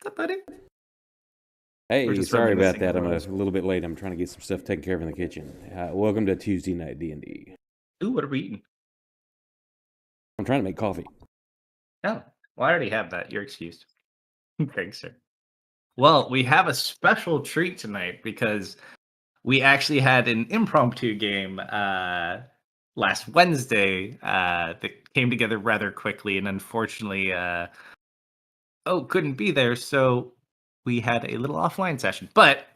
up, buddy? We're Hey, just sorry about reminiscing that. I'm a about. little bit late. I'm trying to get some stuff taken care of in the kitchen. Welcome to Tuesday night D&D. Ooh, what are we eating? I'm trying to make coffee. Oh, well, I already have that. You're excused. Thanks, sir. Well, we have a special treat tonight because we actually had an impromptu game last Wednesday that came together rather quickly, and unfortunately, couldn't be there. So we had a little offline session, but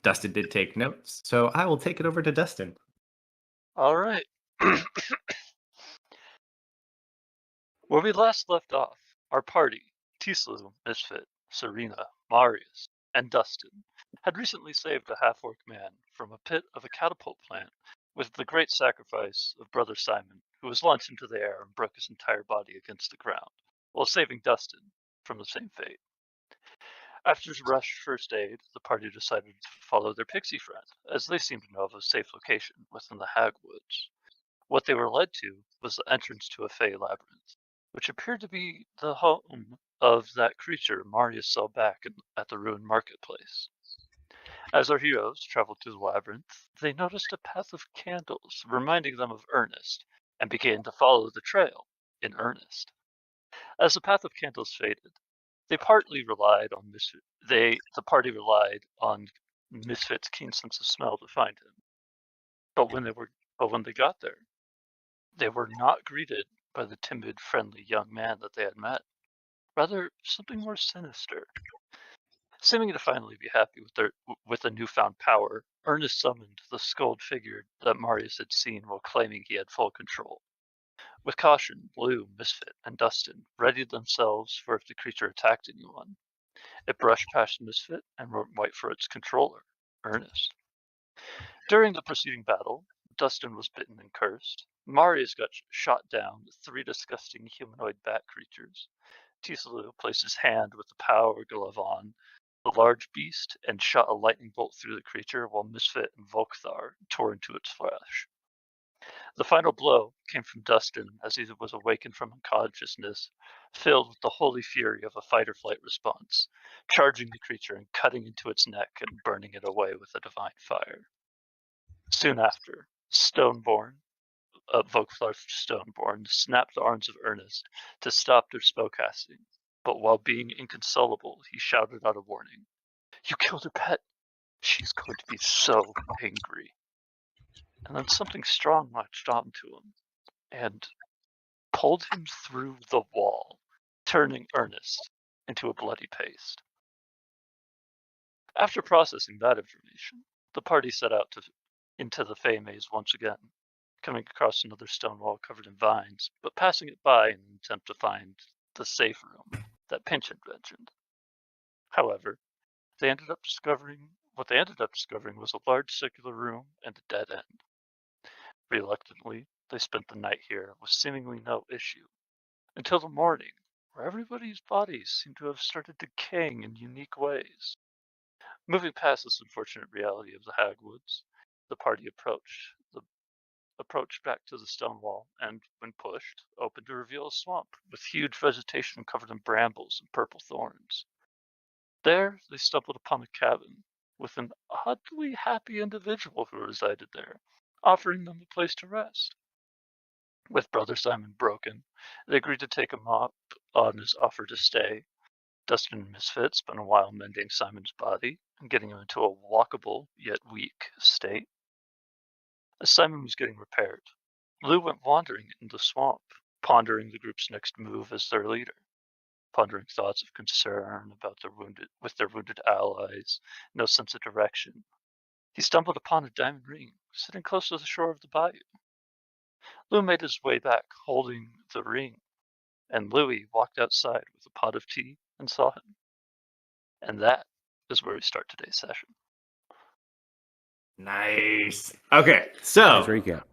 Dustin did take notes, so I will take it over to Dustin. All right. Where we last left off, our party, Tislu, Misfit, Serena, Marius, and Dustin, had recently saved a half-orc man from a pit of a catapult plant with the great sacrifice of Brother Simon, who was launched into the air and broke his entire body against the ground, while saving Dustin from the same fate. After rush first aid, the party decided to follow their pixie friend, as they seemed to know of a safe location within the Hag Woods. What they were led to was the entrance to a fey labyrinth, which appeared to be the home of that creature Marius saw back at the ruined marketplace. As our heroes traveled through the labyrinth, they noticed a path of candles reminding them of Ernest, and began to follow the trail in earnest. As the path of candles faded, the party relied on Misfit's keen sense of smell to find him. But when they got there, they were not greeted by the timid, friendly young man that they had met. Rather, something more sinister. Seeming to finally be happy with the newfound power, Ernest summoned the skulled figure that Marius had seen while claiming he had full control. With caution, Blue, Misfit, and Dustin readied themselves for if the creature attacked anyone. It brushed past Misfit and went right for its controller, Ernest. During the preceding battle, Dustin was bitten and cursed. Marius got shot down with 3 disgusting humanoid bat creatures. Tislu placed his hand with the power glove on the large beast and shot a lightning bolt through the creature, while Misfit and Volkthar tore into its flesh. The final blow came from Dustin as he was awakened from unconsciousness, filled with the holy fury of a fight-or-flight response, charging the creature and cutting into its neck and burning it away with a divine fire. Soon after, Volkthar Stoneborn snapped the arms of Ernest to stop their spellcasting, but while being inconsolable, he shouted out a warning. "You killed her pet! She's going to be so angry." And then something strong latched onto him and pulled him through the wall, turning Ernest into a bloody paste. After processing that information, the party set out into the Fey Maze once again, coming across another stone wall covered in vines, but passing it by in an attempt to find the safe room that Pinch had mentioned. However, what they ended up discovering was a large circular room and a dead end. Reluctantly, they spent the night here with seemingly no issue, until the morning, where everybody's bodies seemed to have started decaying in unique ways. Moving past this unfortunate reality of the Hagwoods, the party approached back to the stone wall and, when pushed, opened to reveal a swamp with huge vegetation covered in brambles and purple thorns. There, they stumbled upon a cabin with an oddly happy individual who resided there, offering them a place to rest. With Brother Simon broken, they agreed to take him up on his offer to stay. Dustin and Misfit spent a while mending Simon's body and getting him into a walkable yet weak state. As Simon was getting repaired, Lou went wandering in the swamp, pondering the group's next move as their leader, pondering thoughts of concern about their wounded allies, no sense of direction. He stumbled upon a diamond ring sitting close to the shore of the bayou. Lou made his way back, holding the ring, and Louis walked outside with a pot of tea and saw him. And that is where we start today's session. Nice. Okay, Nice so recap.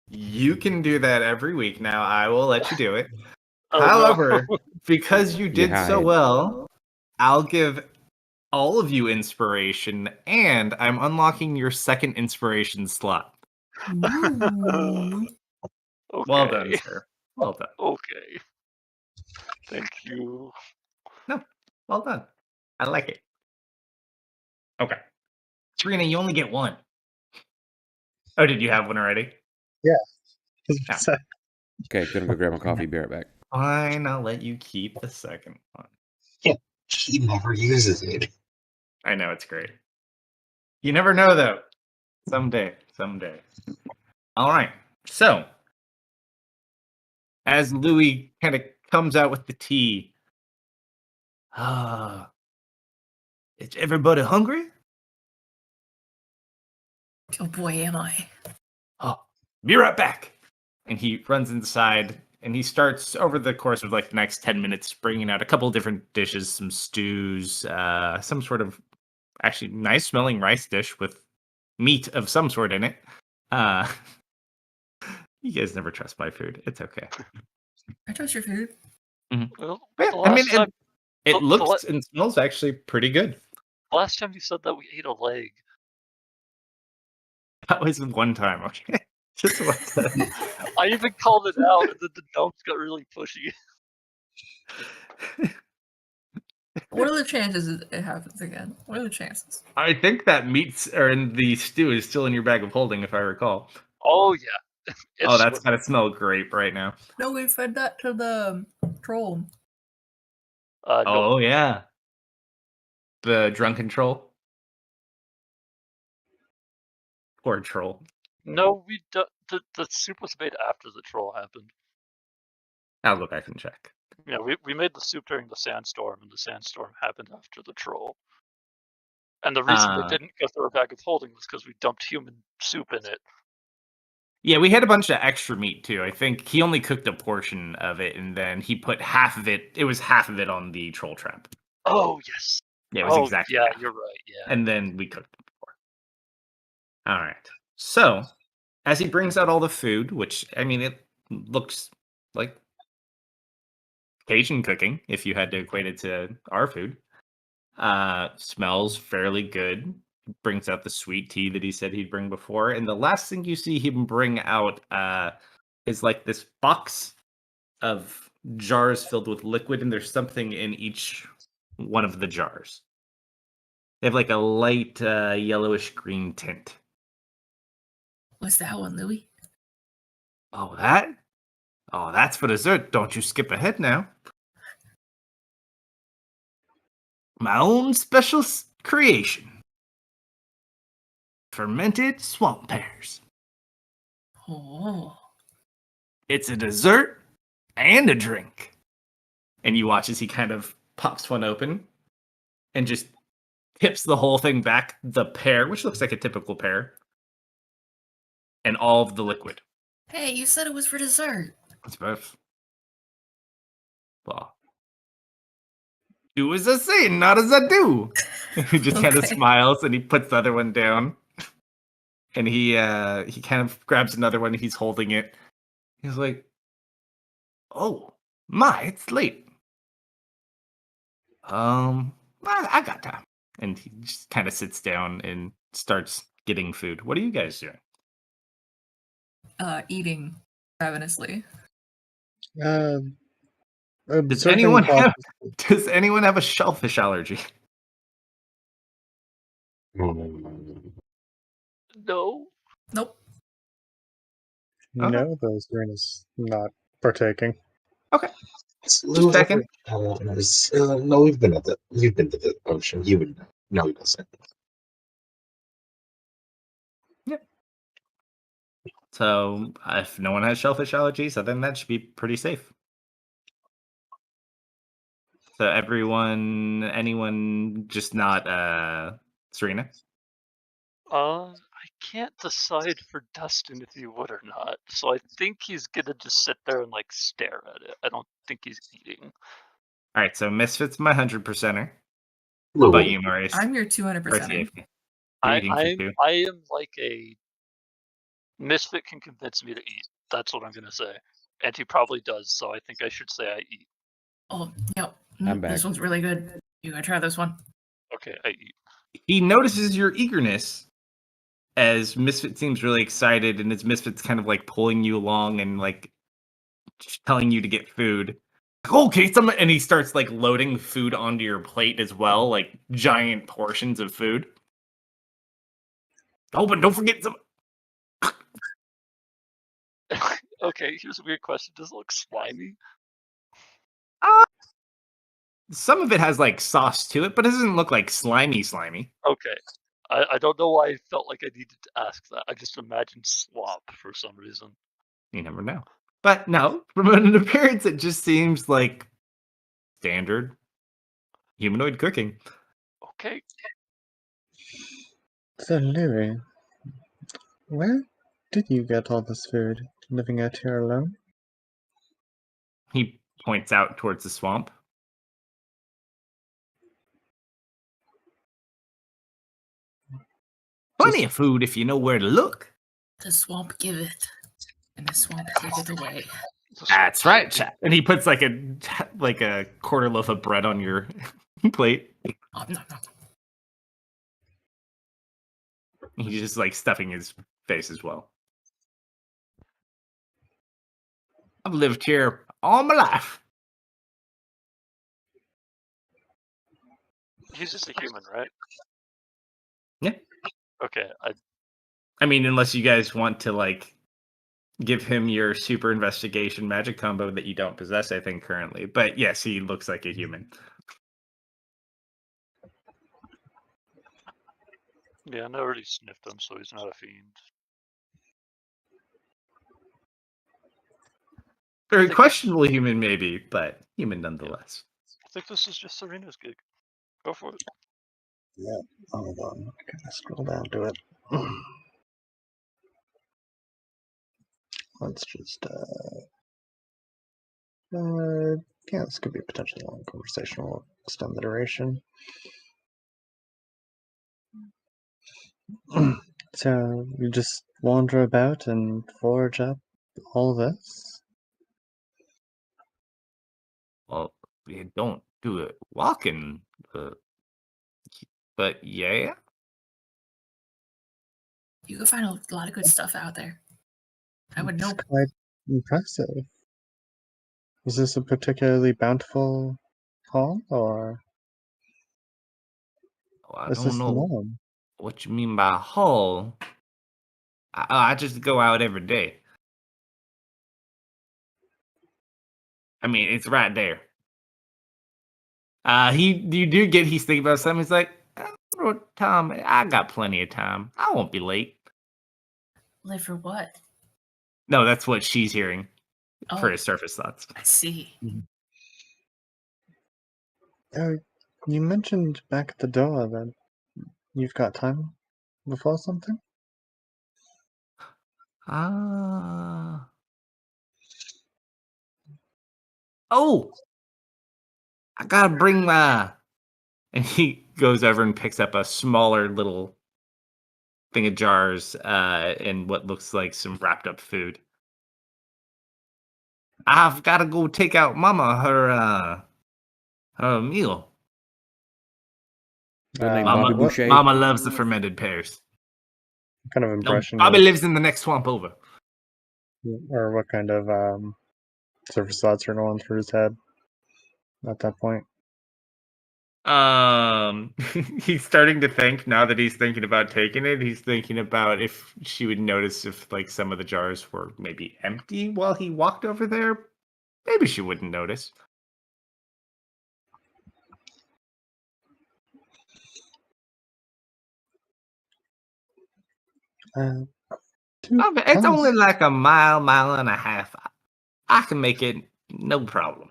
you can do that every week now. I will let you do it. Oh, However, no. because you did so hide. well, I'll give all of you inspiration, and I'm unlocking your second inspiration slot. Okay. Well done, sir. Well done. Okay. Thank you. No, Well done. I like it. Okay. Serena, you only get one. Oh, did you have one already? Yeah. Okay, gonna go grab my coffee. Be right back. Fine, I'll let you keep the second one. He never uses it. I know, it's great. You never know, though. Someday. All right. So, as Louis kind of comes out with the tea, is everybody hungry? Oh boy, am I. Oh, be right back. And he runs inside and he starts over the course of like the next 10 minutes bringing out a couple different dishes, some stews, some sort of actually nice smelling rice dish with meat of some sort in it. You guys never trust my food. It's okay. I trust your food. Well, Yeah, the I mean, last time, it the looks and smells actually pretty good. last time you said that we ate a leg. That was one time, okay? Just one time. I even called it out, and then the notes got really pushy. What are the chances it happens again? What are the chances? I think that meat or in the stew is still in your bag of holding, if I recall. Oh yeah. It's Oh, that's swimming. gotta smell great right now. No, we fed that to the troll. No, Oh yeah, the drunken troll. Poor troll. no, the soup was made after the troll happened. I'll go back and check. Yeah, we made the soup during the sandstorm, and the sandstorm happened after the troll. And the reason they didn't go through a bag of holding was because we dumped human soup in it. Yeah, we had a bunch of extra meat too. I think he only cooked a portion of it, and then he put half of it. It was half of it on the troll trap. Oh yes. Yeah, it was Oh exactly. yeah, half. you're right. Yeah. And then we cooked it before. All right. So, as he brings out all the food, which I mean, it looks like Cajun cooking, if you had to equate it to our food. Smells fairly good. Brings out the sweet tea that he said he'd bring before, and the last thing you see him bring out is like this box of jars filled with liquid, and there's something in each one of the jars. They have like a light yellowish green tint. What's that one, Louis? Oh, that? Oh, that's for dessert. Don't you skip ahead now. My own special creation. Fermented swamp pears. Oh. It's a dessert and a drink. And you watch as he kind of pops one open and just tips the whole thing back, the pear, which looks like a typical pear, and all of the liquid. Hey, you said it was for dessert. It's both. Well, do as I say, not as I do. He just kind of Okay. smiles and he puts the other one down. And he kind of grabs another one. He's holding it. He's like, "Oh my, it's late. I got time." And he just kind of sits down and starts getting food. What are you guys doing? Eating ravenously. Does Observing anyone thoughts. have a shellfish allergy? No. Nope. No, the Serena's not partaking. Okay. Just checking. No, you've been to the ocean. You would know. No, he doesn't. So if no one has shellfish allergies, then that should be pretty safe. So anyone just not Serena? I can't decide for Dustin if he would or not. So I think he's gonna just sit there and like stare at it. I don't think he's eating. All right, so Misfit's my 100%er. What about you, Maurice? I'm your 200%. I Eating for two. am like a Misfit can convince me to eat. That's what I'm gonna say. And he probably does, so I think I should say I eat. Oh, yep. I'm back. This one's really good. You gotta try this one. Okay, I eat. He notices your eagerness as Misfit seems really excited, and as Misfit's kind of like pulling you along and like telling you to get food. Okay, and he starts like loading food onto your plate as well, like giant portions of food. Oh, but don't forget some. Okay, here's a weird question. Does it look slimy? Some of it has like sauce to it, but it doesn't look like slimy. Okay. I don't know why I felt like I needed to ask that. I just imagined slop for some reason. You never know. But no, from an appearance, it just seems like standard humanoid cooking. Okay. So, Louis, where did you get all this food? Living out here alone? He points out towards the swamp. Plenty of food if you know where to look. The swamp give it, and the swamp take it away. That's right, chap. And he puts like a quarter loaf of bread on your plate. Nom, nom, nom. He's just like stuffing his face as well. I've lived here all my life. He's just a human, right? Yeah. Okay. I mean, unless you guys want to like give him your super investigation magic combo that you don't possess, I think currently. But yes, he looks like a human. Yeah, I already sniffed him, so he's not a fiend. Very questionable human, maybe, but human nonetheless. I think this is just Serena's gig. Go for it. Yeah. Hold on. Can I scroll down to it? Let's just, yeah, this could be a potentially long conversation. We'll extend the duration. So, you just wander about and forage up all this? Well, we don't do it walking, but yeah. You can find a lot of good stuff out there. I would know. It's quite impressive. Was this a particularly bountiful haul, or Well, I is this don't the know norm? what you mean by haul. I just go out every day. I mean, it's right there. You do get he's thinking about something. He's like, Tom, I got plenty of time. I won't be late. Live for what? No, that's what she's hearing for Oh, his surface thoughts. I see. You mentioned back at the door that you've got time before something? Ah. Oh, I gotta bring my. And he goes over and picks up a smaller little thing of jars and what looks like some wrapped up food. I've got to go take out Mama her meal. Good name, Mama, Bobby what Boucher. Mama loves the fermented pears. kind of No, impression Bobby is- lives in the next swamp over. or what kind of surface thoughts are going through his head at that point? He's starting to think now that he's thinking about taking it. He's thinking about if she would notice if like some of the jars were maybe empty while he walked over there. Maybe she wouldn't notice. It's only like a mile and a half. I can make it, no problem.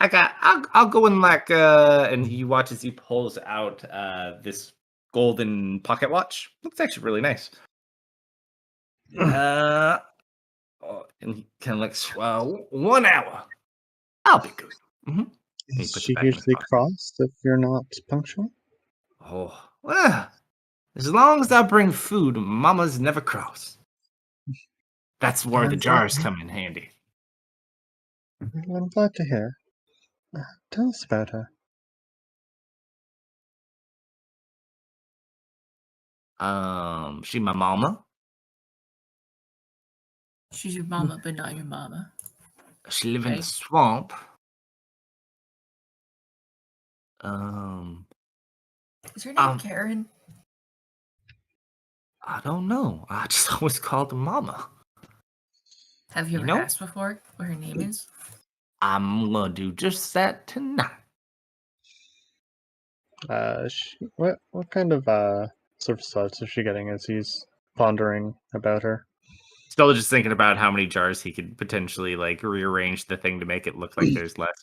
I'll go in like and he watches he pulls out this golden pocket watch. Looks actually really nice. And he kind of like 1 hour. I'll be good. Mm-hmm. Is she usually cross if you're not punctual? Oh well, as long as I bring food, Mama's never cross. That's where the jars come in handy. I'm glad to hear. Tell us about her. She my mama. She's your mama, but not your mama. She live in Okay. the swamp. Is her name Um, Karen? I don't know. I just always called her Mama. Have you You ever know? asked before what her name is? I'm gonna do just that tonight. What kind of surface thoughts is she getting as he's pondering about her? Still just thinking about how many jars he could potentially like rearrange the thing to make it look like there's less.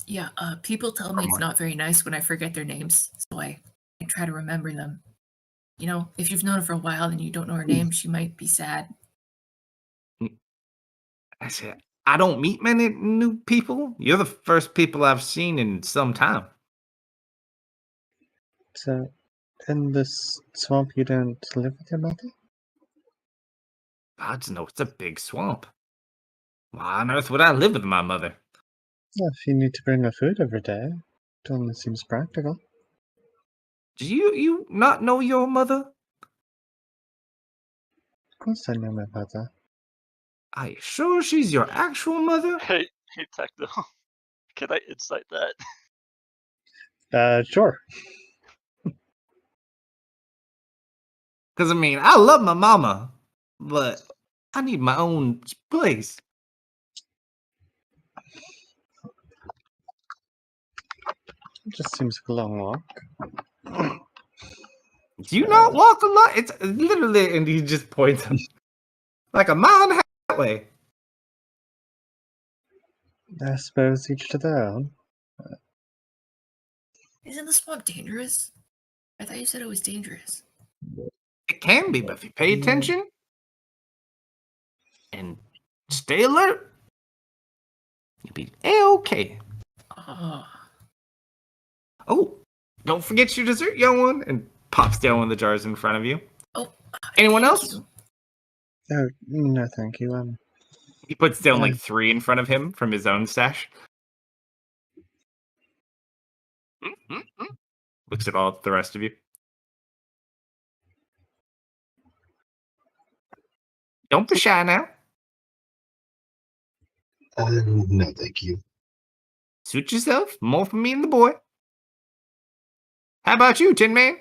Yeah, people tell me it's not very nice when I forget their names, so I try to remember them. You know, if you've known her for a while and you don't know her name, she might be sad. I said, I don't meet many new people. You're the first people I've seen in some time. So, in this swamp, you don't live with your mother? Gods know it's a big swamp. Why on earth would I live with my mother? Well, if you need to bring her food every day, it only seems practical. Do you not know your mother? Of course, I know my mother. Are you sure she's your actual mother? Hey, Techno. Can I insight that? Sure. Because I mean, I love my mama, but I need my own place. It just seems like a long walk. Do you not walk a lot? It's literally, and he just points like a mile and a half that way. I suppose each to their own. Isn't the swamp dangerous? I thought you said it was dangerous. It can be, but if you pay attention and stay alert, you'll be okay. Oh, Oh, don't forget your dessert, young one, and pops down one of the jars in front of you. oh. Anyone thank else? you. Oh, no, thank you. He puts down Uh, like 3 in front of him from his own stash. Looks at all the rest of you. Don't be shy now. No, thank you. Suit yourself. More for me and the boy. How about you, Tin Man?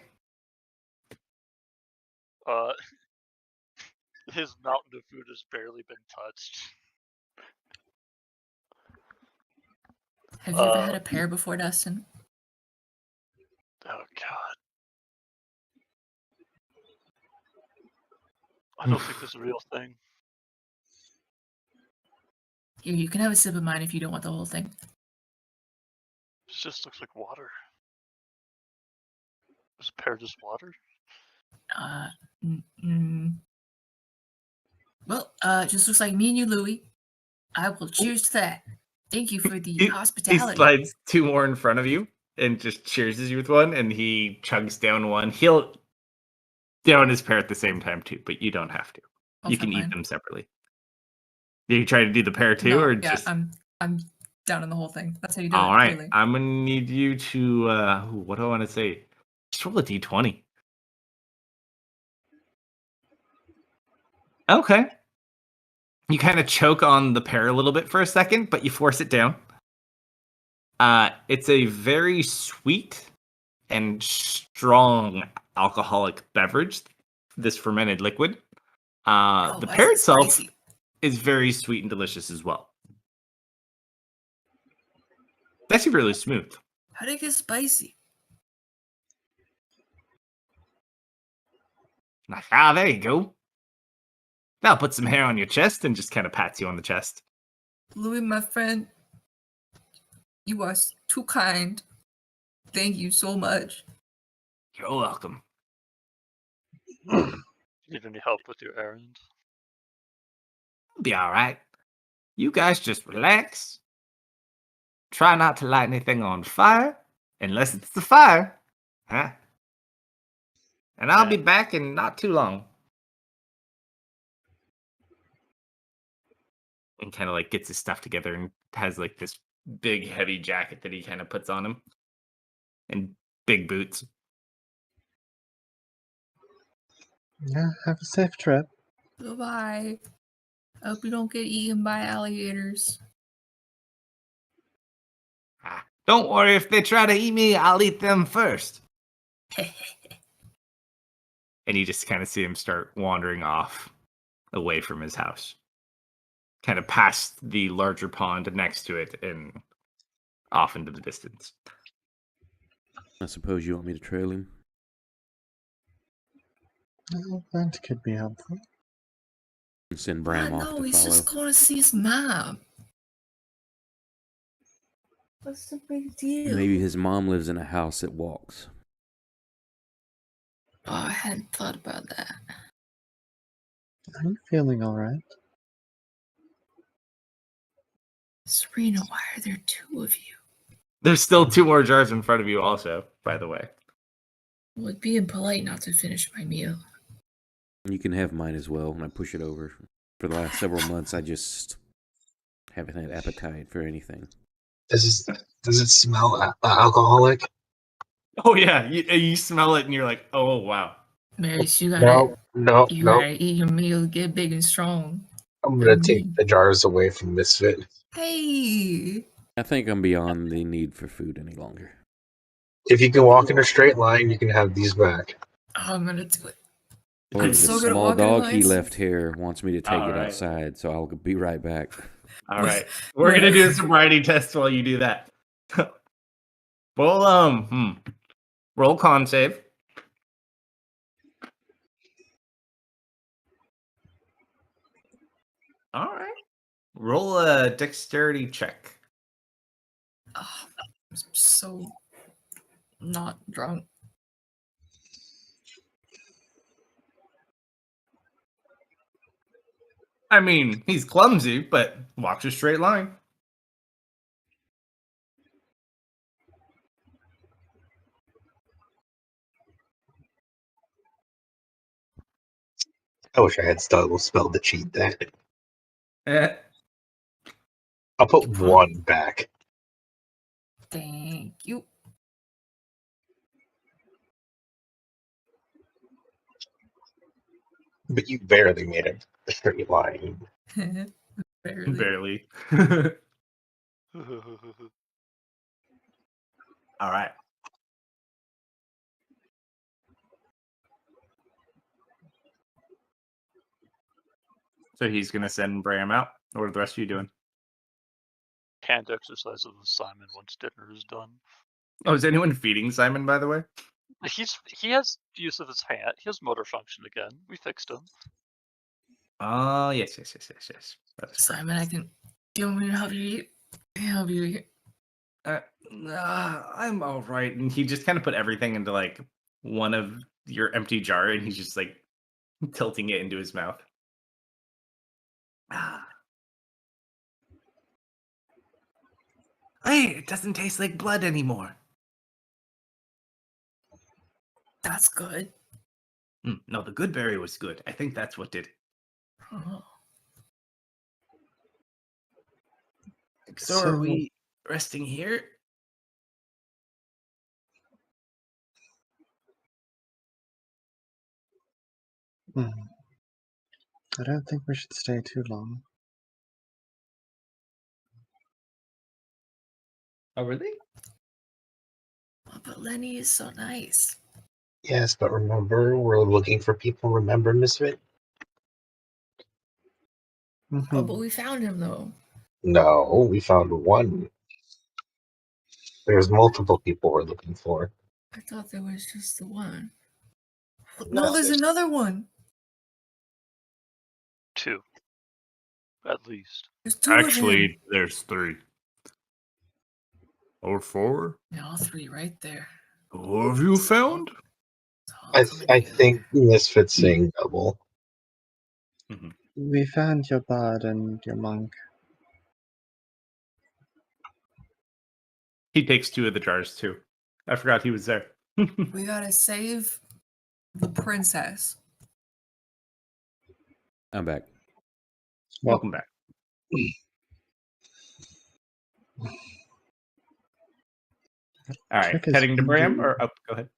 Uh, his mountain of food has barely been touched. Have you ever had a pear before, Dustin? Oh God. I don't think this is a real thing. Here, you can have a sip of mine if you don't want the whole thing. It just looks like water. Is a pear just water? Well, it just looks like me and you, Louie. I will cheers to that. Thank you for the He hospitality. slides 2 more in front of you and just cheerses you with one, and he chugs down one. He'll down his pear at the same time too, but you don't have to. I'll You try can eat mine. them separately. Do you try to do the pear too, No, or yeah, just? I'm down in the whole thing. That's how you do All it. right, Clearly. I'm gonna need you to. What do I want to say? Just roll a d20. Okay. You kind of choke on the pear a little bit for a second, but you force it down. It's a very sweet and strong alcoholic beverage. This fermented liquid. Oh, The why pear is it itself spicy? is very sweet and delicious as well. It's actually really smooth. How did it get spicy? Like, there you go. Now put some hair on your chest and just kind of pats you on the chest. Louis, my friend, you are too kind. Thank you so much. You're welcome. Need any help with your errand? Be all right. You guys just relax. Try not to light anything on fire, unless it's the fire. Huh? And I'll be back in not too long. And kind of like gets his stuff together and has like this big heavy jacket that he kind of puts on him. And big boots. Yeah, have a safe trip. Goodbye. Hope you don't get eaten by alligators. Don't worry, if they try to eat me, I'll eat them first. And you just kind of see him start wandering off away from his house. Kind of past the larger pond next to it and off into the distance. I suppose you want me to trail him? Well, that could be helpful. And send Bram off no, to he's follow? just going to see his mom. What's the big deal? Maybe his mom lives in a house that walks. Oh, I hadn't thought about that. Are you feeling all right? Serena, why are there two of you? There's still 2 more jars in front of you also, by the way. Well, it'd be impolite not to finish my meal. You can have mine as well when I push it over. For the last several months, I just haven't had appetite for anything. Does it smell alcoholic? Oh yeah, you smell it and you're like, oh wow. Marius, you gotta No. eat your meal, get big and strong. I'm gonna take the jars away from Misfit. Hey! I think I'm beyond the need for food any longer. If you can walk in a straight line, you can have these back. Oh, I'm gonna do it. Well, I'm the so good at small walking in dog he lines. left here wants me to take All it right. outside, so I'll be right back. All right. We're gonna do a sobriety test while you do that. Well, roll con save. All right. Roll a dexterity check. Oh, I'm so not drunk. I mean, he's clumsy, but walks a straight line. I wish I had spelled the cheat that. Eh. I'll put 1 back. Thank you. But you barely made it a straight line. Barely. All right. So he's gonna send Bram out. What are the rest of you doing? Hand exercise with Simon once dinner is done. Oh, is anyone feeding Simon, by the way? He has use of his hand. He has motor function again. We fixed him. Oh, yes. That is correct. Simon, do you want me to help you eat? I can help you eat. I'm all right. And he just kind of put everything into like one of your empty jar, and he's just like tilting it into his mouth. Hey, it doesn't taste like blood anymore. That's good. No, the good berry was good. I think that's what did it. Oh. So are we resting here? I don't think we should stay too long. Oh, really? Oh, but Lenny is so nice. Yes, but remember, we're looking for people. Remember, Misfit? Oh, but we found him though. No, we found 1. There's multiple people we're looking for. I thought there was just the one. No, No, there's another one. 2. At least. There's 2 of him. There's 3. Or 4? Yeah, all 3 right there. Who have you found? I think Misfit's saying double. We found your bard and your monk. He takes 2 of the jars too. I forgot he was there. We gotta save the princess. I'm back. Welcome back. All right, heading to Bram or up? Go ahead.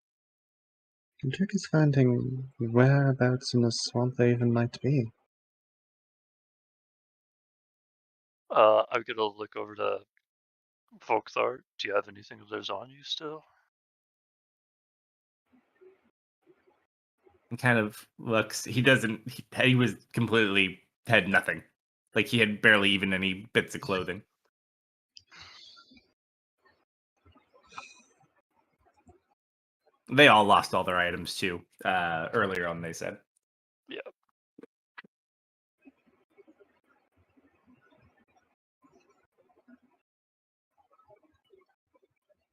The trick is finding whereabouts in the swamp they even might be. I'm gonna look over to Folkthar. Do you have anything of theirs on you still? He kind of looks. He doesn't. He was completely had nothing. Like he had barely even any bits of clothing. They all lost all their items too. Earlier on, they said. Yeah.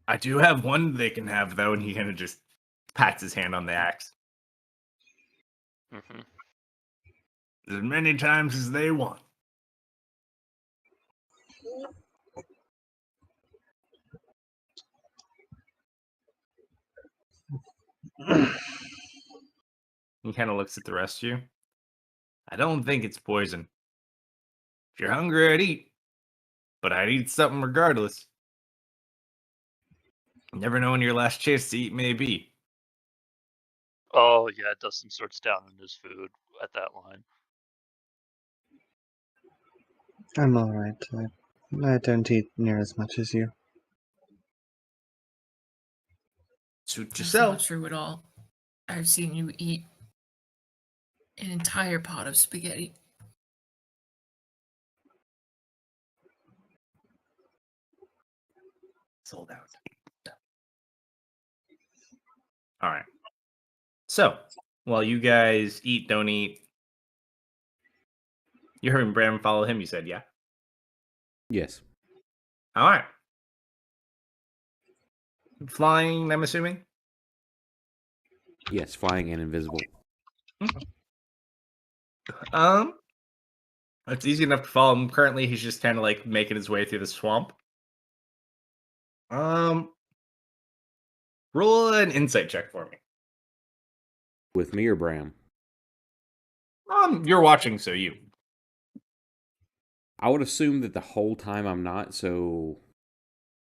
I do have one they can have though, and he kind of just pats his hand on the axe. Mm-hmm. As many times as they want. He kind of looks at the rest of you. I don't think it's poison. If you're hungry, I'd eat. But I'd eat something regardless. You never know when your last chance to eat may be. Oh yeah, Dustin starts down in his food at that line. I'm alright. I don't eat near as much as you. Suit That's yourself. not true at all. I've seen you eat an entire pot of spaghetti. Sold out. All right. So, while you guys eat, don't eat, you heard Bram follow him, you said, yeah? Yes. All right. Flying, I'm assuming? Yes, flying and invisible. It's easy enough to follow him. Currently, he's just kind of like making his way through the swamp. Roll an insight check for me. With me or Bram? You're watching, so you. I would assume that the whole time I'm not, so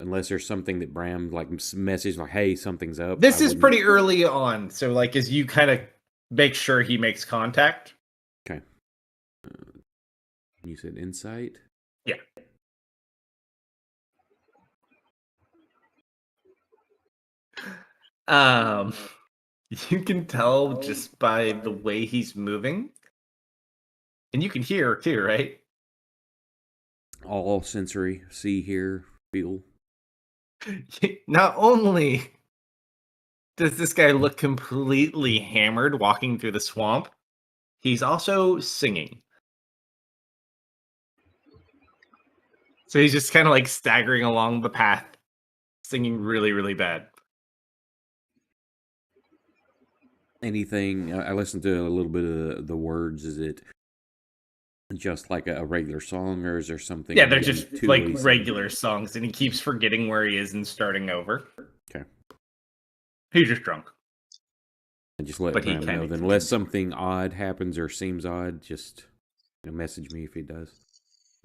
unless there's something that Bram like message like, "Hey, something's up." This I is wouldn't- pretty early on, so like as you kind of make sure he makes contact. Okay. You said insight? Yeah. You can tell just by the way he's moving. And you can hear too, right? All sensory, see, hear, feel. Not only does this guy look completely hammered walking through the swamp, he's also singing. So he's just kind of like staggering along the path, singing really, really bad. Anything? I listened to a little bit of the words. Is it just like a regular song, or is there something? Yeah, they're just to like what he's saying? regular songs, and he keeps forgetting where he is and starting over. Okay. He's just drunk. And just let But he Bram kinda know. Then, unless something odd happens or seems odd, just message me if he does.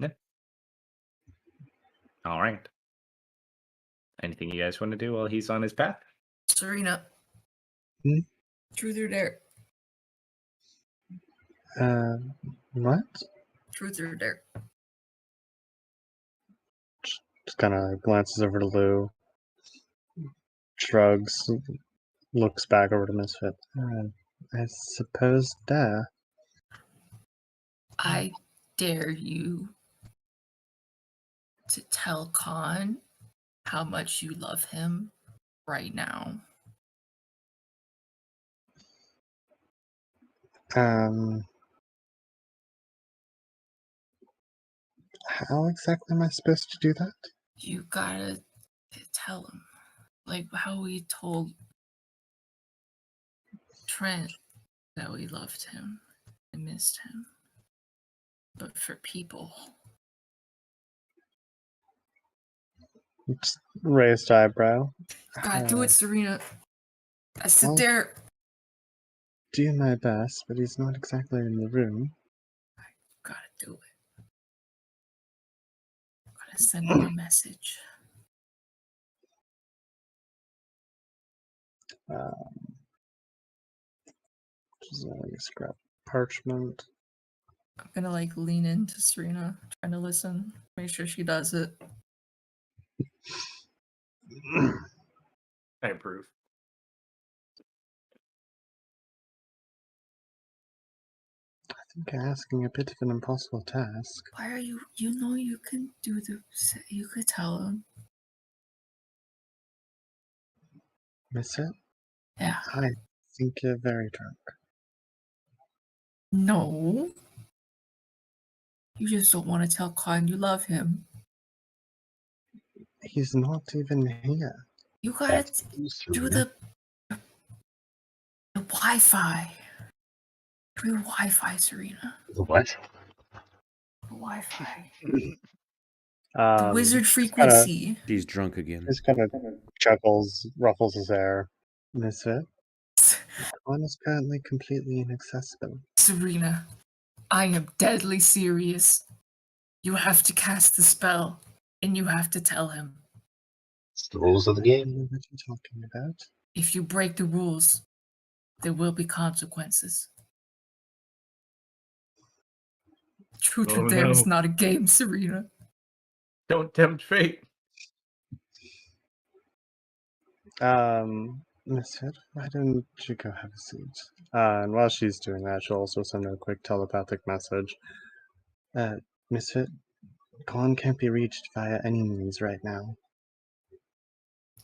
Yeah. All right. Anything you guys want to do while he's on his path? Serena. Hmm? Truth or dare? What? Truth or dare? Just kind of glances over to Lou, shrugs, looks back over to Misfit. I suppose dare. I dare you to tell Khan how much you love him right now. How exactly am I supposed to do that? You gotta tell him. Like how we told Trent that we loved him and missed him. But for people, Just raised eyebrow. gotta do it, Serena. I sit well- there. Do my best, but he's not exactly in the room. Gotta do it. Gotta send him a message. Just scrap parchment. I'm gonna like lean into Serena, trying to listen, make sure she does it. I approve. I think you're asking a bit of an impossible task. Why are you? You know you can do the. You could tell him. Miss it? Yeah. I think you're very drunk. No. You just don't want to tell Con you love him. He's not even here. You gotta That's do the Wi-Fi. Do the Wi-Fi, Serena. What? The Wi-Fi. The wizard frequency. She's drunk again. Just kind of chuckles, ruffles his hair. Misfit? One is currently completely inaccessible. Serena, I am deadly serious. You have to cast the spell, and you have to tell him. It's the rules of the I game. don't know what you're talking about. If you break the rules, there will be consequences. Truth or Oh, Dare is no. not a game, Serena. Don't tempt fate. Misfit, why don't you go have a seat? And while she's doing that, she'll also send a quick telepathic message. Misfit, Colin can't be reached via any means right now.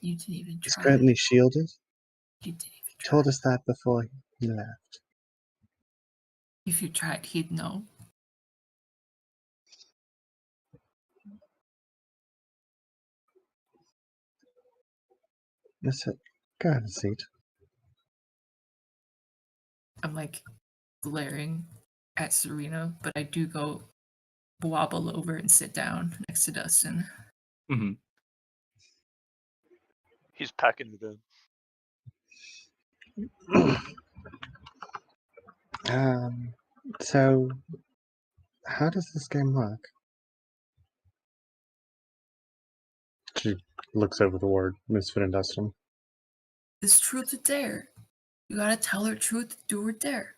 You didn't even He's try. currently shielded. You didn't even try. Told us that before he left. If you tried, he'd know. Misfit, go have a seat. I'm like glaring at Serena, but I do go wobble over and sit down next to Dustin. Mm-hmm. He's packing it in. So, how does this game work? She looks over the word Misfit and Dustin. It's truth or dare. You gotta tell her truth, do or dare.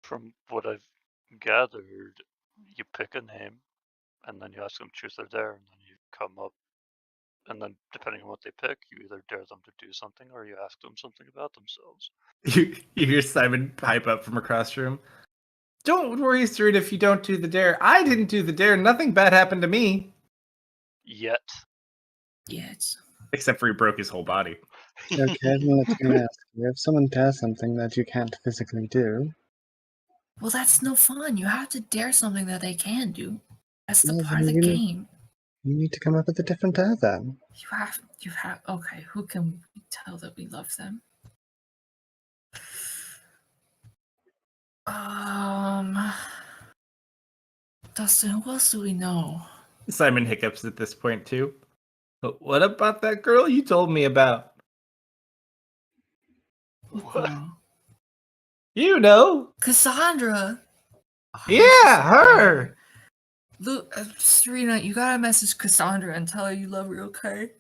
From what I've gathered, you pick a name, and then you ask them truth or dare, and then you come up, and then depending on what they pick, you either dare them to do something or you ask them something about themselves. You hear Simon pipe up from across the room. Don't worry, Serena, if you don't do the dare. I didn't do the dare. Nothing bad happened to me. Yet. Yeah, it's Except for he broke his whole body. Okay, then let me ask you, if someone dares something that you can't physically do, well, that's no fun. You have to dare something that they can do. That's the well, part of the then game. you need to come up with a different dare then. You have. Okay, who can we tell that we love them? Dustin, who else do we know? Simon hiccups at this point, too. But what about that girl you told me about? Wow. You know. Cassandra. Oh, Yeah, her. Look, Serena, you gotta message Cassandra and tell her you love her, okay?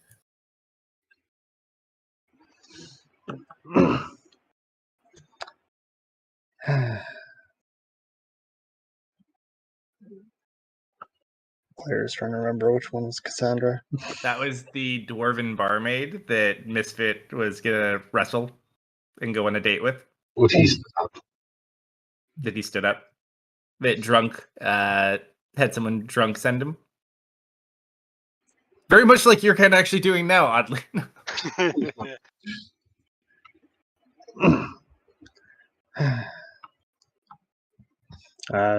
Claire's trying to remember which one was Cassandra. That was the dwarven barmaid that Misfit was gonna wrestle and go on a date with. Would he stop? That he stood up. That drunk had someone drunk send him. Very much like you're kind of actually doing now, oddly.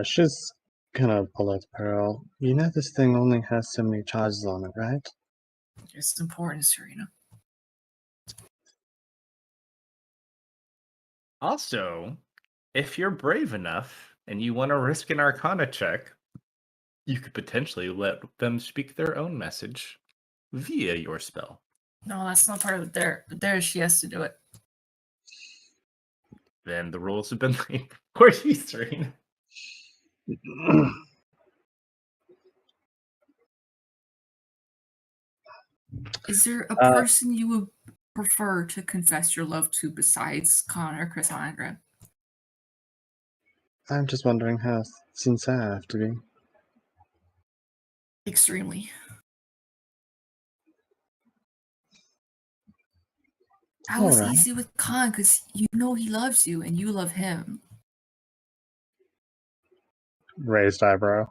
She's gonna pull out the pearl. You know this thing only has so many charges on it, right? It's important, Serena. Also, if you're brave enough and you want to risk an arcana check, you could potentially let them speak their own message via your spell. No, that's not part of there she has to do it. Then the rules have been laid for you, Serena. Is there a person you would prefer to confess your love to besides Connor, Cassandra? I'm just wondering how sincere I have to be. Extremely. I was Alright. easy with Khan because you know he loves you and you love him. Raised eyebrow.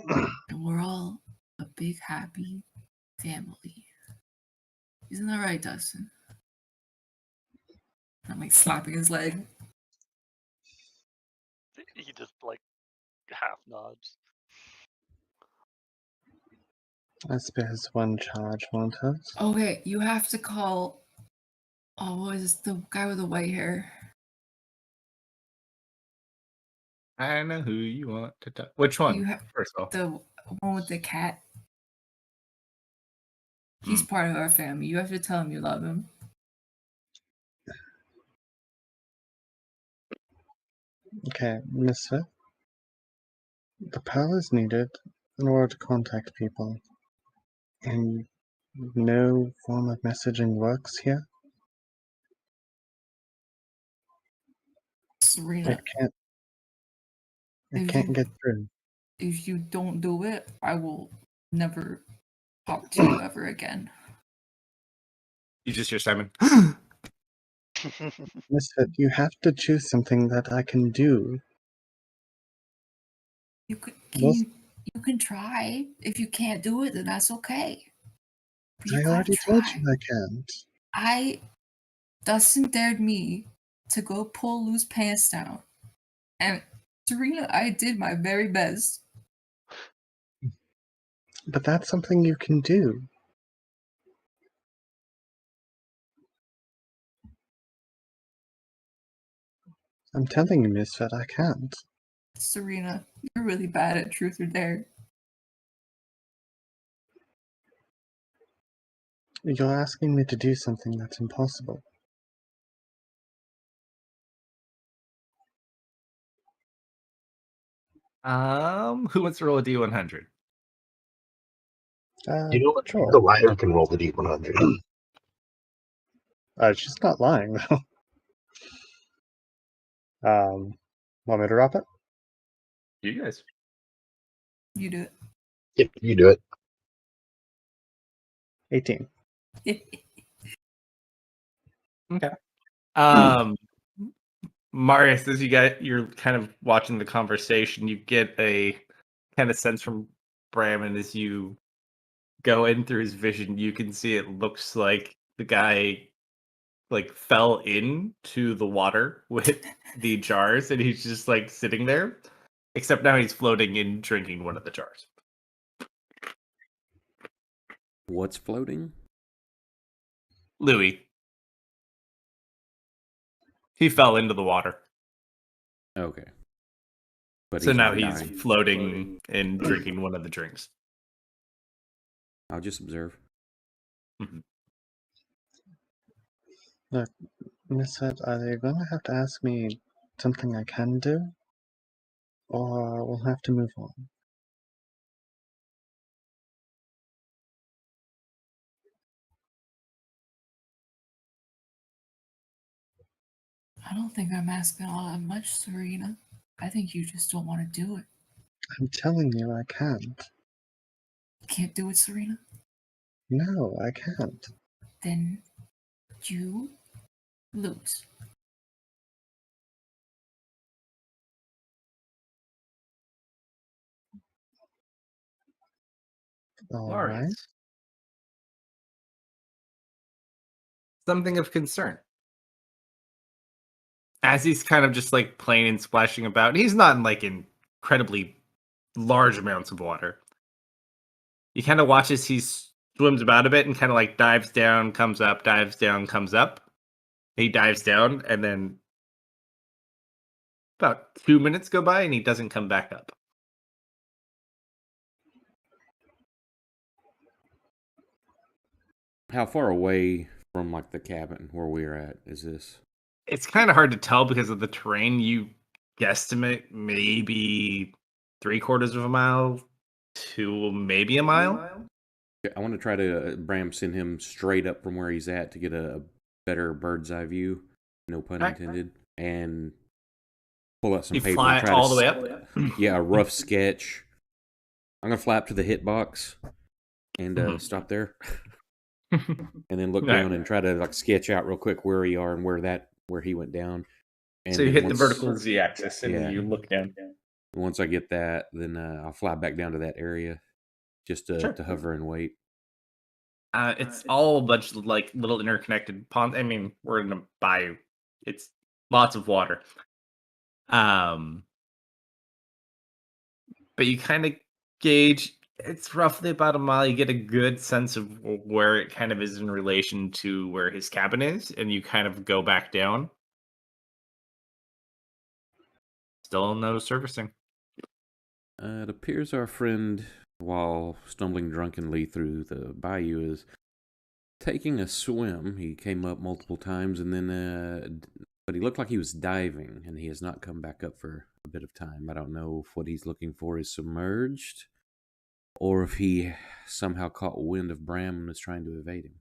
And we're all a big happy family. Isn't that right, Dustin? I'm like slapping his leg. He just like half nods. I suppose one charge won't hurt. Okay, you have to call. Oh, what is the guy with the white hair? I know who you want to talk. Which one? You have First of all, the one with the cat. He's part of our family. You have to tell him you love him. Okay, Misfit. The pearl is needed in order to contact people. And no form of messaging works here? Serena, It can't get through. if you don't do it, I will never talk to you ever again. you just hear Simon. Misfit, you have to choose something that I can do. You could Most- you can try. If you can't do it, then that's okay. But you I gotta already told try. you I can't. Dustin dared me to go pull Lou's pants down. And Serena, I did my very best. But that's something you can do. I'm telling you, Misfit, I can't. Serena, you're really bad at truth or dare. You're asking me to do something that's impossible. Who wants to roll a D100? You know what? Sure. The liar can roll the D100. She's not lying, though. Want me to drop it? You guys. You do Yep, you do it. 18. it. Okay. Marius, as you're kind of watching the conversation, you get a kind of sense from Bram, as you go in through his vision, you can see it looks like the guy like fell into the water with the jars, and he's just like sitting there. Except now he's floating in, drinking one of the jars. What's floating? Louis. He fell into the water. Okay. But So now not he's dying. floating and drinking one of the drinks. I'll just observe. Look, Misfit, are they going to have to ask me something I can do? Or we'll have to move on? I don't think I'm asking all that much, Serena. I think you just don't want to do it. I'm telling you I can't. You can't do it, Serena? No, I can't. Then you lose. Alright. Marius. Something of concern. As he's kind of just like playing and splashing about, he's not in like incredibly large amounts of water. You kind of watch as he swims about a bit and kind of like dives down, comes up, dives down, comes up. He dives down, and then about 2 minutes go by and he doesn't come back up. How far away from like the cabin where we're at is this? It's kind of hard to tell because of the terrain. You guesstimate maybe 3/4 of a mile to maybe a mile. I want to try to Bram send him straight up from where he's at to get a better bird's eye view. No pun Alright. intended. And pull out some You paper fly and try all to the way up? yeah, a rough sketch. I'm gonna fly up to the hitbox and stop there, and then look down and try to like sketch out real quick where we are and where he went down. And So you then hit the once- vertical z-axis and Yeah. you look down. Once I get that, then I'll fly back down to that area just Sure. to hover and wait. It's all a bunch of like little interconnected ponds. I mean, we're in a bayou. It's lots of water. But you kind of gauge it's roughly about a mile. You get a good sense of where it kind of is in relation to where his cabin is, and you kind of go back down. Still no servicing. It appears our friend, while stumbling drunkenly through the bayou, is taking a swim. He came up multiple times, and then, but he looked like he was diving, and he has not come back up for a bit of time. I don't know if what he's looking for is submerged, or if he somehow caught wind of Bram and was trying to evade him.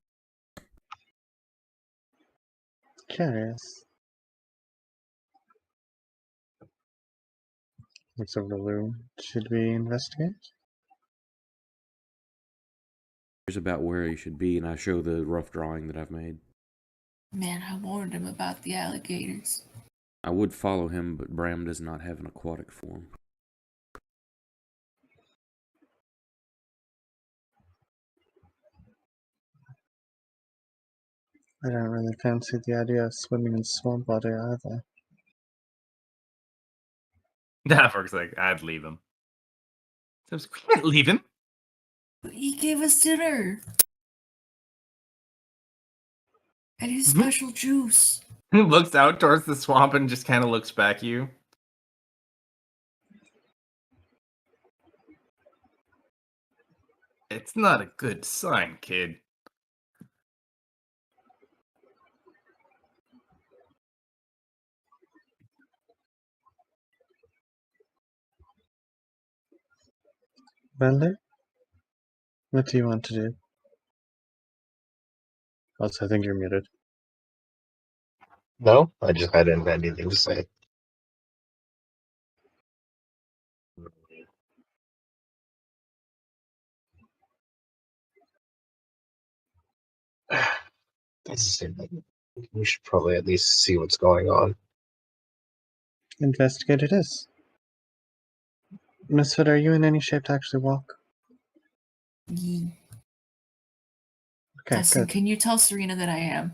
Curious. Looks over to Lou. Should we investigate? Here's about where he should be, and I show the rough drawing that I've made. Man, I warned him about the alligators. I would follow him, but Bram does not have an aquatic form. I don't really fancy the idea of swimming in swamp water either. Davor's like, I'd leave him. So I was like, we can't leave him. But he gave us dinner. And his special juice. He looks out towards the swamp and just kind of looks back at you. It's not a good sign, kid. Well, Lou, what do you want to do? Also, I think you're muted. No, I didn't have anything to say. That's the same thing. We should probably at least see what's going on. Investigate it is. Misfit, are you in any shape to actually walk? Yee. Okay, Dustin, good. can you tell Serena that I am?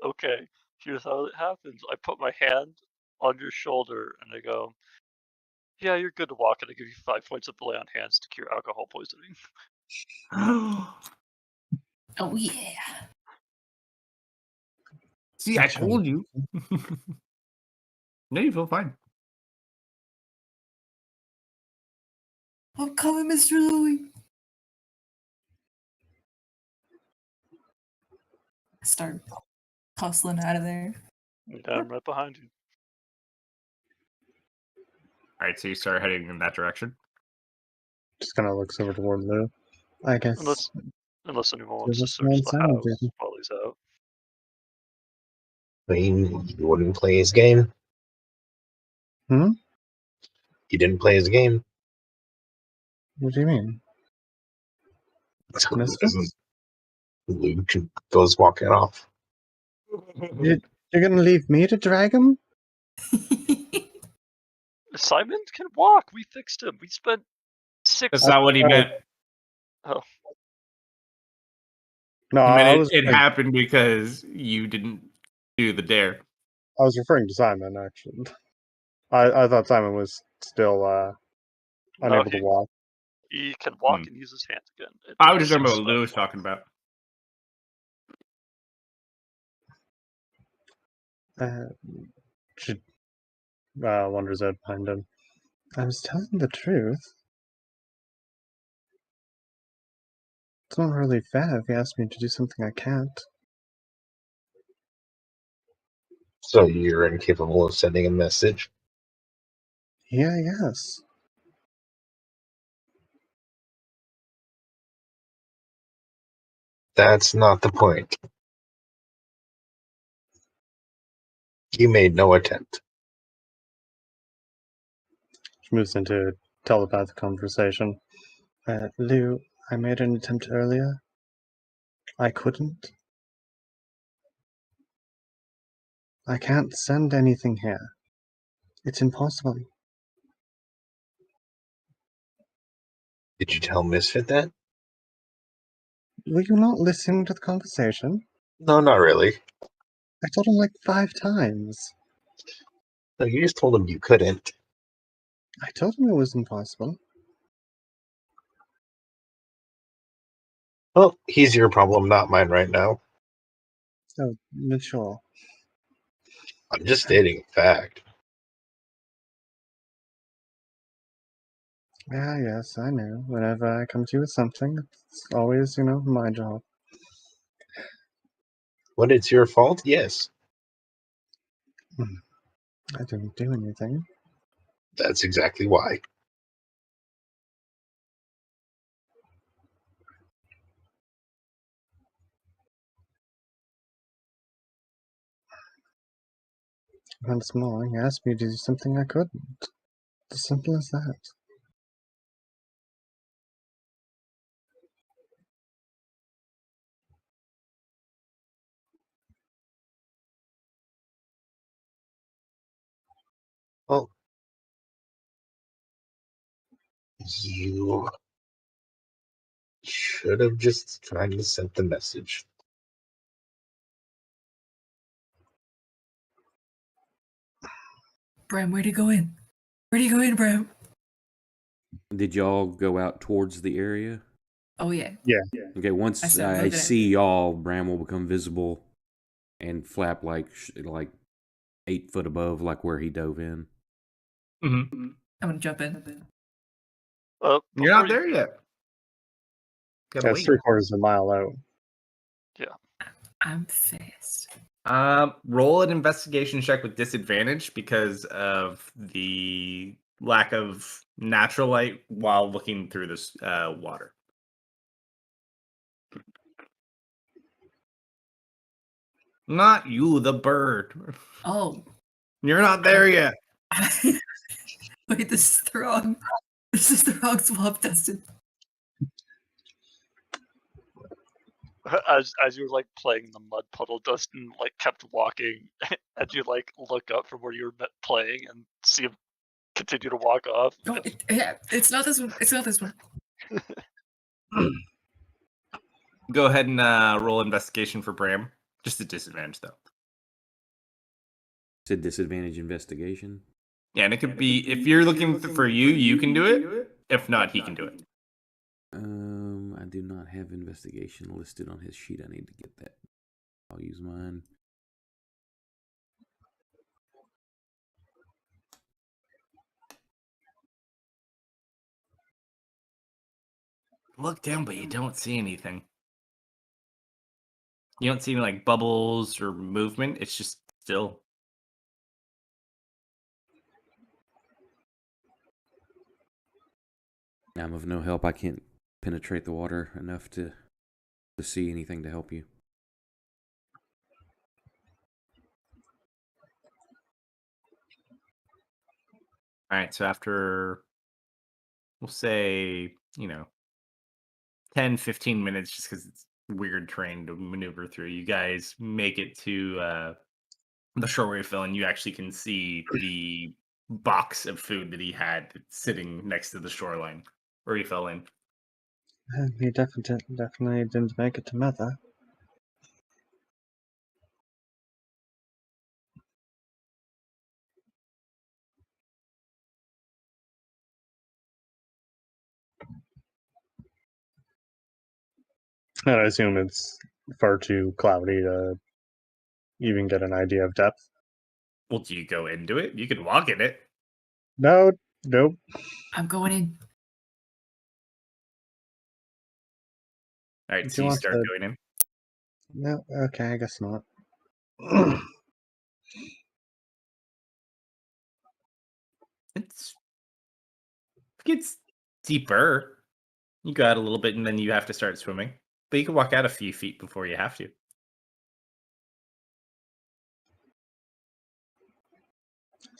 Okay, here's how it happens. I put my hand on your shoulder and I go, yeah, you're good to walk, and I give you 5 points of lay on hands to cure alcohol poisoning. Oh, yeah. See, I told you. No, you feel fine. I'm coming, Mr. Louie. I start hustling out of there. Yeah, I'm right behind you. All right, so you start heading in that direction. Just kind of looks over toward Lou. I guess. Unless anyone Give wants to us search one the sound, house baby. while he's out. I mean, you wouldn't play his game. Hmm? You didn't play his game. What do you mean? Misfits? Luke goes walking off. You're gonna leave me to drag him? Simon can walk. We fixed him. We spent 6. That's not what he meant. Oh, No, He I meant was it happened because you didn't do the dare. I was referring to Simon, actually. I thought Simon was still unable to walk. he can walk and use his hands again. It I took was just talking about 6 what Lou was left. talking about. She wanders out behind him. I was telling the truth. It's not really fair if he asks me to do something I can't. So you're incapable of sending a message. Yeah, yes. That's not the point. You made no attempt. She moves into telepathic conversation. Lou, I made an attempt earlier. I couldn't. I can't send anything here. It's impossible. Did you tell Misfit that? Were you not listening to the conversation? No, not really. I told him like 5 times. No, you just told him you couldn't. I told him it was impossible. Well, he's your problem, not mine right now. Oh, mature. I'm just stating a fact. Ah, yes, I know. Whenever I come to you with something, it's always, my job. When it's your fault, yes. I didn't do anything. That's exactly why. Once more, he asked me to do something I couldn't. As simple as that. Well, you should have just tried to send the message. Bram, where'd he go in? Where'd he go in, Bram? Did y'all go out towards the area? Oh, yeah. Yeah. Okay, once I said, I look at it. see y'all, Bram will become visible and flap like 8 foot above, like where he dove in. Mm-hmm. I'm gonna jump in. You're Before not you- there yet. Gotta That's wait. 3/4 of a mile out. I'm fast. Roll an investigation check with disadvantage because of the lack of natural light while looking through this water. Not you, the bird. Oh. You're not there yet. Wait, this is the wrong. This is the wrong swap tested. As you were like playing in the mud puddle, Dustin like kept walking, and you like look up from where you were playing and see him continue to walk off. No, it's not this one. It's not this one. Go ahead and roll investigation for Bram. Just a disadvantage, though. It's a disadvantage investigation. Yeah, and it could be if you're looking for you can do it. If not, he can do it. I do not have investigation listed on his sheet. I need to get that. I'll use mine. Look down, but you don't see anything. You don't see any like bubbles or movement. It's just still. I'm of no help. I can't penetrate the water enough to see anything to help you. All right, so after, we'll say, 10, 15 minutes, just because it's weird terrain to maneuver through, you guys make it to the shore where you fell, and you actually can see the box of food that he had sitting next to the shoreline where he fell in. He definitely didn't make it to Mother. And I assume it's far too cloudy to even get an idea of depth. Well, do you go into it? You can walk in it. No, nope. I'm going in. All right, If so you you want start to- going in. No, okay, I guess not. It gets deeper. You go out a little bit, and then you have to start swimming. But you can walk out a few feet before you have to.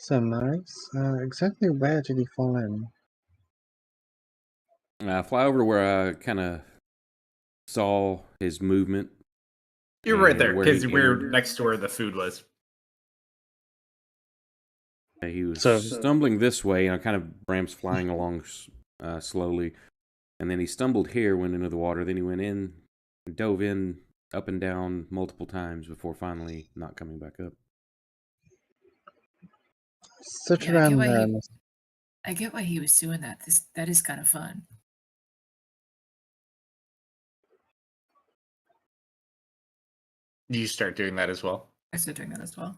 So, Maurice, exactly where did he fall in? Fly over to where I kind of saw his movement. You're right and there where he because we're entered. next to where the food was. He was So- stumbling this way, and I kind of Bram's flying along slowly. And then he stumbled here, went into the water. Then he went in, dove in, up and down multiple times before finally not coming back up. Sit Yeah, I get around why there. he- I get why he was doing that. That is kind of fun. You start doing that as well. I started doing that as well.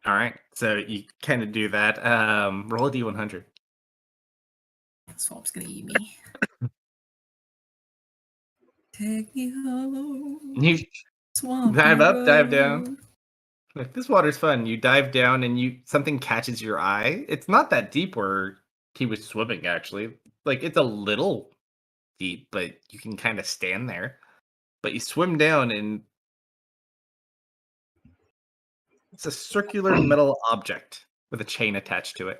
All right, so you kind of do that. Roll a d100. Swamp's gonna eat me. Take me home. You Swamp. dive up, dive down. Like, this water's fun. You dive down and something catches your eye. It's not that deep where he was swimming, actually. Like, it's a little deep, but you can kind of stand there. But you swim down and it's a circular metal object with a chain attached to it.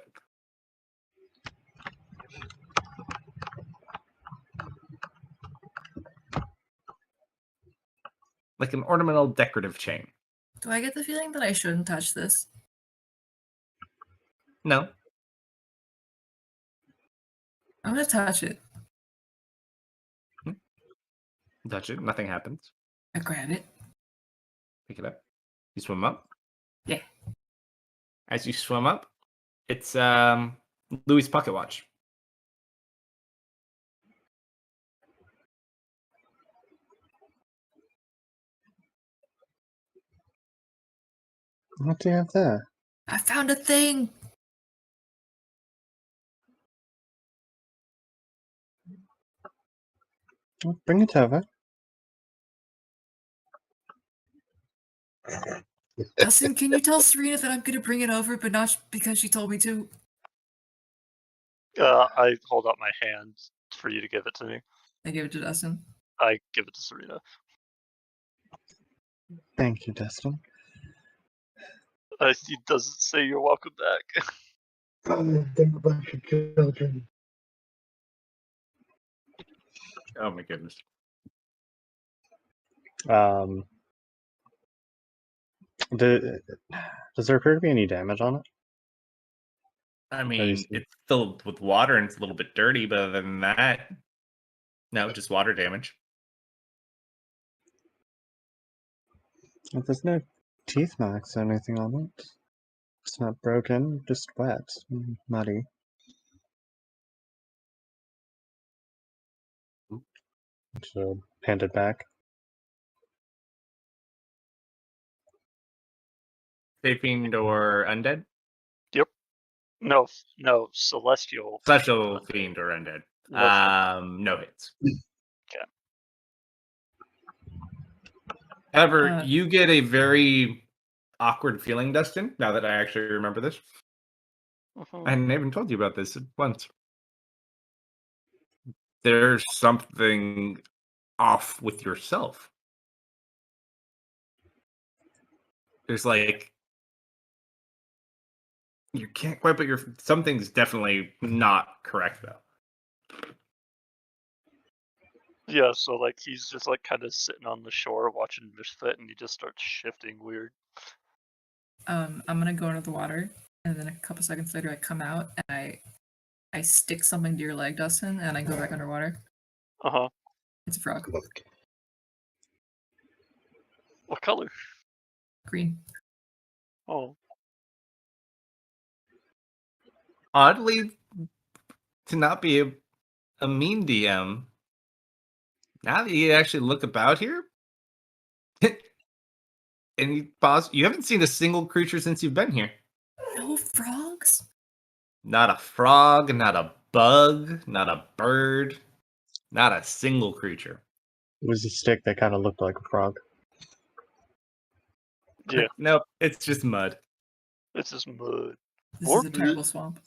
Like an ornamental decorative chain. Do I get the feeling that I shouldn't touch this? No. I'm gonna touch it. Touch it, nothing happens. I grab it. Pick it up. You swim up. Yeah. As you swim up, it's Louis' pocket watch. What do you have there? I found a thing. Well, bring it over. Dustin, can you tell Serena that I'm gonna bring it over, but not because she told me to? I hold out my hand for you to give it to me. I give it to Dustin. I give it to Serena. Thank you, Dustin. He doesn't say you're welcome back. They're a bunch of children. Oh my goodness. Does there appear to be any damage on it? I you mean, see- it's filled with water and it's a little bit dirty, but other than that, no, just water damage. There's no teeth marks or anything on it. It's not broken, just wet, muddy. So hand it back. Fiend or undead? No, celestial. Special fiend or undead. No hits. Okay. However, you get a very awkward feeling, Dustin, now that I actually remember this. I hadn't even told you about this once. There's something off with yourself. There's like you can't quite put something's definitely not correct though. Yeah, so like he's just like kind of sitting on the shore watching Misfit, and he just starts shifting weird. I'm gonna go into the water, and then a couple seconds later, I come out and I stick something to your leg, Dustin, and I go back underwater. It's a frog. Look. What color? Green. Oh, Oddly, to not be a mean DM, now that you actually look about here, and you pause, you haven't seen a single creature since you've been here. No frogs? Not a frog, not a bug, not a bird, not a single creature. It was a stick that kind of looked like a frog. yeah, Nope, it's just mud. it's just mud. This Or is a terrible swamp.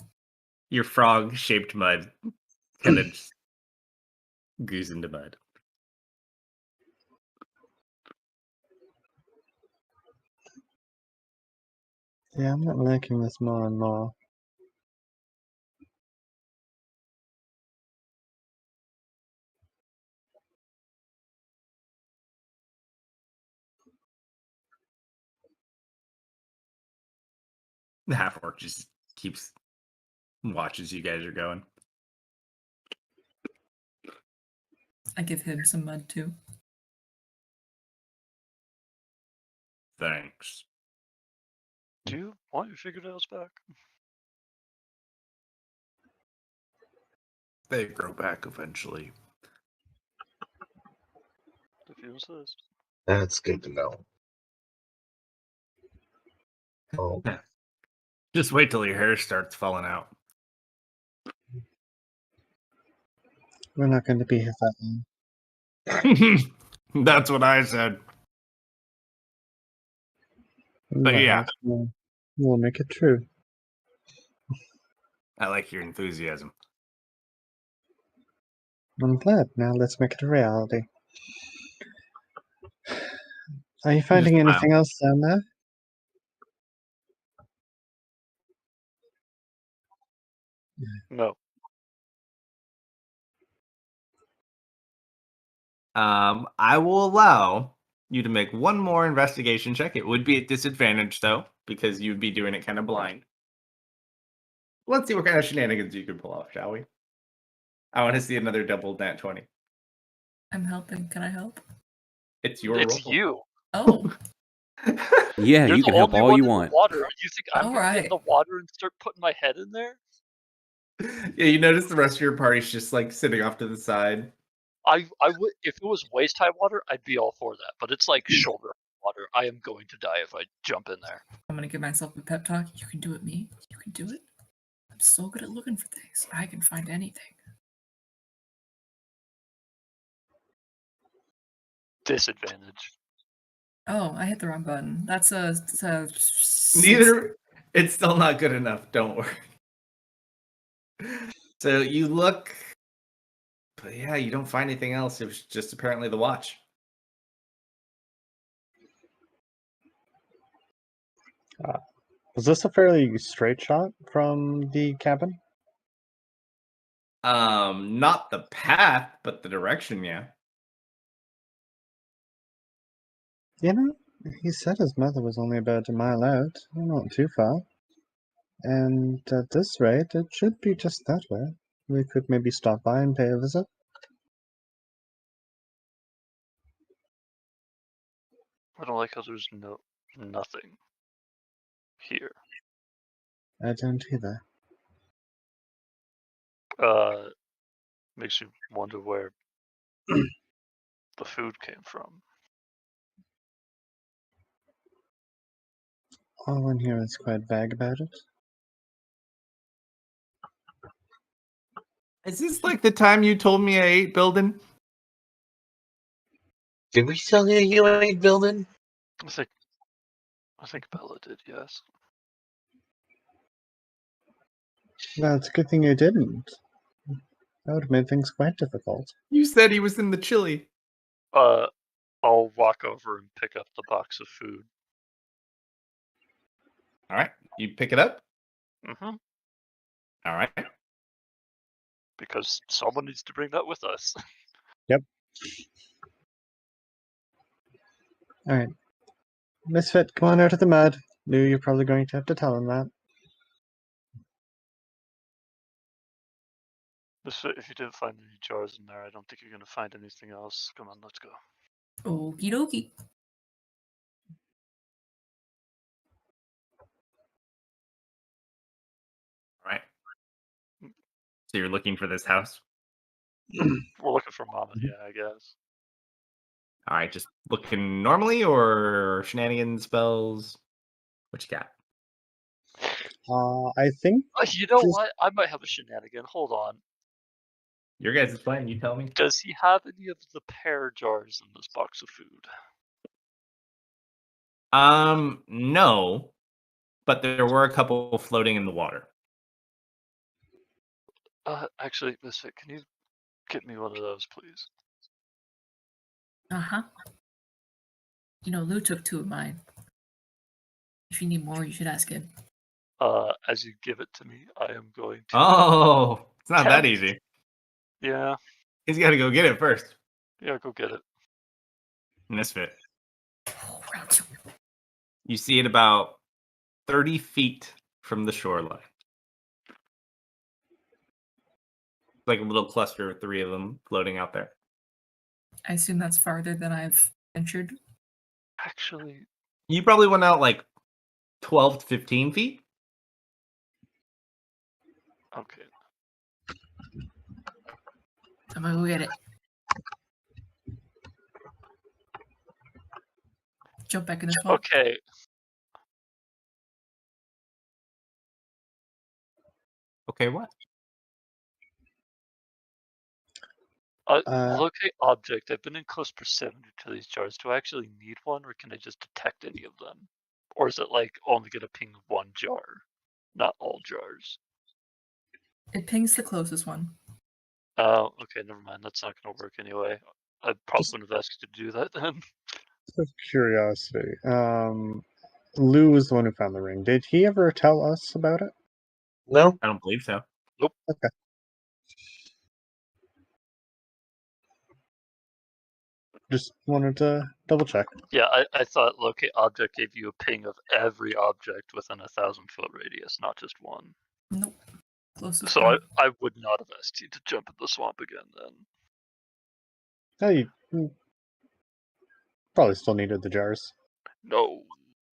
Your frog-shaped mud kind of just goes into mud. Yeah, I'm not liking this more and more. The half orc just keeps watches you guys are going. I give him some mud too. Thanks. Do you want your fingernails back? They grow back eventually. If you insist. That's good to know. Oh, Just wait till your hair starts falling out. We're not going to be here that long. That's what I said. But yeah. We'll make it true. I like your enthusiasm. I'm glad. Now let's make it a reality. Are you finding smile. anything else down there? No. I will allow you to make one more investigation check. It would be at disadvantage, though, because you'd be doing it kind of blind. Let's see what kind of shenanigans you can pull off, shall we? I want to see another double nat 20. I'm helping. Can I help? It's your It's roll. you. Oh, Yeah, You're you the can help only all one you in want. the water. You think I'm gonna get in Alright. the water and start putting my head in there? Yeah, you notice the rest of your party's just like sitting off to the side. I would if it was waist high water, I'd be all for that. But it's like shoulder water. I am going to die if I jump in there. I'm gonna give myself a pep talk. You can do it, me. You can do it. I'm so good at looking for things. I can find anything. Disadvantage. Oh, I hit the wrong button. That's a Neither. It's still not good enough. Don't worry. So you look, but yeah, you don't find anything else. It was just apparently the watch. Was this a fairly straight shot from the cabin? Not the path, but the direction. Yeah. You know, he said his mother was only about a mile out. Not too far. And at this rate, it should be just that way. We could maybe stop by and pay a visit. I don't like how there's nothing here. I don't either. Makes you wonder where the food came from. All in here is quite vague about it. Is this like the time you told me I ate building? did we tell you ain't building? I think Bella did, yes. Well, it's a good thing you didn't. That would have made things quite difficult. You said he was in the chili. I'll walk over and pick up the box of food. All right, you pick it up. Mm-hmm. All right. Because someone needs to bring that with us. Yep. Alright. Misfit, come on out of the mud. Knew you're probably going to have to tell him that. If you didn't find any jars in there, I don't think you're going to find anything else. Come on, let's go. Okie dokie. All right. So you're looking for this house. We're looking for Mama, Mm-hmm. yeah, I guess. All right, just looking normally or shenanigans spells. What you got? I think You know Just- what? I might have a shenanigan. Hold on. Your guys' plan. You tell me. Does he have any of the pear jars in this box of food? No, but there were a couple floating in the water. Actually, Misfit, can you get me one of those, please? Uh-huh. You know, Lou took 2 of mine. If you need more, you should ask him. As you give it to me, I am going to. Oh, it's not that Tempt. easy. Yeah. He's got to go get it first. Yeah, go get it. Misfit. Oh, round two. You see it about 30 feet from the shoreline. Like a little cluster of 3 of them floating out there. I assume that's farther than I've ventured. Actually, You probably went out like 12 to 15 feet. okay. I'm gonna go get it. Jump back in the swamp. Okay. Okay, what? Locate object. I've been in close proximity to these jars. Do I actually need one, or can I just detect any of them? Or is it like only gonna ping one jar, not all jars? It pings the closest one. Oh, okay, never mind. That's not gonna work anyway. I probably wouldn't have asked you to do that then. Just out of curiosity, Lou was the one who found the ring. Did he ever tell us about it? No? I don't believe so. Okay. Just wanted to double check. Yeah, I thought locate object gave you a ping of every object within 1,000-foot radius, not just one. Nope. Closest So one. I would not have asked you to jump in the swamp again then. Oh, you probably still needed the jars. No.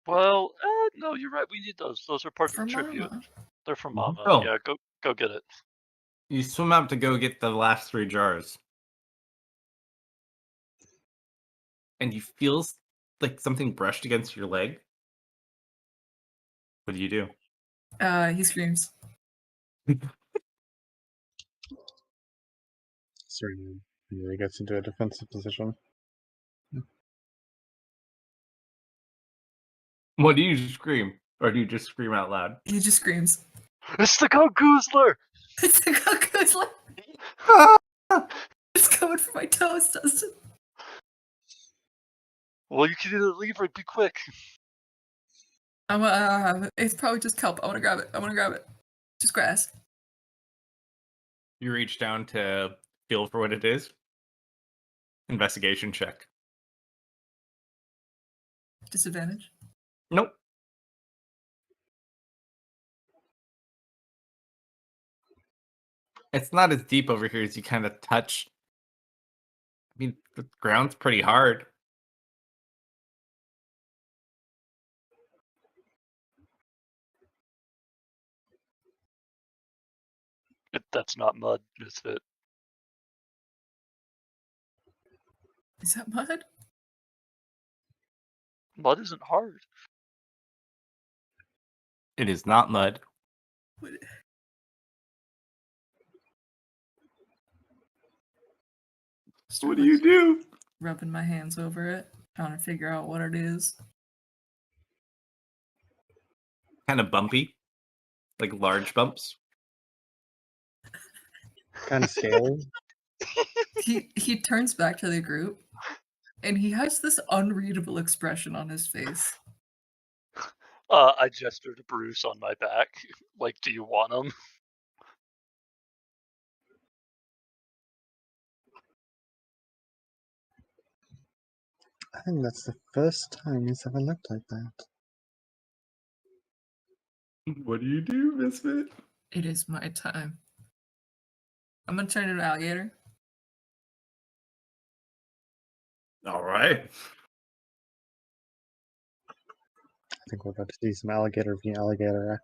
Well, no, you're right. We need those. Those are part of For the tribute. Mama. They're from Mama. Oh. Yeah, go get it. You swim out to go get the last 3 jars. And you feel like something brushed against your leg. What do? He screams. Serena really gets into a defensive position. What do you scream? Or do you just scream out loud? He just screams. It's the Gogoozler! It's the cuckoo's like, it's coming for my toes, Dustin. Well, you can either leave or be quick. It's probably just kelp. I want to grab it. Just grass. You reach down to feel for what it is. Investigation check. Disadvantage. Nope. It's not as deep over here as you kind of touch. I mean, the ground's pretty hard. That's not mud, is it? Is that mud? Mud isn't hard. It is not mud. What do you do? Rubbing my hands over it, trying to figure out what it is. Kind of bumpy. Like large bumps. Kind of scaly. He turns back to the group, and he has this unreadable expression on his face. I gesture to Bruce on my back. Like, do you want them? I think that's the first time he's ever looked like that. What do you do, Misfit? It is my time. I'm gonna turn into an alligator. All right. I think we're about to see some alligator v alligator.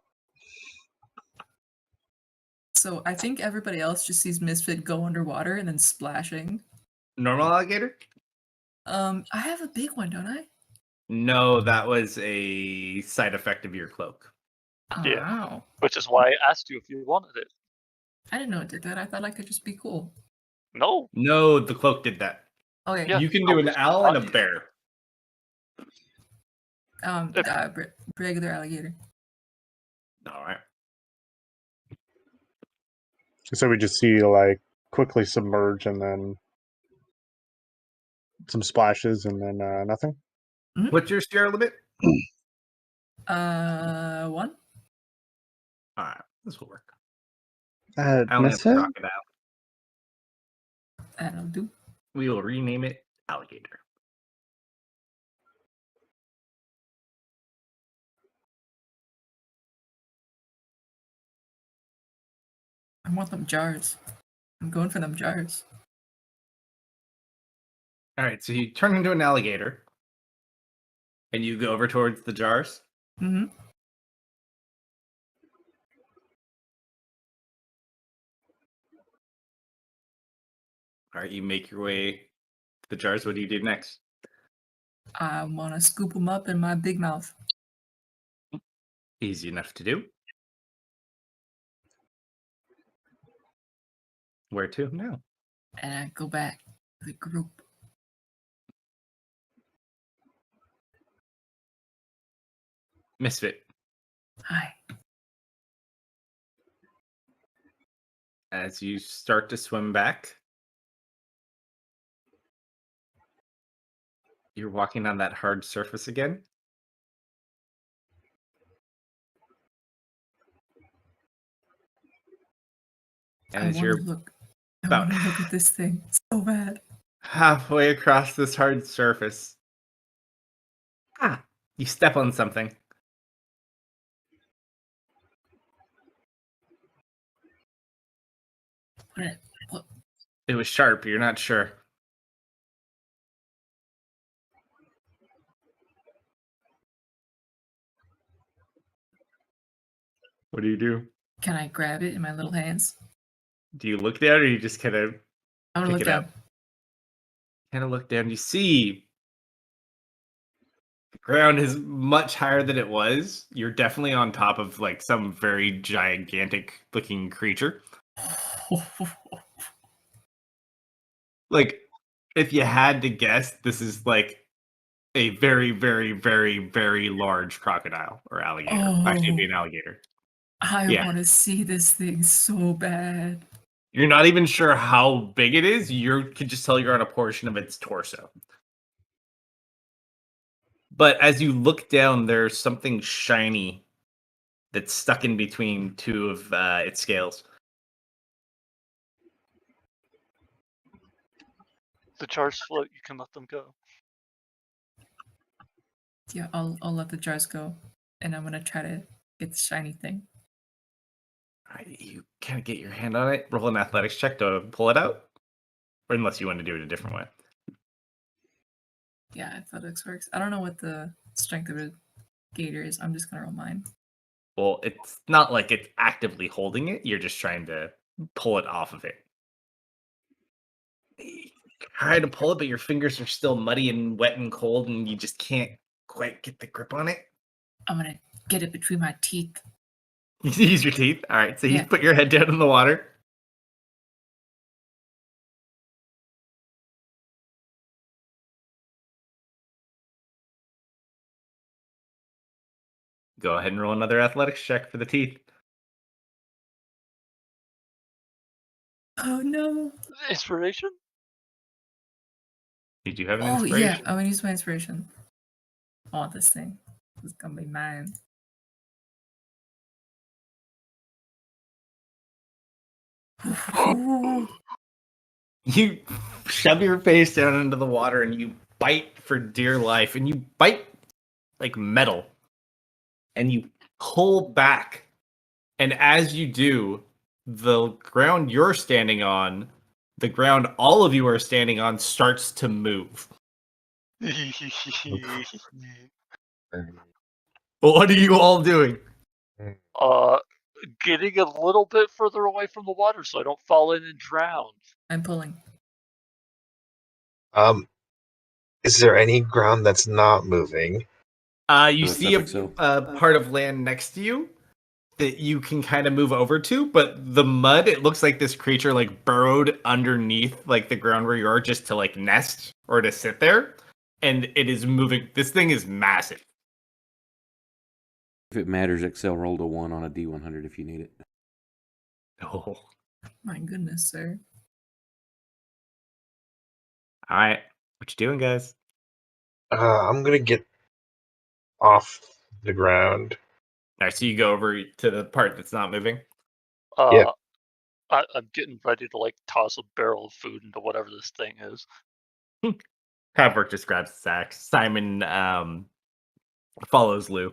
So I think everybody else just sees Misfit go underwater and then splashing. Normal alligator? I have a big one, don't I? No, that was a side effect of your cloak. Yeah. Oh. Which is why I asked you if you wanted it. I didn't know it did that. I thought I could just be cool. No. No, the cloak did that. Okay. Yeah. You can do an owl and a bear. Regular alligator. All right. So we just see like quickly submerge and then some splashes and then nothing. What's your scare limit? 1. All right, this will work. I only have a Misfit? crocodile. That'll do. We will rename it Alligator. I want them jars. I'm going for them jars. All right, so you turn into an alligator, and you go over towards the jars. Mm-hmm. All right, you make your way to the jars. What do you do next? I want to scoop them up in my big mouth. Easy enough to do. Where to now? And I go back to the group. Misfit. Hi. As you start to swim back, you're walking on that hard surface again. And I as want you're to look. I about want to look at this thing so bad. halfway across this hard surface, you step on something. What? It was sharp. You're not sure. What do you do? Can I grab it in my little hands? Do you look down, or you just kind of I'm gonna pick look it down. up? Kind of look down. You see the ground is much higher than it was. You're definitely on top of like some very gigantic looking creature. Like, if you had to guess, this is like a very, very, very, very large crocodile or alligator. Actually, it'd be an alligator. I Yeah. want to see this thing so bad. You're not even sure how big it is. You could just tell you're on a portion of its torso. But as you look down, there's something shiny that's stuck in between two of its scales. The jars float. You can let them go. Yeah, I'll let the jars go, and I'm gonna try to get the shiny thing. All right, you kind of get your hand on it. Roll an athletics check to pull it out, or unless you want to do it a different way. Yeah, athletics works. I don't know what the strength of a gator is. I'm just gonna roll mine. Well, it's not like it's actively holding it. You're just trying to pull it off of it. You try to pull it, but your fingers are still muddy and wet and cold, and you just can't quite get the grip on it. I'm gonna get it between my teeth. You use your teeth. All right, so you Yeah. put your head down in the water. Go ahead and roll another athletics check for the teeth. Oh no! Inspiration? You do have an Oh inspiration. yeah, I'm gonna use my inspiration. I want this thing. It's gonna be mine. You shove your face down into the water and you bite for dear life, and you bite like metal, and you pull back. And as you do, the ground you're standing on, the ground all of you are standing on, starts to move. What are you all doing? Getting a little bit further away from the water so I don't fall in and drown. I'm pulling. Is there any ground that's not moving? You What's see up, Excel? a part of land next to you that you can kind of move over to, but the mud, it looks like this creature like burrowed underneath like the ground where you are just to like nest or to sit there, and it is moving. This thing is massive. If it matters, Excel rolled a 1 on a D100 if you need it. Oh. My goodness, sir. All right, what you doing, guys? I'm gonna get off the ground. All right, so you go over to the part that's not moving. Yeah. I'm getting ready to like toss a barrel of food into whatever this thing is. Halfwork just grabs the sack. Simon follows Lou.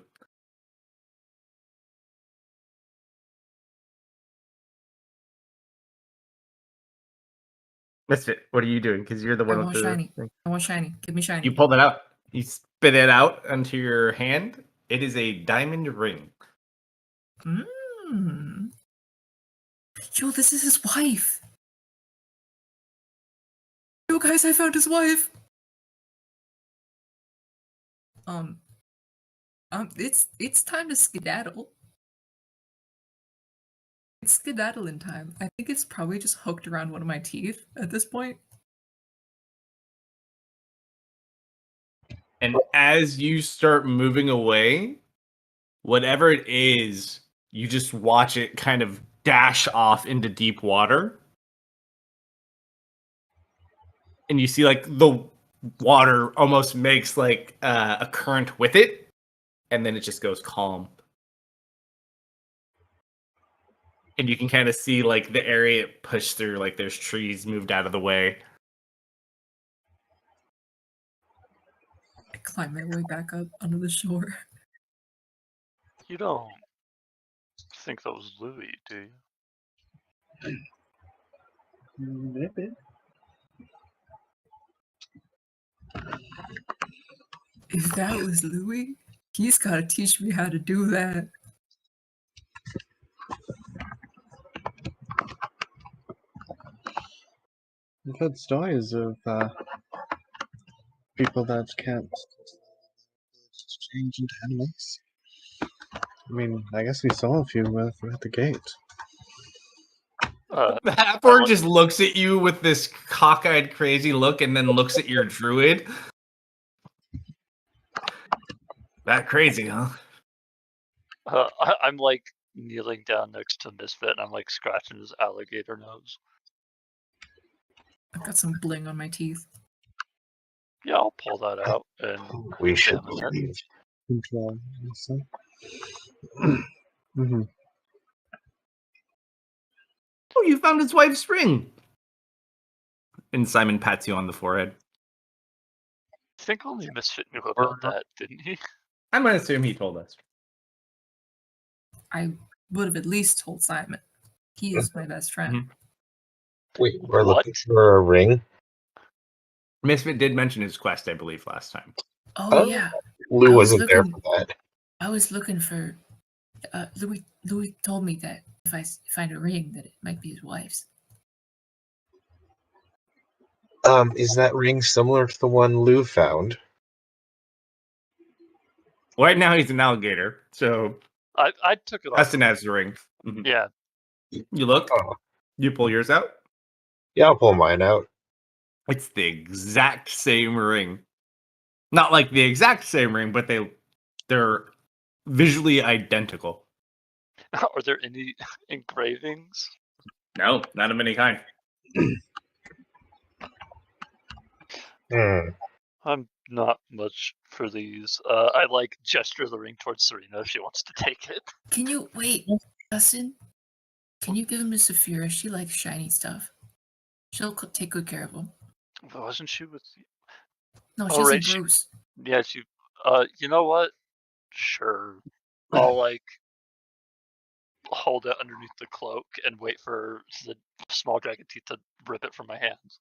Misfit, what are you doing? Because you're the I one with want the shiny. thing. I want shiny. Give me shiny. You pulled it out. You spit it out onto your hand. It is a diamond ring. Mmm. Yo, this is his wife. Yo, guys, I found his wife. It's time to skedaddle. It's skedaddling time. I think it's probably just hooked around one of my teeth at this point. And as you start moving away, whatever it is, you just watch it kind of dash off into deep water. And you see like the water almost makes like a current with it. And then it just goes calm. And you can kind of see like the area it pushed through, like there's trees moved out of the way. I climb my way back up onto the shore. You don't think that was Louis, do you? Maybe. If that was Louis, he's got to teach me how to do that. I've heard stories of people that can't change into animals. I mean, I guess we saw a few at the gate. Halfwork just looks at you with this cockeyed, crazy look, and then looks at your druid. That crazy, huh? I'm like kneeling down next to Misfit, and I'm like scratching his alligator nose. I've got some bling on my teeth. Yeah, I'll pull that out and We should examine it. leave. Control. Mm-hmm. Oh, you found his wife's ring. And Simon pats you on the forehead. I think only Misfit knew about that, didn't he? I'm going to assume he told us. I would have at least told Simon. He is my best friend. Mhm. Wait, we're What? looking for a ring? Misfit did mention his quest, I believe, last time. Oh, Oh. yeah. Lou I was wasn't there looking- for that. I was looking for. Louis told me that if I find a ring, that it might be his wife's. Is that ring similar to the one Lou found? Right now he's an alligator, so I took it off. Dustin has the ring. Mhm. Yeah. You look, Oh. you pull yours out. Yeah, I'll pull mine out. It's the exact same ring. Not like the exact same ring, but they're visually identical. Are there any engravings? No, not of any kind. I'm not much for these. I like gesture the ring towards Serena if she wants to take it. Can you wait, Dustin? Can you give him to Saphira? She likes shiny stuff. She'll take good care of him. Wasn't she with you? No, Oh, she's right, in she- Bruce. Yeah, she. You know what? Sure. I'll like hold it underneath the cloak and wait for the small dragon teeth to rip it from my hands.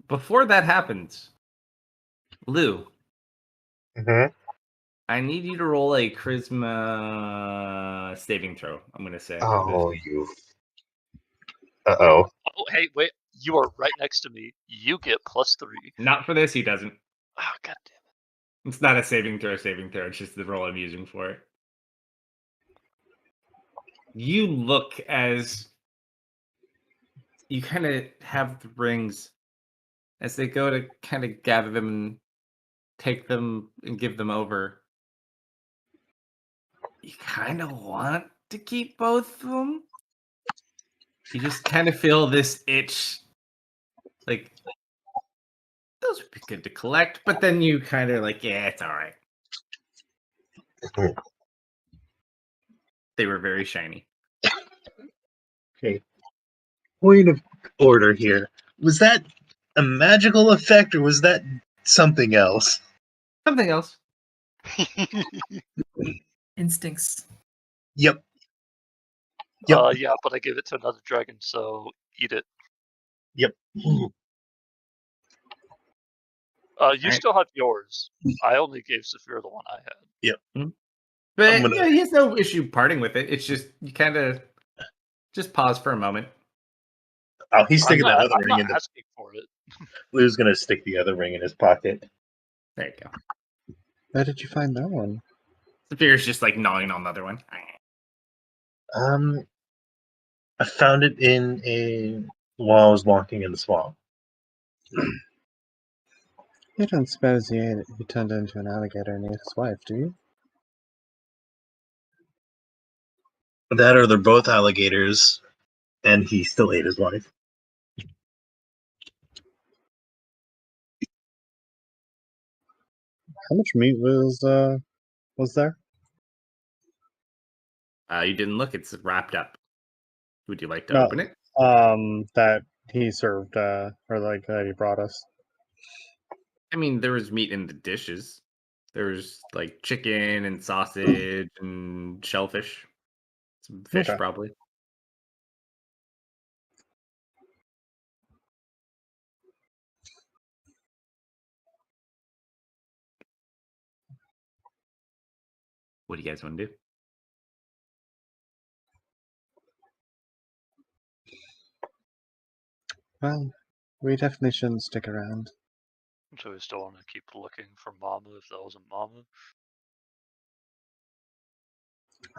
Before that happens, Lou, Mm-hmm. I need you to roll a charisma saving throw. I'm gonna say. Oh, you. Uh-oh. Oh, hey, wait! You are right next to me. You get +3. Not for this, he doesn't. Oh, god damn it! It's not a saving throw. It's just the roll I'm using for it. You look as you kind of have the rings as they go to kind of gather them and take them and give them over. You kind of want to keep both of them. You just kind of feel this itch, like those would be good to collect, but then you kind of like, yeah, it's all right. They were very shiny. Okay. Point of order here. Was that a magical effect or was that something else? Something else. Instincts. Yep. Yep. Yeah, but I gave it to another dragon, so eat it. Yep. You Alright. still have yours. I only gave Saphir the one I had. But gonna- yeah, he has no issue parting with it. It's just you kind of just pause for a moment. Oh, he's sticking that other I'm ring not in the. asking for it. Lou's gonna stick the other ring in his pocket. There you go. Where did you find that one? Saphir's just like gnawing on the other one. I found it while I was walking in the swamp. You don't suppose he turned into an alligator and ate his wife, do you? That or they're both alligators, and he still ate his wife. How much meat was there? You didn't look. It's wrapped up. Would you like to No. open it? That he served, or like that he brought us. I mean, there was meat in the dishes. There was like chicken and sausage and shellfish. Some fish, Okay. probably. What do you guys want to do? Well, we definitely shouldn't stick around. So we still want to keep looking for Mama if that wasn't Mama.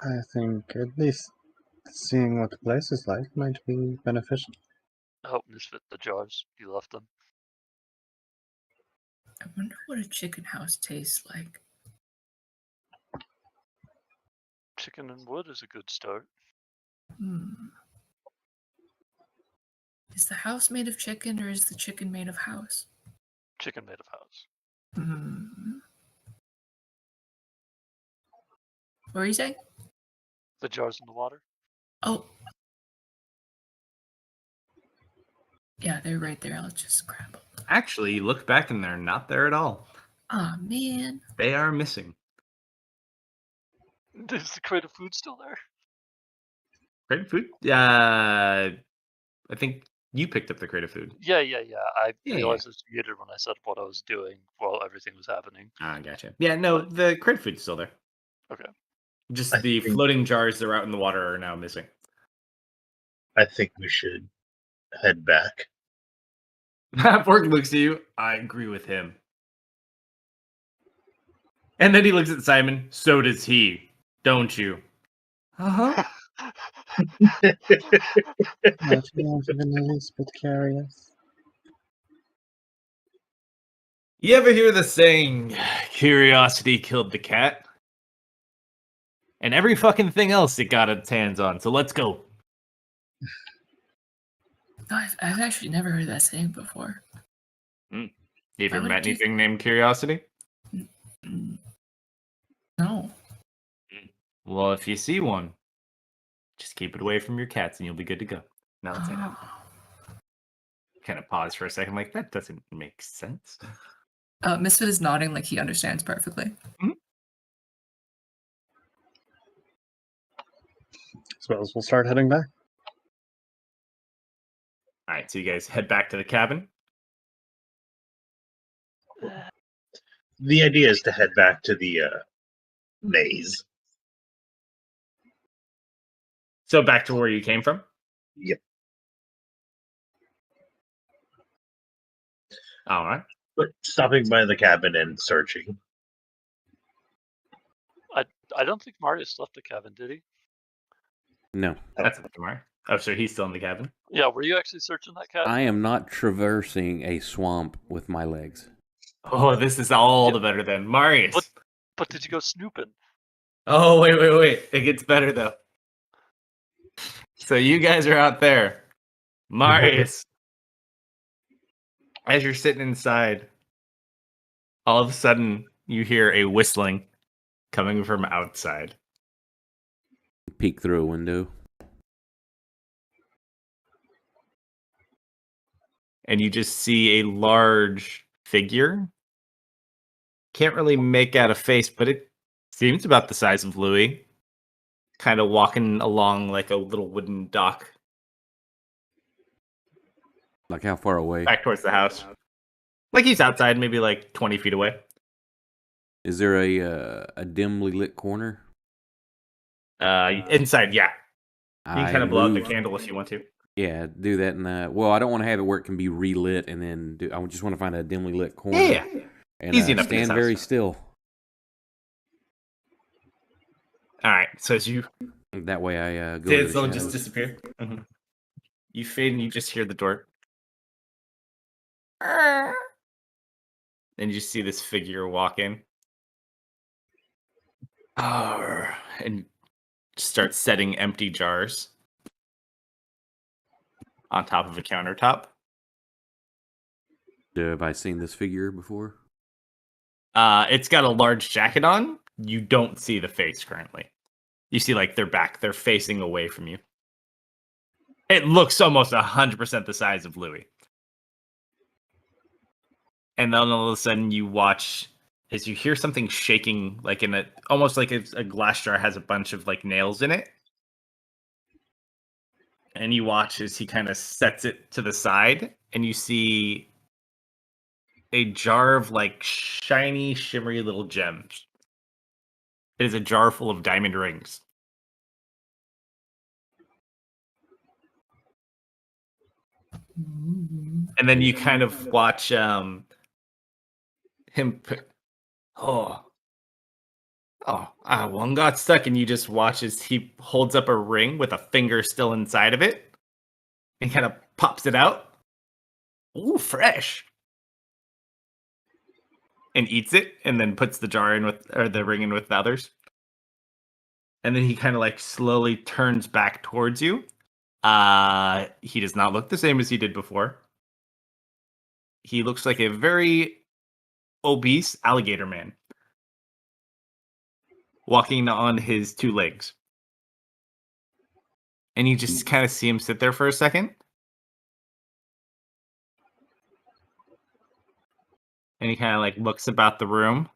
I think at least seeing what the place is like might be beneficial. I hope Misfit the jars. You left them. I wonder what a chicken house tastes like. Chicken and wood is a good start. Is the house made of chicken or is the chicken made of house? Chicken made of house. What were you saying? The jars in the water. Oh. Yeah, they're right there. Let's just grab them. Actually, you look back and they're not there at all. Aw, man. They are missing. Is the crate of food still there? Crate of food? I think you picked up the crate of food. Yeah. I Yeah, realized it was muted when I said what I was doing while everything was happening. Ah, gotcha. Yeah, no, the crate of food's still there. Okay. Just I the think- floating jars that are out in the water are now missing. I think we should head back. Borg looks at you. I agree with him. And then he looks at Simon. So does he, don't you? Uh-huh. Not even the least bit curious. You ever hear the saying, curiosity killed the cat? And every fucking thing else it got its hands on. So let's go. No, I've actually never heard that saying before. You ever Why would met it do- anything named curiosity? No. Well, if you see one, just keep it away from your cats and you'll be good to go. Now let's kind of pause for a second, like, that doesn't make sense. Misfit is nodding like he understands perfectly. Suppose we'll start heading back. All right, so you guys head back to the cabin. The idea is to head back to the maze. So back to where you came from? Yep. All right. But stopping by the cabin and searching. I don't think Marius left the cabin, did he? No, That's up to Mark. Oh, so he's still in the cabin? Yeah, were you actually searching that cabin? I am not traversing a swamp with my legs. Oh, this is all the better then. Marius. But did you go snooping? Oh, wait. It gets better, though. So you guys are out there. Marius. As you're sitting inside, all of a sudden you hear a whistling coming from outside. Peek through a window. And you just see a large figure. Can't really make out a face, but it seems about the size of Louis. Kind of walking along like a little wooden dock Like how far away? back towards the house. Like he's outside, maybe like 20 feet away. Is there a dimly lit corner? Inside, yeah. You can kind of blow out the move- candle if you want to. Yeah, do that. And well, I don't want to have it where it can be relit, and then I just want to find a dimly lit corner. Yeah. And Easy enough in this stand very house. still. All right. So as you That way, I go. did into the someone just shadows. disappear? You fade and you just hear the door. And you see this figure walk in. And start setting empty jars on top of a countertop. Have I seen this figure before? It's got a large jacket on. You don't see the face currently. You see like their back. They're facing away from you. It looks almost 100% the size of Louis. And then all of a sudden you watch as you hear something shaking, like in almost like a glass jar has a bunch of like nails in it. And you watch as he kind of sets it to the side, and you see a jar of like shiny, shimmery little gems. It is a jar full of diamond rings. And then you kind of watch him. One got stuck, and you just watch as he holds up a ring with a finger still inside of it, and kind of pops it out. Ooh, fresh. And eats it, and then puts the jar in the ring in with the others. And then he kind of like slowly turns back towards you. He does not look the same as he did before. He looks like a very obese alligator man, walking on his two legs. And you just kind of see him sit there for a second. And he kind of like looks about the room.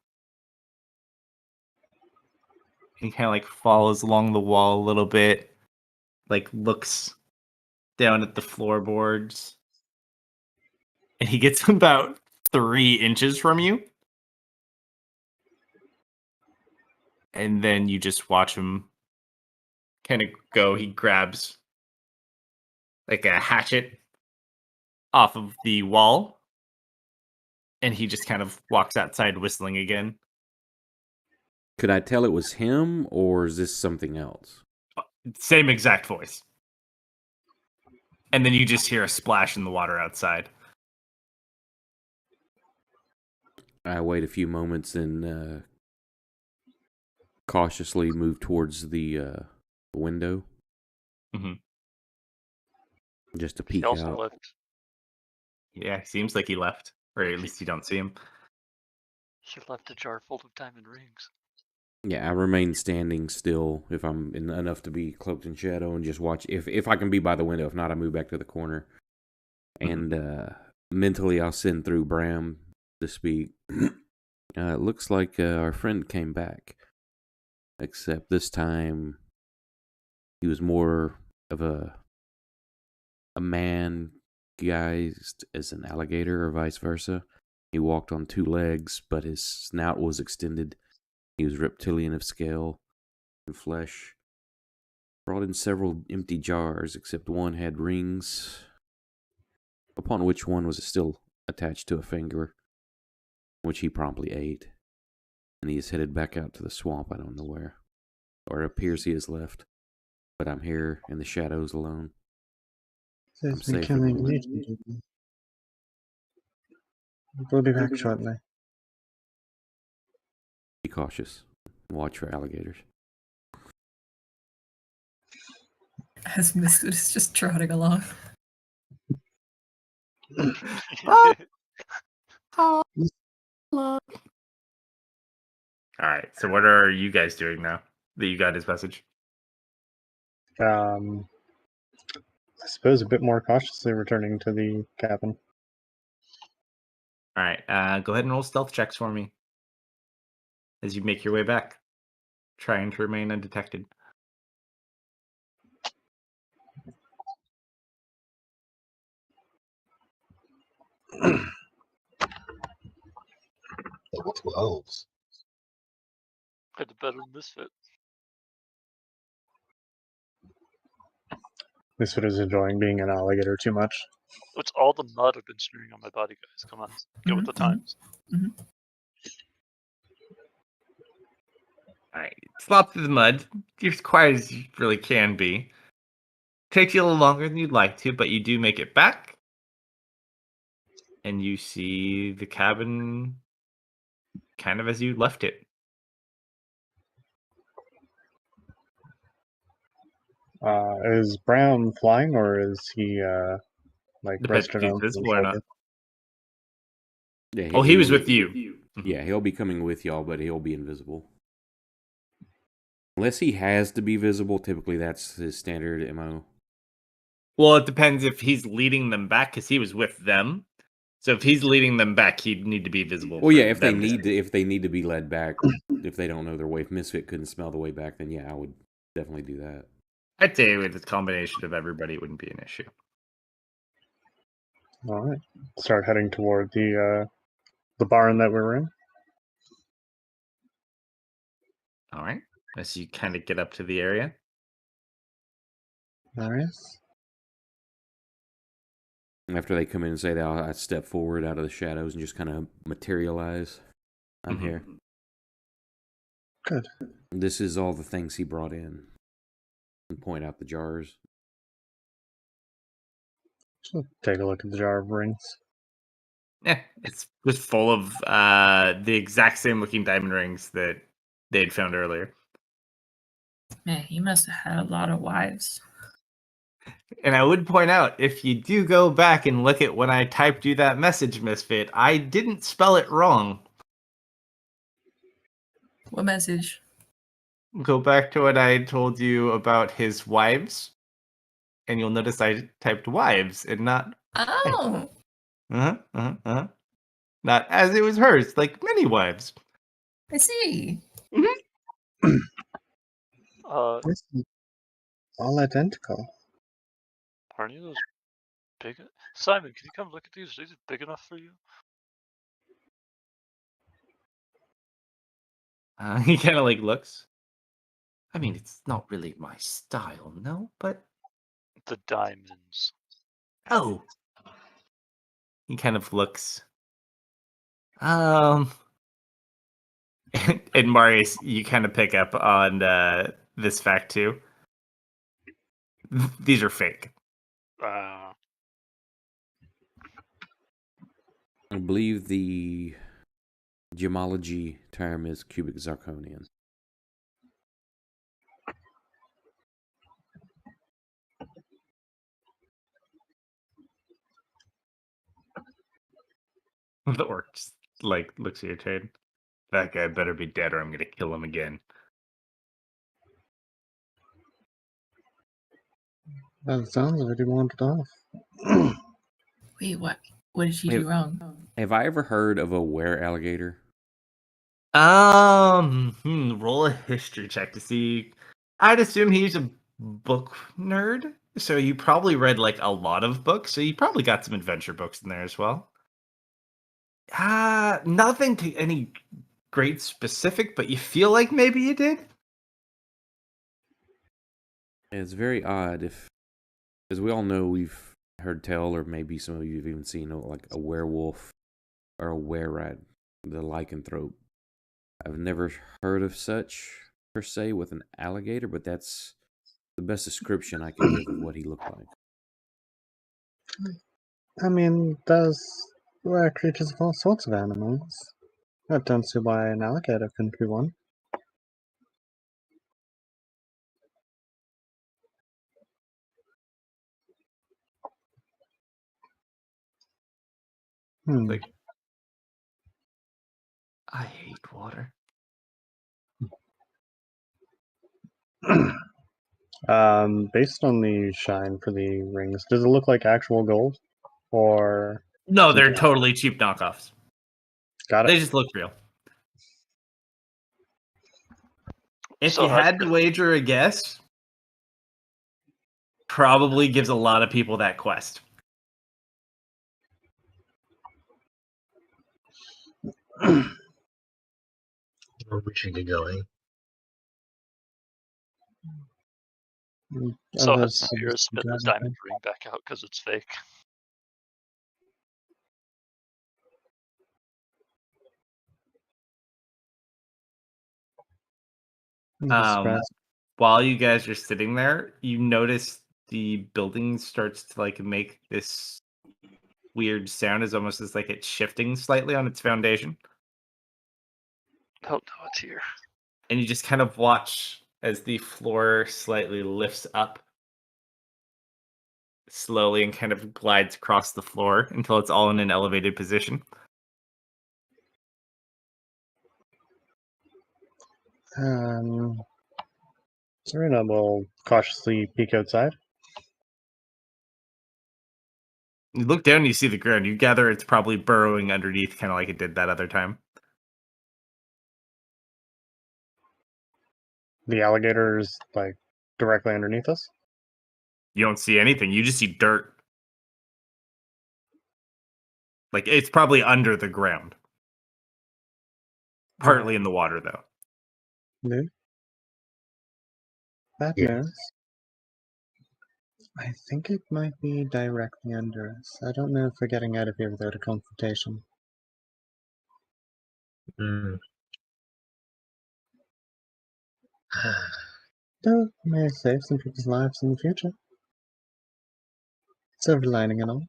He kind of like follows along the wall a little bit, like looks down at the floorboards. And he gets about 3 inches from you. And then you just watch him kind of go. He grabs like a hatchet off of the wall. And he just kind of walks outside whistling again. Could I tell it was him, or is this something else? Same exact voice. And then you just hear a splash in the water outside. I wait a few moments and cautiously move towards the window. Mhm. Just to He peek also out. left. Yeah, seems like he left. Or at least you don't see him. He left a jar full of diamond rings. Yeah, I remain standing still if I'm enough to be cloaked in shadow and just watch. If I can be by the window. If not, I move back to the corner. And mentally, I'll send through Bram to speak. It looks like our friend came back. Except this time, he was more of a man guised as an alligator or vice versa. He walked on 2 legs, but his snout was extended. He was reptilian of scale and flesh. Brought in several empty jars, except one had rings, upon which one was still attached to a finger, which he promptly ate. And he is headed back out to the swamp, I don't know where. Or it appears he has left. But I'm here in the shadows alone. I'm Says we're safe for the killing moment. Legion people. We'll be back shortly. Be cautious. Watch for alligators. As Misfit is just trotting along. All right. So what are you guys doing now that you got his message? I suppose a bit more cautiously returning to the cabin. All right. Go ahead and roll stealth checks for me as you make your way back, trying to remain undetected. What's 12s? Had the better misfit. Misfit is enjoying being an alligator too much. It's all the mud I've been smearing on my body, guys. Come on, get with the times. All right. Slop through the mud. You're as quiet as you really can be. Takes you a little longer than you'd like to, but you do make it back. And you see the cabin kind of as you left it. Is Brown flying, or is he like Depends if rested he's on visible or not. Yeah, Oh, he was with you. Mhm. Yeah, he'll be coming with y'all, but he'll be invisible. Unless he has to be visible, typically that's his standard MO. Well, it depends if he's leading them back because he was with them. So if he's leading them back, he'd need to be visible. Well, for yeah, if they them to- need to be led back, if they don't know their way, if Misfit couldn't smell the way back, then yeah, I would definitely do that. I'd say with the combination of everybody, it wouldn't be an issue. All right. Start heading toward the barn that we were in. All right. As you kind of get up to the area. All right. After they come in and say that, I step forward out of the shadows and just kind of materialize. I'm here. Good. This is all the things he brought in. And point out the jars. So take a look at the jar of rings. Yeah, it's just full of the exact same looking diamond rings that they'd found earlier. Man, he must have had a lot of wives. And I would point out, if you do go back and look at when I typed you that message, Misfit, I didn't spell it wrong. What message? Go back to what I told you about his wives, and you'll notice I typed wives and not Oh, not as it was hers, like many wives. I see. This is all identical. Aren't you those big? Simon, can you come look at these? Are these big enough for you? He kind of like looks. I mean, it's not really my style, no, but The diamonds. oh. He kind of looks. And Marius, you kind of pick up on this fact too. These are fake. Uh, I believe the gemology term is cubic zirconian. The orc just, like looks irritated. That guy better be dead, or I'm gonna kill him again. That sounds like he wanted off. Wait, what? What did she do wrong? Have I ever heard of a were-alligator? Roll a history check to see. I'd assume he's a book nerd, so you probably read like a lot of books. So you probably got some adventure books in there as well. Nothing to any great specific, but you feel like maybe you did. It's very odd if, as we all know, we've heard tell, or maybe some of you have even seen, like a werewolf or a were-rat, the lycanthrope. I've never heard of such per se with an alligator, but that's the best description I can give of what he looked like. I mean, there's rare creatures of all sorts of animals. I don't see why an alligator couldn't be one. Like, I hate water. Based on the shine for the rings, does it look like actual gold? Or No, they're something else? totally cheap knockoffs. Got They it? just look real. If So you how'd had to wager a guess, probably gives a lot of people that quest. Where we should get going. So Other had subs Spears spit the got diamond it. ring back out because it's fake. Surprised. While you guys are sitting there, you notice the building starts to like make this weird sound, as almost as like it's shifting slightly on its foundation. Oh no, it's here. And you just kind of watch as the floor slightly lifts up slowly and kind of glides across the floor until it's all in an elevated position. Serena will cautiously peek outside. You look down and you see the ground. You gather it's probably burrowing underneath, kind of like it did that other time. The alligator's like directly underneath us. You don't see anything. You just see dirt. Like, it's probably under the ground. Partly in the water, though. No. That Yeah. knows. I think it might be directly under us. I don't know if we're getting out of here without a confrontation. Mm. Though it may save some people's lives in the future. Silver lining and all.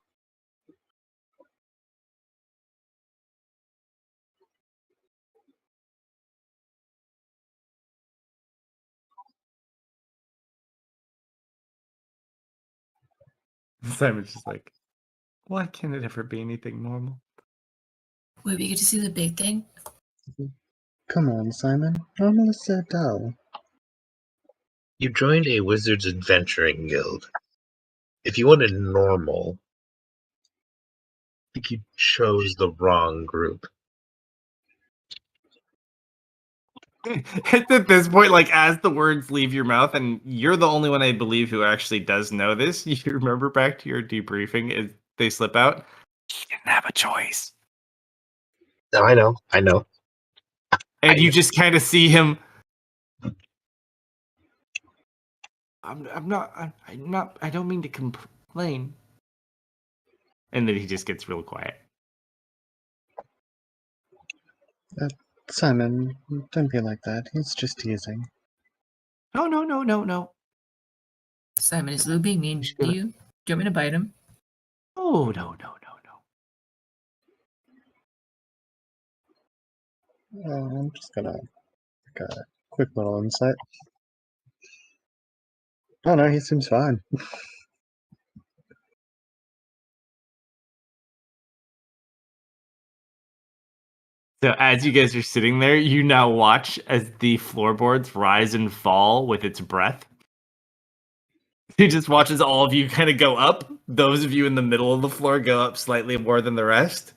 Simon's just like, why can't it ever be anything normal? Wait, we get to see the big thing? Come on, Simon. Normal is so dull. You joined a wizard's adventuring guild. If you wanted normal, I think you chose the wrong group. It's at this point, like, as the words leave your mouth, and you're the only one I believe who actually does know this. You remember back to your debriefing, is they slip out. He didn't have a choice. No, I know. And you just kind of see him. I'm not, I don't mean to complain. And then he just gets real quiet. Simon, don't be like that. He's just teasing. No. Simon, is Lou being mean to you? Do you want me to bite him? Oh, no. I'm just gonna take a quick little insight. Oh no, he seems fine. So as you guys are sitting there, you now watch as the floorboards rise and fall with its breath. He just watches all of you kind of go up. Those of you in the middle of the floor go up slightly more than the rest.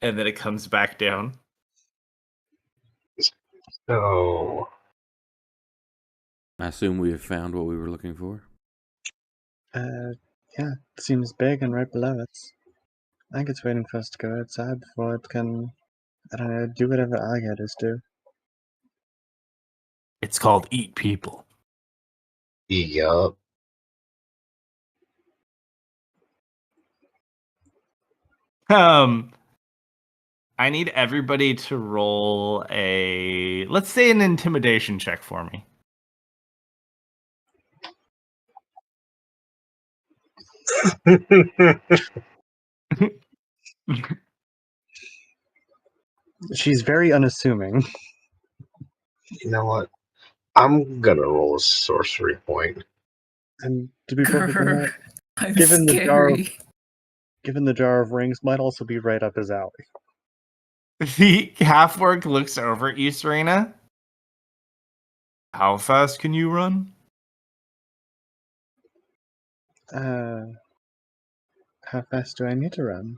And then it comes back down. So, I assume we have found what we were looking for. Yeah, it seems big and right below us. I think it's waiting for us to go outside before it can, I don't know, do whatever alligators do. It's called Eat People. yup. I need everybody to roll a, let's say, an intimidation check for me. She's very unassuming. You know what? I'm gonna roll a sorcery point. And to be perfectly honest, I'm given the scary. given the jar of rings, might also be right up his alley. The half-orc looks over at you, Serena, How fast can you run? How fast do I need to run?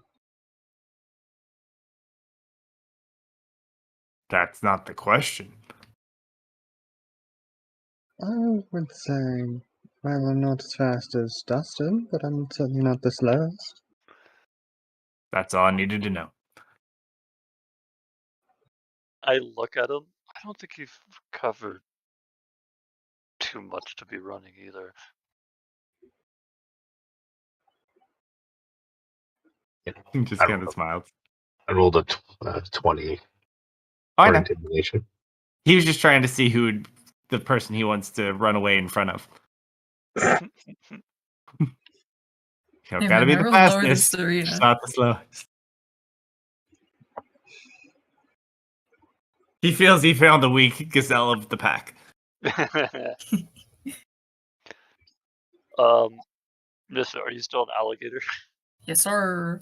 That's not the question. I would say, well, I'm not as fast as Dustin, but I'm certainly not the slowest. That's all I needed to know. I look at him. I don't think you've covered too much to be running either. He just kind of smiled. I rolled a 20 Oh, I for know. intimidation. He was just trying to see the person he wants to run away in front of. Hey, Gotta man, be I the rolled lower than fastest, Serena. just not the slowest. He feels he found the weak gazelle of the pack. Mister, are you still an alligator? Yes, sir.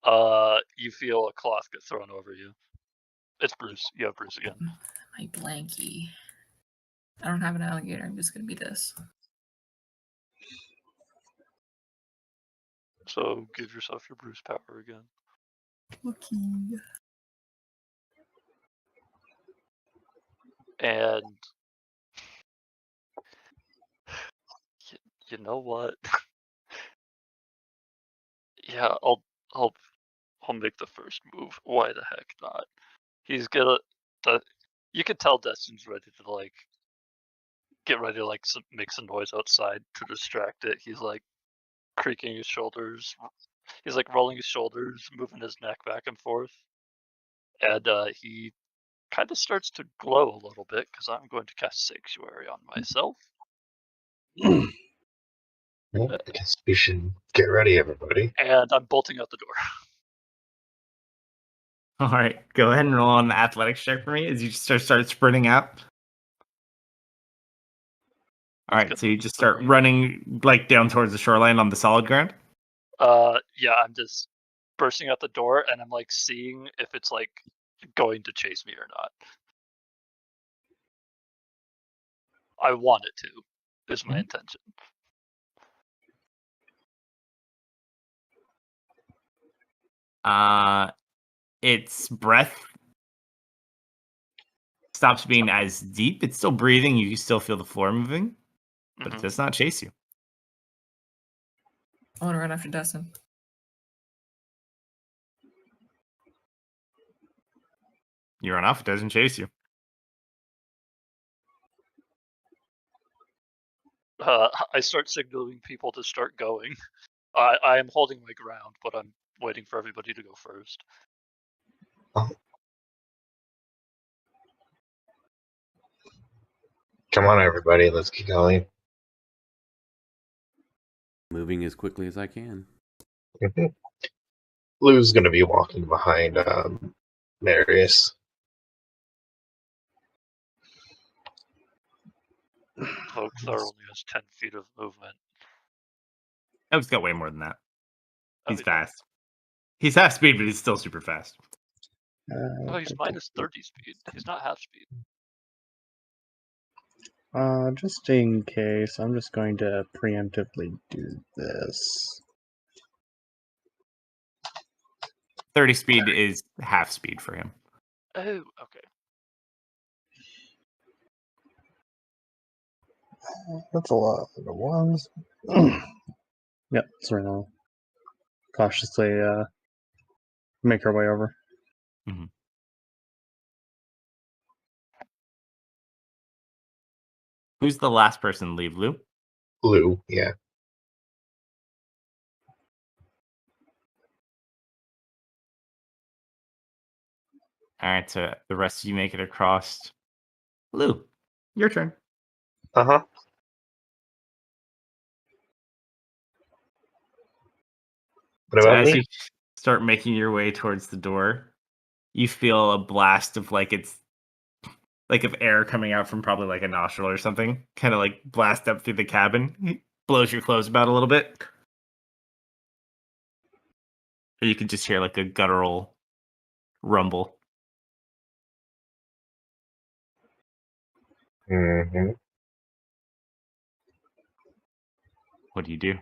You feel a cloth get thrown over you. It's Bruce. You have Bruce again. My blankie. I don't have an alligator. I'm just gonna be this. So give yourself your Bruce power again. Okay. And you know what? Yeah, I'll make the first move. Why the heck not? He's gonna. You can tell Destin's ready to like get ready to like make some noise outside to distract it. He's like creaking his shoulders. He's like rolling his shoulders, moving his neck back and forth, and he kind of starts to glow a little bit because I'm going to cast Sanctuary on myself. Well, I guess we should get ready, everybody. And I'm bolting out the door. All right, go ahead and roll on the athletics check for me as you start sprinting out. All right, so you just start running like down towards the shoreline on the solid ground. Yeah, I'm just bursting out the door, and I'm like seeing if it's like going to chase me or not. I want it to. Is my intention. Its breath stops being as deep. It's still breathing. You can still feel the floor moving, but it does not chase you. I want to run after Dustin. You run off. It doesn't chase you. I start signaling people to start going. I am holding my ground, but I'm waiting for everybody to go first. Oh. Come on, everybody. Let's get going. Moving as quickly as I can. Lou's going to be walking behind Marius. Folks are only has 10 feet of movement. Oh, he's got way more than that. He's Okay. fast. He's half speed, but he's still super fast. Oh, he's minus 30 speed. He's not half speed. Just in case, I'm just going to preemptively do this. 30 speed is half speed for him. Oh, okay. That's a lot of the ones. Yep, Serena. Cautiously, make her way over. Mm-hmm. Who's the last person to leave, Lou? Lou, yeah. All right, so the rest of you make it across. Lou, your turn. Uh-huh. What So about as me? you start making your way towards the door, you feel a blast of of air coming out from probably like a nostril or something, kind of like blast up through the cabin, blows your clothes about a little bit. Or you can just hear like a guttural rumble. Mm-hmm. What do you do?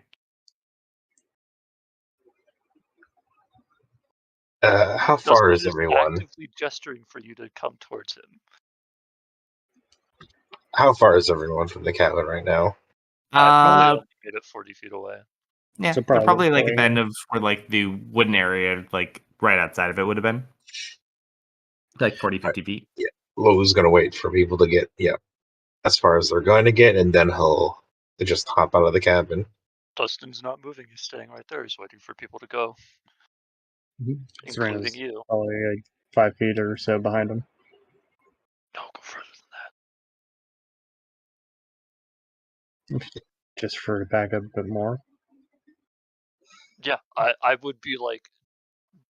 How far is Dustin everyone? actively gesturing for you to come towards him. How far is everyone from the cabin right now? I probably Uh, only made it 40 feet away. yeah, So they're probably like at the probably- end of where like the wooden area, like right outside of it would have been. Like 40, 50 feet. Lo's gonna wait for people to get as far as they're going to get, and then he'll just hop out of the cabin. Dustin's not moving. He's staying right there. He's waiting for people to go, Serena's including you. probably like 5 feet or so behind him. No, go further than that. Just for to back up a bit more. Yeah, I would be like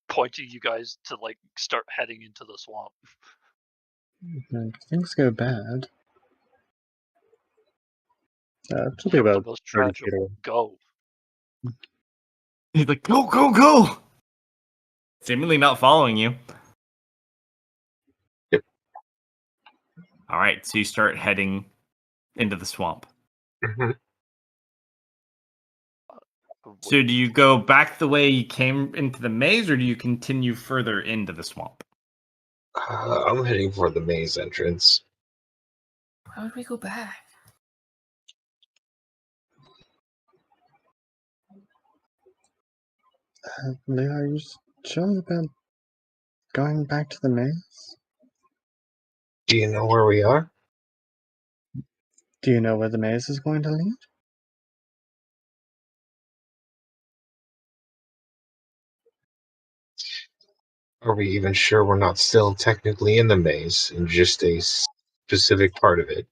pointing you guys to like start heading into the swamp. And if things go bad. It'll be You're the about most 30 tragic. feet away. Go. He's like, go, go, go! Seemingly not following you. Yep. All right, so you start heading into the swamp. Mm-hmm. So do you go back the way you came into the maze, or do you continue further into the swamp? I'm heading for the maze entrance. Why would we go back? Leo, are you sure about going back to the maze? Do you know where we are? Do you know where the maze is going to lead? Are we even sure we're not still technically in the maze in just a specific part of it?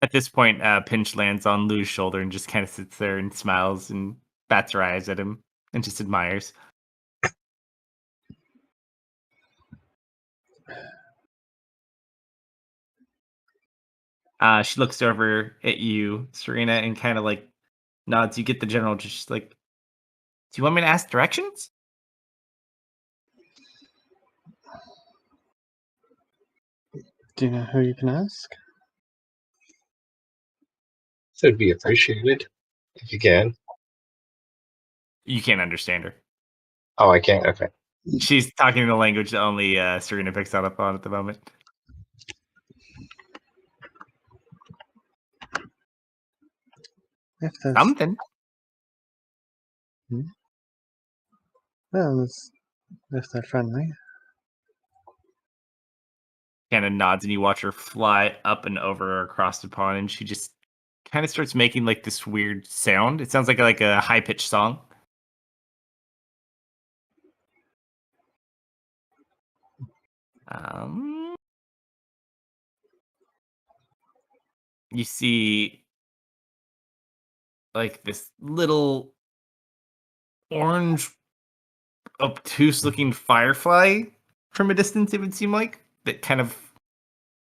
At this point, Pinch lands on Lou's shoulder and just kind of sits there and smiles and bats her eyes at him and just admires. She looks over at you, Serena, and kind of like nods. You get the general just like, do you want me to ask directions? Do you know who you can ask? So it'd be appreciated if you can. You can't understand her. Oh, I can't. Okay. She's talking in a language that only Serena picks up on at the moment. If there's Something. well, if they're friendly. Kind of nods, and you watch her fly up and over across the pond, and she just kind of starts making like this weird sound. It sounds like a high pitched song. You see like this little orange obtuse looking firefly from a distance, it would seem like, that kind of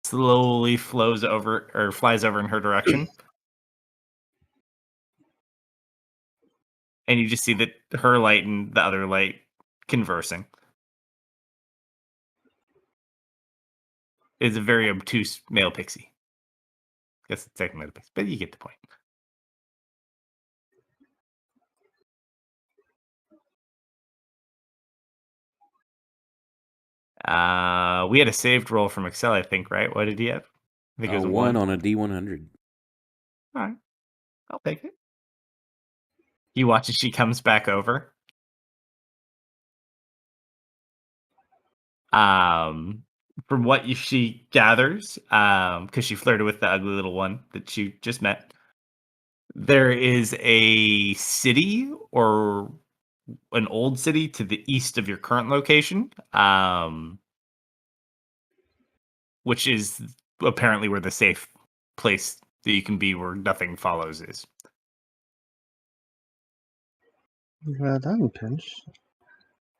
slowly flows over or flies over in her direction. And you just see that her light and the other light conversing. It's a very obtuse male pixie. Guess it's technically a pixie, but you get the point. We had a saved roll from Excel, I think, right? What did he have? I think it was a 1 on a D100. All right, I'll take it. You watch as she comes back over. From what she gathers, because she flirted with the ugly little one that you just met, there is a city or an old city to the east of your current location, which is apparently where the safe place that you can be where nothing follows is. Well done, Pinch.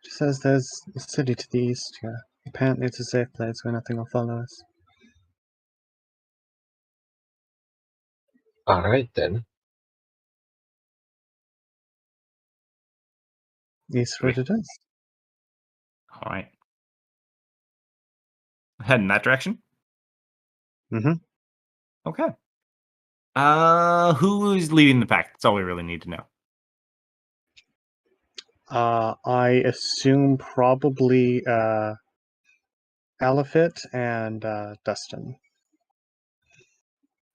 She says there's a city to the east here. Apparently it's a safe place where nothing will follow us. All right then. Eastward it is. All right. Head in that direction? Mm-hmm. Okay. Who's leading the pack? That's all we really need to know. I assume probably Alifit and Dustin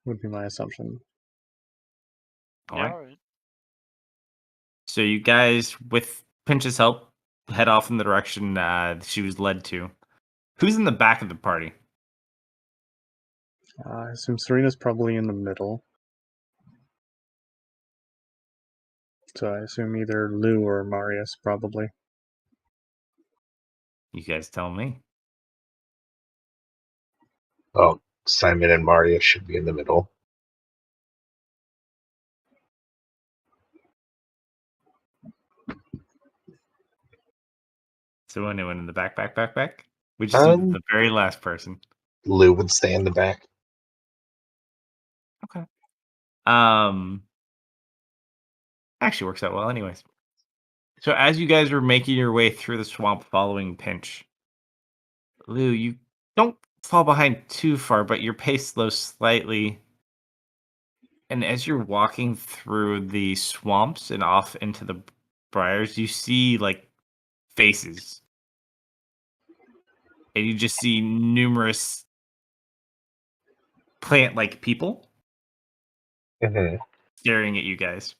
would be my assumption. All right. All right. So you guys, with Pinch's help, head off in the direction she was led to. Who's in the back of the party? I assume Serena's probably in the middle. So I assume either Lou or Marius, probably. You guys tell me. Oh, Simon and Maria should be in the middle. So anyone in the back? We just need the very last person. Lou would stay in the back. Okay. Actually works out well anyways. So as you guys are making your way through the swamp following Pinch, Lou, you don't fall behind too far, but your pace slows slightly. And as you're walking through the swamps and off into the briars, you see like faces. And you just see numerous plant-like people Mm-hmm. staring at you guys.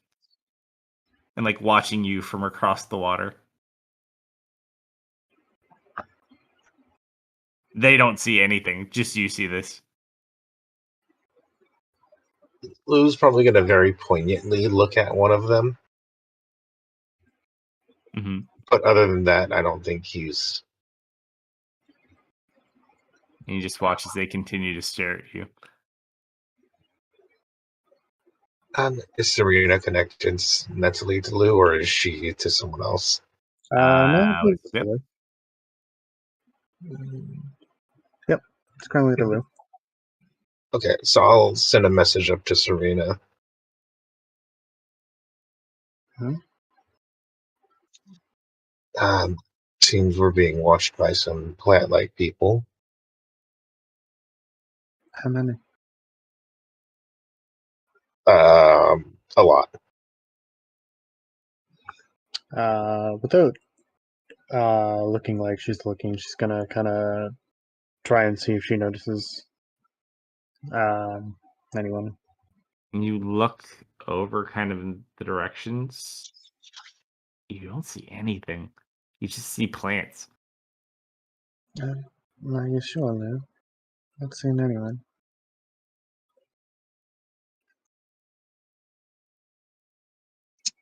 And like watching you from across the water. They don't see anything, just you see this. Lou's probably going to very poignantly look at one of them. Mm-hmm. But other than that, I don't think he's... And you just watch as they continue to stare at you. Is Serena connected mentally to Lou, or is she to someone else? No, Yep. Lou. Yep, it's currently to Lou. Okay, so I'll send a message up to Serena. Seems we're being watched by some plant-like people. How many? A lot. Without looking like she's looking, she's gonna kind of try and see if she notices anyone. And you look over kind of in the directions. You don't see anything. You just see plants. Are you sure, Lou? Not seeing anyone.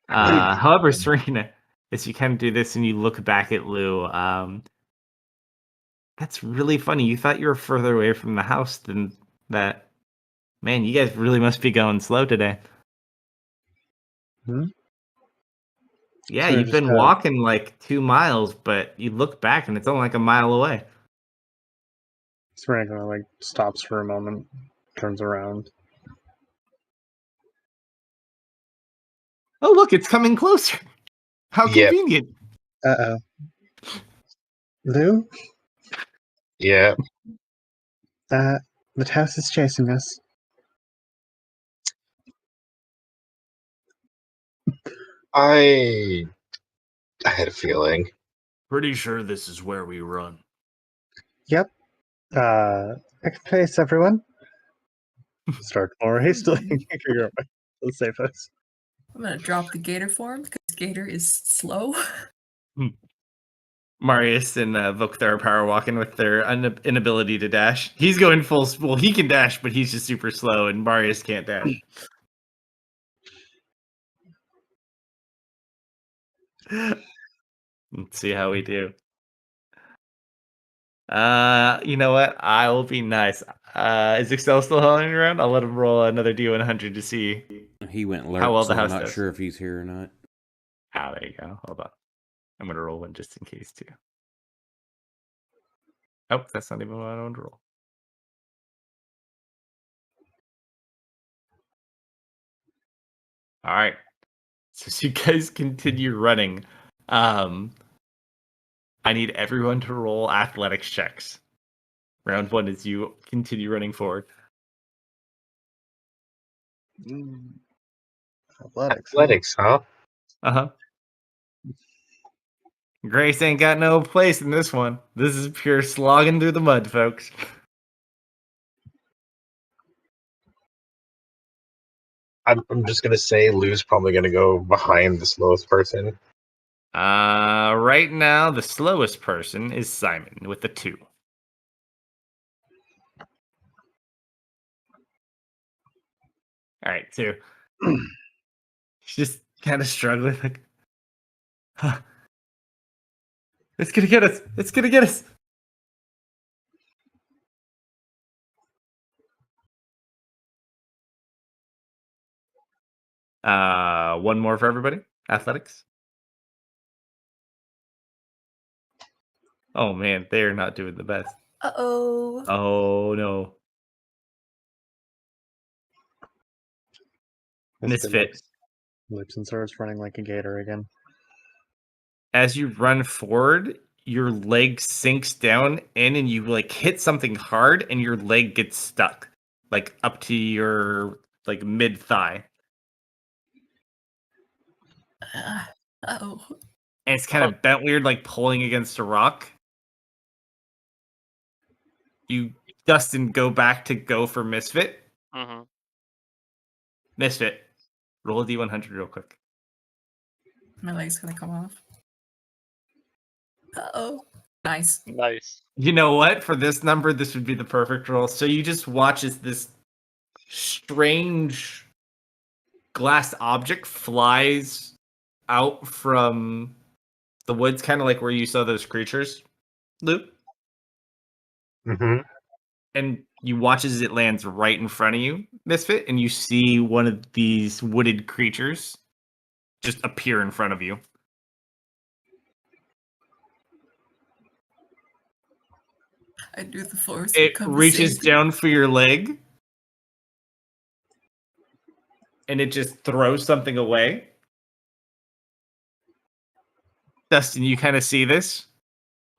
However, Serena, as you kind of do this and you look back at Lou, that's really funny. You thought you were further away from the house than that. Man, you guys really must be going slow today. Hmm? Yeah, So you've been just, walking like 2 miles, but you look back and it's only like a mile away. Serena kind of like stops for a moment, turns around. Oh, look, it's coming closer. How Yep. convenient. Uh-oh. Lou? Yeah. The house is chasing us. I had a feeling. Pretty sure this is where we run. Yep. Next place, everyone. Start more hastily. Figure out the safest. I'm gonna drop the gator form because gator is slow. Marius and Vokthar are power walking with their inability to dash. He's going full. Well, he can dash, but he's just super slow, and Marius can't dash. Let's see how we do. You know what? I will be nice. Is Excel still hanging around? I'll let him roll another D100 to see He went lurk, how well the so I'm house not does. sure if he's here or not. Ah, there you go. Hold on. I'm gonna roll one just in case too. Oh, that's not even what I want to roll. All right. So as you guys continue running, I need everyone to roll athletics checks. Round 1 as you continue running forward. Athletics. Athletics, huh? Uh-huh. Grace ain't got no place in this one. This is pure slogging through the mud, folks. I'm just gonna say Lou's probably gonna go behind the slowest person. Right now, the slowest person is Simon with the 2. All right, 2. She's just kind of struggling. Like, huh. It's gonna get us. It's gonna get us. One more for everybody. Athletics. Oh man, they are not doing the best. Uh-oh. Oh no. Misfit. Leaps and starts running like a gator again. As you run forward, your leg sinks down in and you like hit something hard and your leg gets stuck. Like up to your like mid thigh. Uh-oh. And it's kind of bent weird, like pulling against a rock. You, Dustin, go back to go for Misfit. Mm-hmm. Misfit. Roll a D100 real quick. My leg's gonna come off. Uh-oh. Nice. Nice. You know what? For this number, this would be the perfect roll. So you just watch as this strange glass object flies out from the woods, kind of like where you saw those creatures, Luke. Mm-hmm. And you watch as it lands right in front of you, Misfit, and you see one of these wooded creatures just appear in front of you. I do the force. It come to reaches save me. down for your leg, and it just throws something away. Dustin, you kind of see this.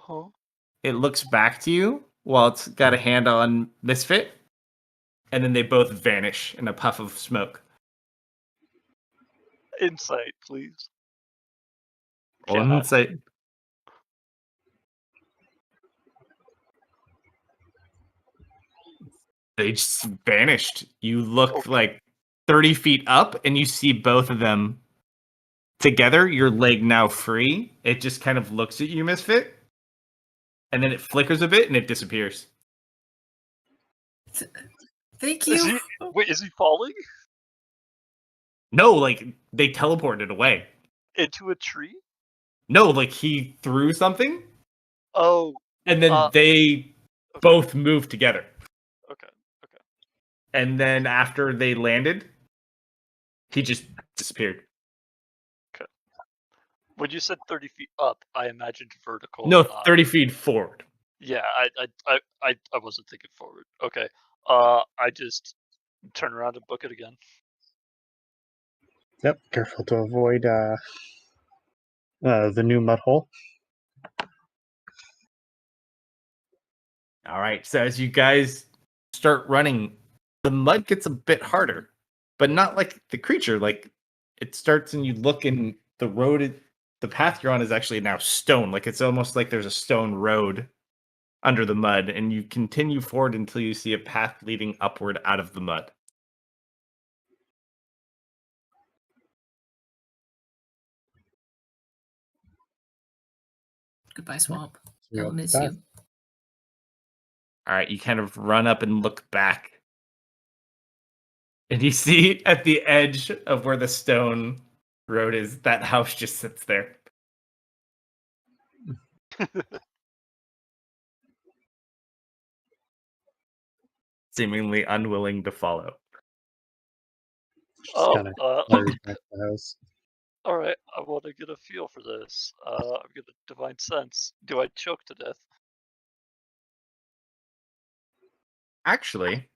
Huh? It looks back to you while it's got a hand on Misfit, and then they both vanish in a puff of smoke. Insight, please. On Yeah. site. They just vanished. You look Okay. like 30 feet up, and you see both of them together. Your leg now free. It just kind of looks at you, Misfit, and then it flickers a bit, and it disappears. Thank Is you. is he falling No, like, they teleported away. into a tree? No, like, he threw something, Oh, and then they okay. both moved together. Okay. And then after they landed, he just disappeared. When you said 30 feet up, I imagined vertical. No, 30 feet forward. Yeah, I wasn't thinking forward. Okay. I just turn around and book it again. Yep, careful to avoid the new mud hole. All right, so as you guys start running, the mud gets a bit harder, but not like the creature. Like, it starts and you look and the road, the path you're on is actually now stone. Like, it's almost like there's a stone road under the mud, and you continue forward until you see a path leading upward out of the mud. Goodbye, swamp. So I'll up miss the you. path. All right, you kind of run up and look back. And you see at the edge of where the stone road is, that house just sits there. Seemingly unwilling to follow. Just kind of hurries back to the house. All right. I want to get a feel for this. I'm gonna divine sense. Do I choke to death? Actually,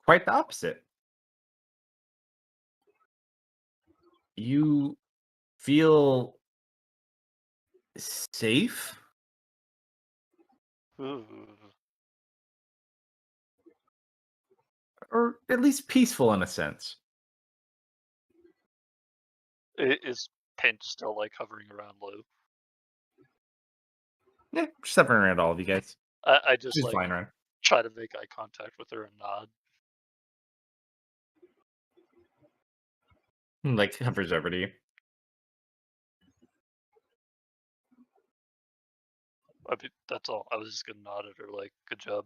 quite the opposite. You feel safe Ooh. Or at least peaceful in a sense. Is Pinch still like hovering around Lou? Yeah, just hovering around all of you guys. I just She's like flying around. try to make eye contact with her and nod. Like hovers over to you. I mean, that's all. I was just gonna nod at her like, good job.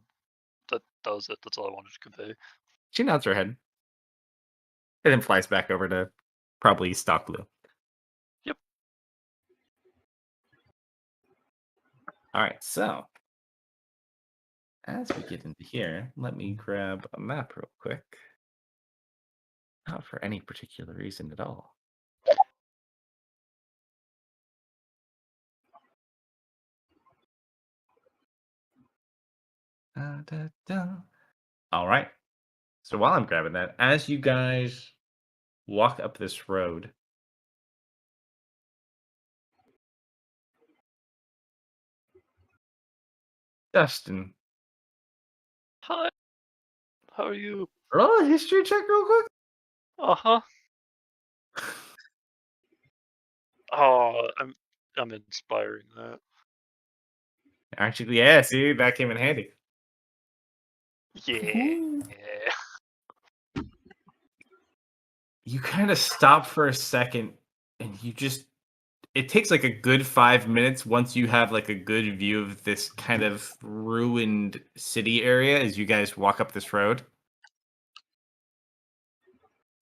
That was it. That's all I wanted to convey. She nods her head. And then flies back over to probably Stock Blue. Yep. Alright, so as we get into here, let me grab a map real quick. Not for any particular reason at all. All right. So while I'm grabbing that, as you guys walk up this road, Dustin, Hi. How are you? roll a history check real quick. Uh-huh. Oh, I'm inspiring that. Actually, yeah, see, that came in handy. Yeah. You kind of stop for a second and it takes like a good 5 minutes once you have like a good view of this kind of ruined city area as you guys walk up this road.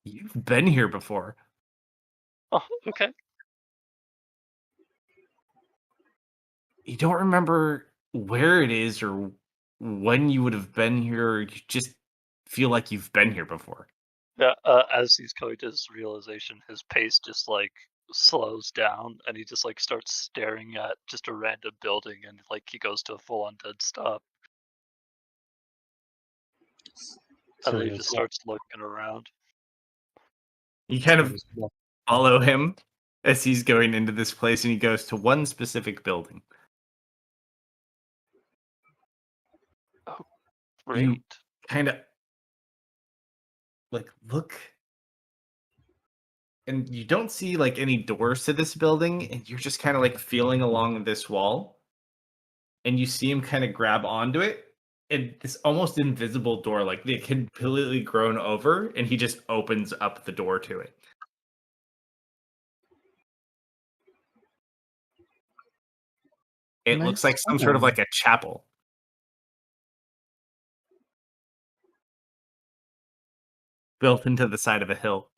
You've been here before. Oh, okay. You don't remember where it is or when you would have been here. You just feel like you've been here before. Yeah, as he's coming to this realization, his pace just like slows down and he just like starts staring at just a random building and like he goes to a full on dead stop. And then he just starts looking around. You kind of follow him as he's going into this place and he goes to one specific building. Oh, You great. kind of like look and you don't see like any doors to this building and you're just kind of like feeling along this wall and you see him kind of grab onto it and this almost invisible door like they completely grown over and he just opens up the door to it. It looks like some sort of like a chapel built into the side of a hill.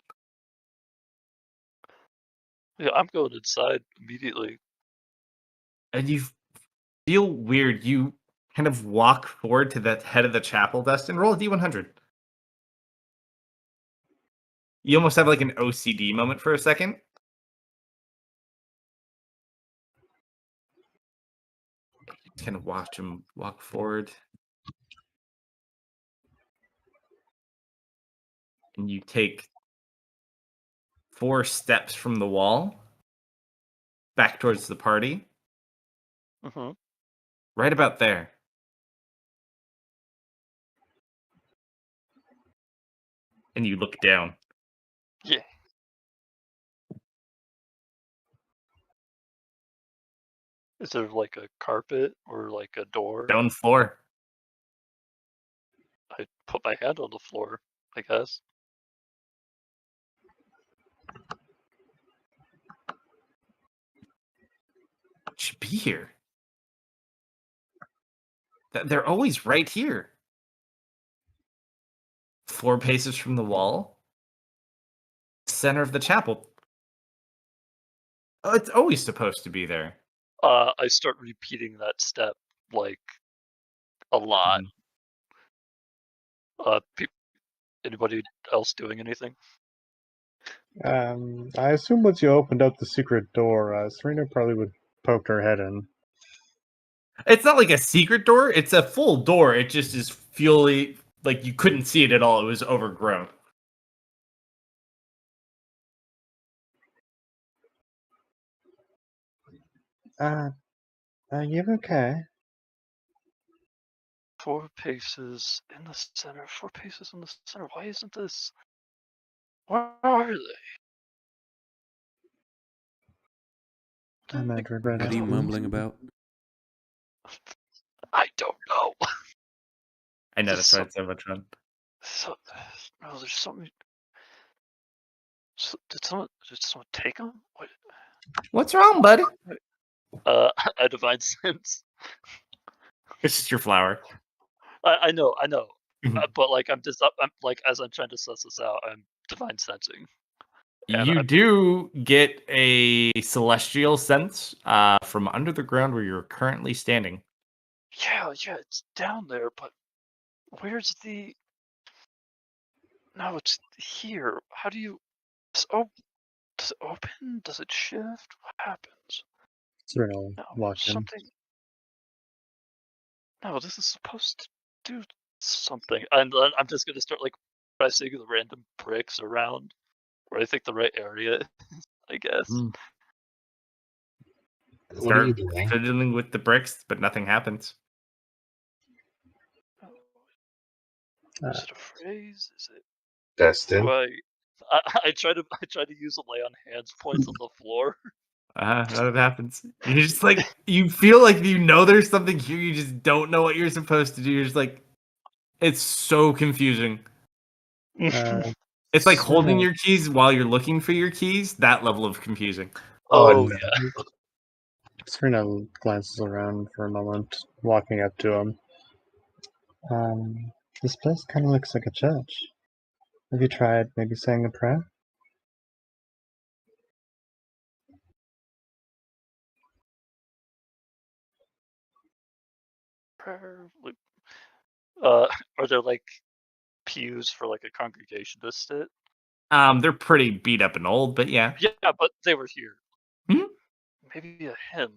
Yeah, I'm going inside immediately. And you feel weird. You kind of walk forward to the head of the chapel, Dustin. Roll a D100. You almost have like an OCD moment for a second. Kind of watch him walk forward. And you take 4 steps from the wall back towards the party. Mm-hmm. Right about there. And you look down. Yeah. Is there like a carpet or like a door? Stone floor. I put my hand on the floor, I guess. Should be here. They're always right here. 4 paces from the wall. Center of the chapel. Oh, it's always supposed to be there. I start repeating that step like a lot. Anybody else doing anything? I assume once you opened up the secret door, Serena probably would poke her head in. It's not like a secret door. It's a full door. It just is fully like you couldn't see it at all. It was overgrown. You okay? 4 paces in the center. 4 paces in the center. Why isn't this? Where are they? I might regret What it. are you mumbling about? I don't know. I know Just that's why it's so much fun. So, no, there's something. Did someone take them? What? What's wrong, bud? A divine sense. It's just your flower. I know. Mhm. But like, I'm like, as I'm trying to suss this out, I'm divine sensing. And You do get a celestial sense from under the ground where you're currently standing. Yeah, it's down there, but where's the? No, it's here. How do you? Oh, does it open? Does it shift? What happens? Sort of No, walk in. something. No, this is supposed to do something. And I'm just gonna start like pressing the random bricks around where I think the right area is, I guess. What are you Start doing? fiddling with the bricks, but nothing happens. Is it a phrase? Is it? Destin? I try to use a lay on hands points on the floor. Nothing happens. You're just like, you feel like you know there's something here, you just don't know what you're supposed to do. You're just like, it's so confusing. It's like Sort holding of- your keys while you're looking for your keys. That level of confusing. Oh, no. Yeah. Serena glances around for a moment, walking up to him. This place kind of looks like a church. Have you tried maybe saying a prayer? Probably. Are there like pews for like a congregation to sit? They're pretty beat up and old, but yeah. Yeah, but they were here. Mhm. Maybe a hymn,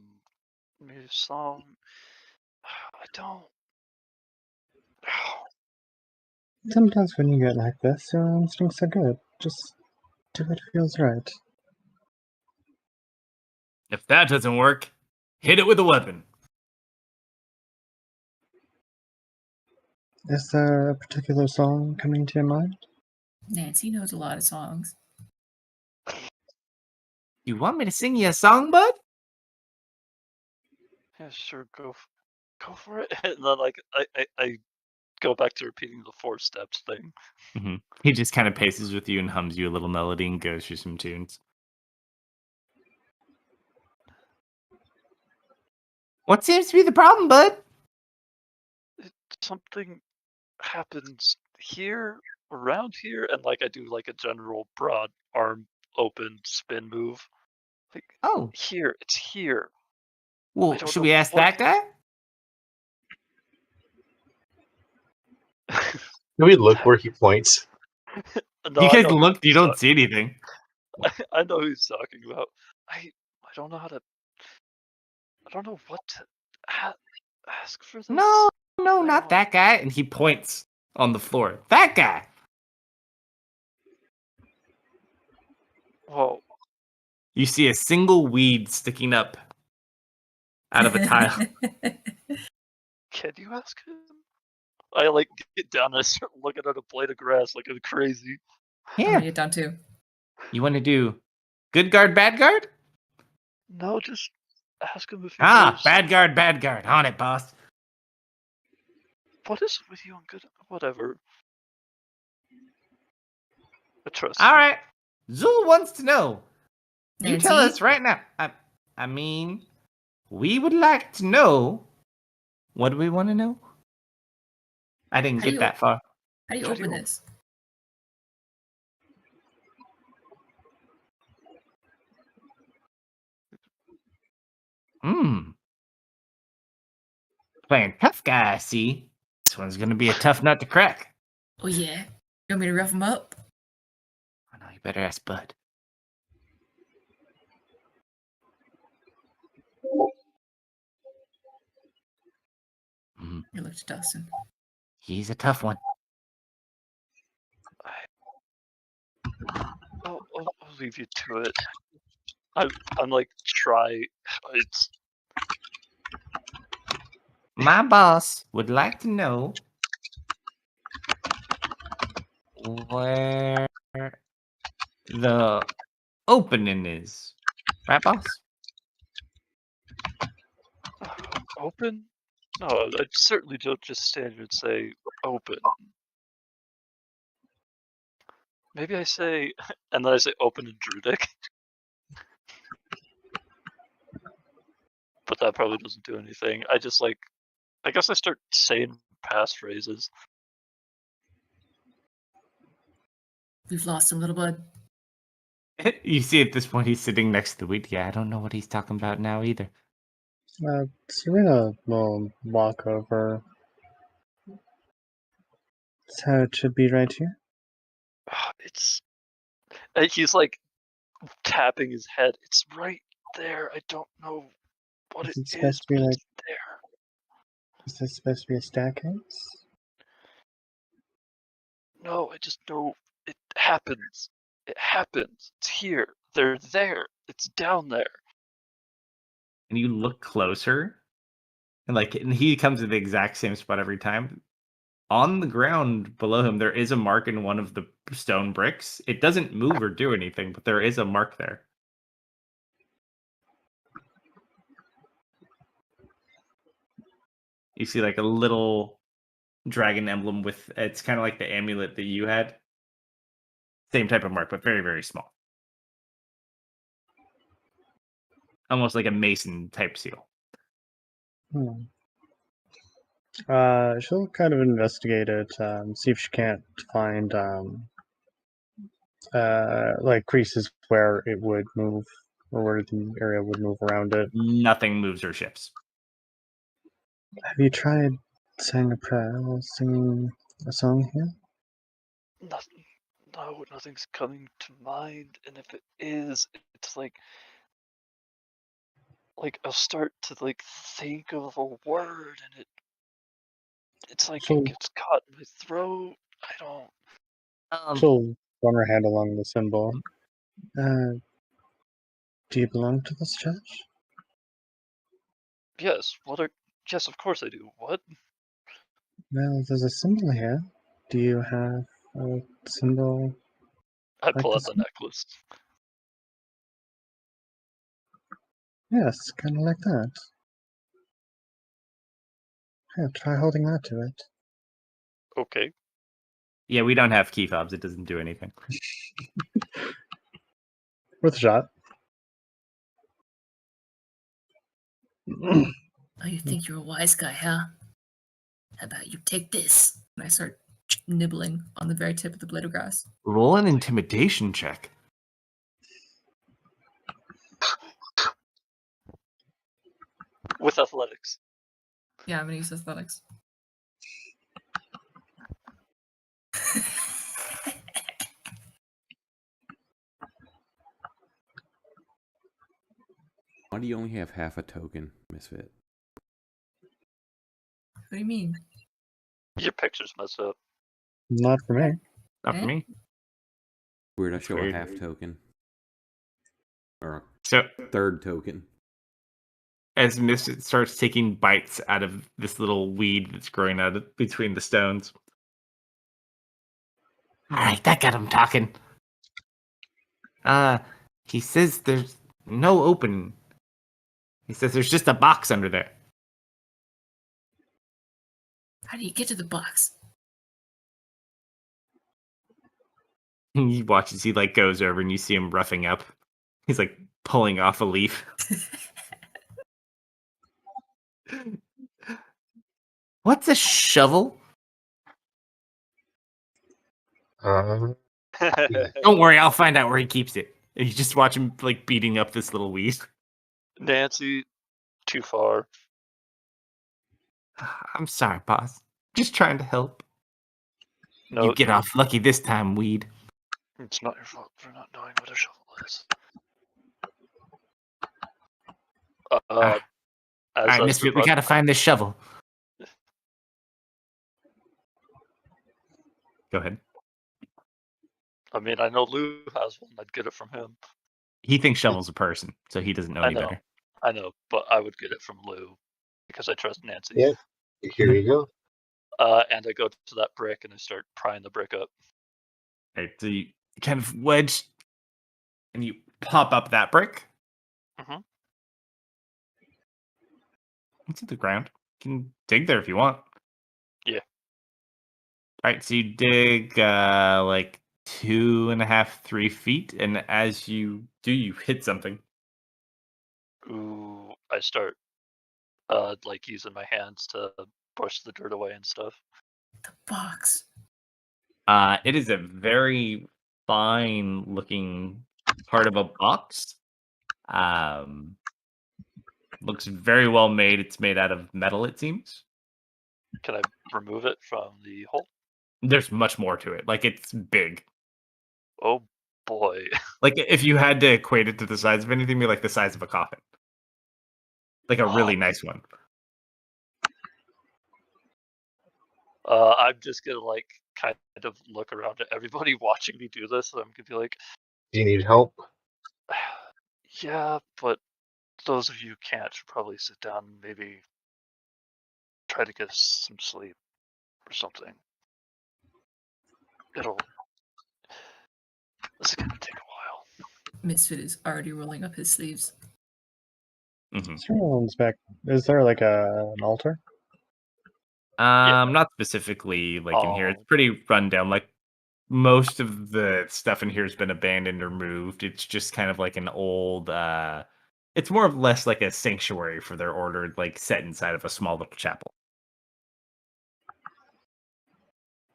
maybe a song. I don't. Sometimes when you get like this, your instincts are good. Just do what feels right. If that doesn't work, hit it with a weapon. Is there a particular song coming to your mind? Nancy knows a lot of songs. You want me to sing you a song, bud? Yeah, sure, go for it. And then like I go back to repeating the 4 steps thing. Mm-hmm. He just kind of paces with you and hums you a little melody and goes through some tunes. What seems to be the problem, bud? Something happens here, around here, and like I do like a general broad arm open spin move. Like Oh, here, it's here. well, don't should know we ask what- that guy? Can we look where he points? No, You I guys know who look, you he's don't see anything. I know who he's talking about. I don't know how to. I don't know what to ask for this. No, I not don't- that guy. And he points on the floor. That guy. Whoa. You see a single weed sticking up out of a tile. Can you ask him? I like get down and I start looking at a blade of grass like I'm crazy. I'm Here, gonna get down too. you want to do good guard, bad guard? No, just ask him if he Ah, knows. bad guard. On it, boss. What is with you and good? Whatever. I trust All you. right. Zul wants to know. You tell Nancy? us right now. I mean, we would like to know. What do we want to know? I didn't How do get you- that far. How do you How do open you- this? Playing tough guy, I see. This one's gonna be a tough nut to crack. Oh yeah. You want me to rough him up? I know, you better ask Bud. You look to Dustin. He's a tough one. I'll leave you to it. I'm like try. It's My boss would like to know where the opening is. Right, boss? Open? No, I certainly don't just stand here and say open. Maybe I say, and then I say open in Druidic. But that probably doesn't do anything. I just like, I guess I start saying passphrases. We've lost him, little bud. You see at this point he's sitting next to the weed. Yeah, I don't know what he's talking about now either. Serena will walk over. That's how it should be right here. It's, and he's like tapping his head. It's right there. I don't know what it Is it is, supposed to be but like? it's there. Is this supposed to be a staircase? No, I just know it happens. It happens. It's here. They're there. It's down there. And you look closer, and he comes to the exact same spot every time. On the ground below him, there is a mark in one of the stone bricks. It doesn't move or do anything, but there is a mark there. You see like a little dragon emblem with, it's kind of like the amulet that you had. Same type of mark, but very, very small. Almost like a mason type seal. She'll kind of investigate it, see if she can't find like creases where it would move or where the area would move around it. Nothing moves or shifts. Have you tried saying a prayer or singing a song here? Nothing. No, nothing's coming to mind. And if it is, it's like I'll start to like think of a word, and it's like So- it gets caught in my throat. I don't. She'll run her hand along the symbol. Do you belong to this church? Yes. Yes, of course I do. What? Well, there's a symbol here. Do you have a symbol? I Like pull out this the one? necklace. Yes, kind of like that. Yeah, try holding that to it. Okay. Yeah, we don't have key fobs. It doesn't do anything. Worth a shot. Oh, you think you're a wise guy, huh? How about you take this? And I start nibbling on the very tip of the blade of grass. Roll an intimidation check. With athletics. Yeah, I'm gonna use athletics. Why do you only have half a token, Misfit? What do you mean? Your picture's messed up. Not for me. Not for me. Weird, I That's show weird. a half token. Or So a third token. as Misfit starts taking bites out of this little weed that's growing out of between the stones. All right, that got him talking. He says there's no opening. He says there's just a box under there. How do you get to the box? He watches, he like goes over and you see him roughing up. He's like pulling off a leaf. What's a shovel? Uh, Don't worry, I'll find out where he keeps it. And you just watch him like beating up this little weed. Nancy, too far. I'm sorry, boss. Just trying to help. No, You get off lucky this time, weed. It's not your fault for not knowing what a shovel is. All right, Misfit, we gotta find this shovel. Go ahead. I mean, I know Lou has one. I'd get it from him. He thinks shovel's a person, so he doesn't know I any know. better. I know, but I would get it from Lou because I trust Nancy. Yep. Here you go. And I go to that brick and I start prying the brick up. Right, so you kind of wedge and you pop up that brick. Mm-hmm. It's at the ground. You can dig there if you want. Yeah. All right, so you dig like 2.5, 3 feet, and as you do, you hit something. Ooh, I start like using my hands to push the dirt away and stuff. The box. It is a very fine looking part of a box. Looks very well made. It's made out of metal, it seems. Can I remove it from the hole? There's much more to it. Like, it's big. Oh boy. Like, if you had to equate it to the size of anything, it'd be like the size of a coffin. Like a really nice one. I'm just gonna like kind of look around at everybody watching me do this, and I'm gonna be like, Do you need help? yeah, but those of you who can't should probably sit down and maybe try to get some sleep or something. This is gonna take a while. Misfit is already rolling up his sleeves. Mm-hmm. Everyone's back. Is there like an altar? Not specifically like in here. It's pretty run down. Like most of the stuff in here has been abandoned or moved. It's just kind of like an old it's more or less like a sanctuary for their order, like set inside of a small little chapel.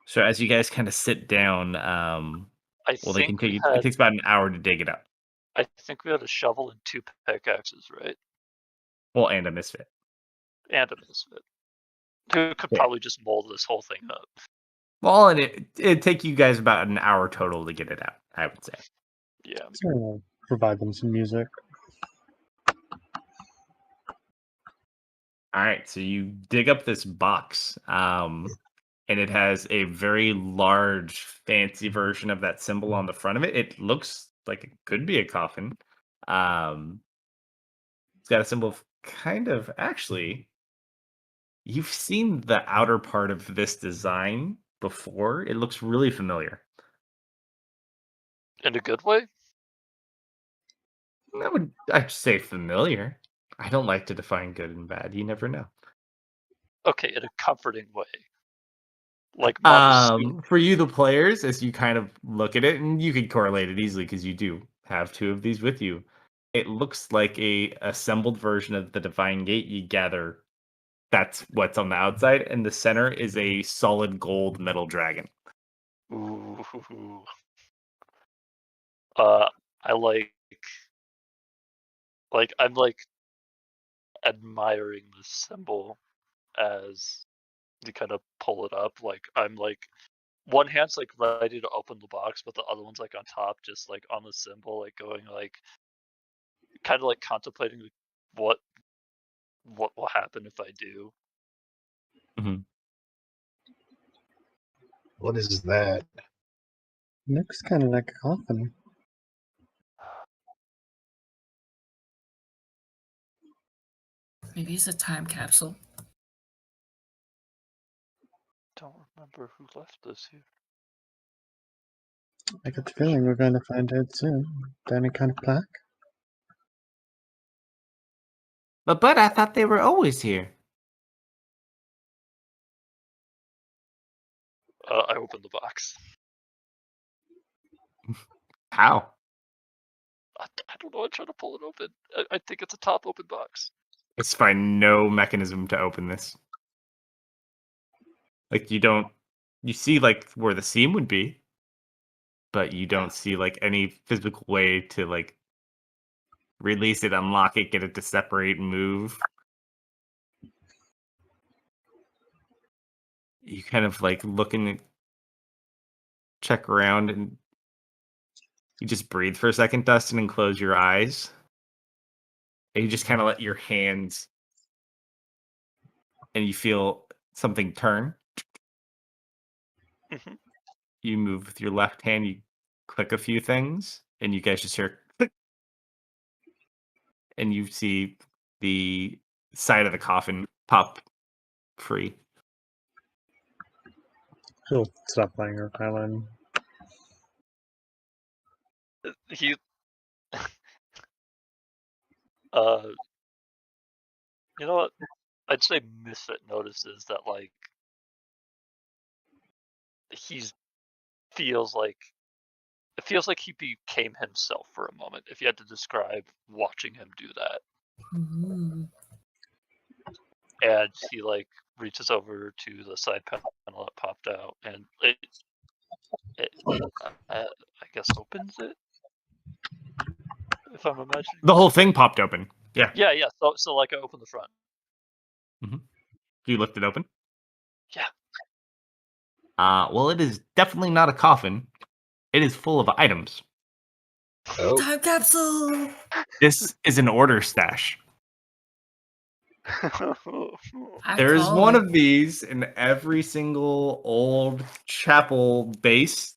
So as you guys kind of sit down, they can take it takes about an hour to dig it up. I think we had a shovel and 2 pickaxes, right? Well, and a misfit. And a misfit. Who could probably just mold this whole thing up. Well, and it'd take you guys about an hour total to get it out, I would say. Yeah. So provide them some music. All right, so you dig up this box, and it has a very large, fancy version of that symbol on the front of it. It looks like it could be a coffin. It's got a symbol of kind of actually. You've seen the outer part of this design before. It looks really familiar. In a good way? I'd say familiar. I don't like to define good and bad. You never know. Okay, in a comforting way. Like for you, the players, as you kind of look at it, and you can correlate it easily because you do have 2 of these with you. It looks like a assembled version of the Divine Gate. You gather that's what's on the outside, and the center is a solid gold metal dragon. Ooh. I I'm like admiring this symbol as you kind of pull it up. Like I'm like one hand's like ready to open the box, but the other one's like on top, just like on the symbol, like going like kind of like contemplating what will happen if I do. Mm-hmm. What is that? Looks kind of like a coffin. Maybe it's a time capsule. Don't remember who left this here. I get the feeling we're going to find out soon. Any kind of plaque? But I thought they were always here. I opened the box. How? I don't know. I'm trying to pull it open. I think it's a top open box. Let's find no mechanism to open this. Like you see like where the seam would be, but you don't see like any physical way to like release it, unlock it, get it to separate and move. You kind of like look and check around, and you just breathe for a second, Dustin, and close your eyes. And you just kind of let your hands, and you feel something turn. Mm-hmm. You move with your left hand, you click a few things, and you guys just hear click, and you see the side of the coffin pop free. He'll stop playing her violin. He, you know what? I'd say Misfit notices that like it feels like he became himself for a moment. If you had to describe watching him do that, and he like reaches over to the side panel that popped out, and I guess opens it. If I'm imagining The whole thing popped open. Yeah. Yeah. So like I open the front. You lift it open? Yeah. Well, it is definitely not a coffin. It is full of items. Oh, Time capsule. This is an order stash. I There's call one it. of these in every single old chapel base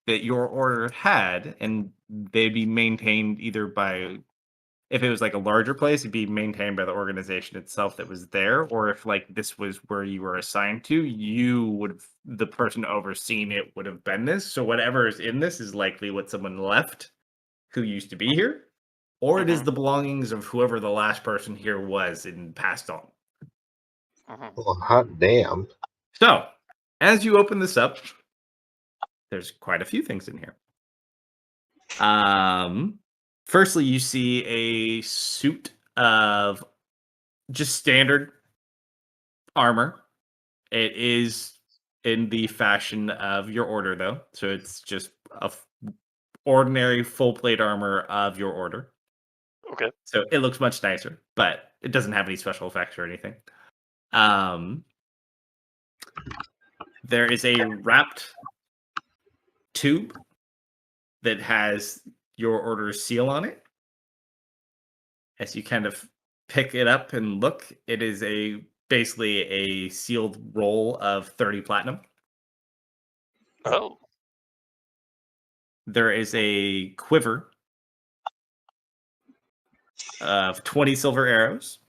that your order had, and they'd be maintained either by, if it was like a larger place, it'd be maintained by the organization itself that was there, or if like this was where you were assigned to, the person overseeing it would have been this. So whatever is in this is likely what someone left who used to be here, or it is the belongings of whoever the last person here was and passed on. well, hot damn. So, as you open this up, there's quite a few things in here. Firstly, you see a suit of just standard armor. It is in the fashion of your order, though, so it's just ordinary full plate armor of your order. Okay. So it looks much nicer, but it doesn't have any special effects or anything. There is a wrapped tube that has your order's seal on it. As you kind of pick it up and look, it is basically a sealed roll of 30 platinum. Oh. There is a quiver of 20 silver arrows.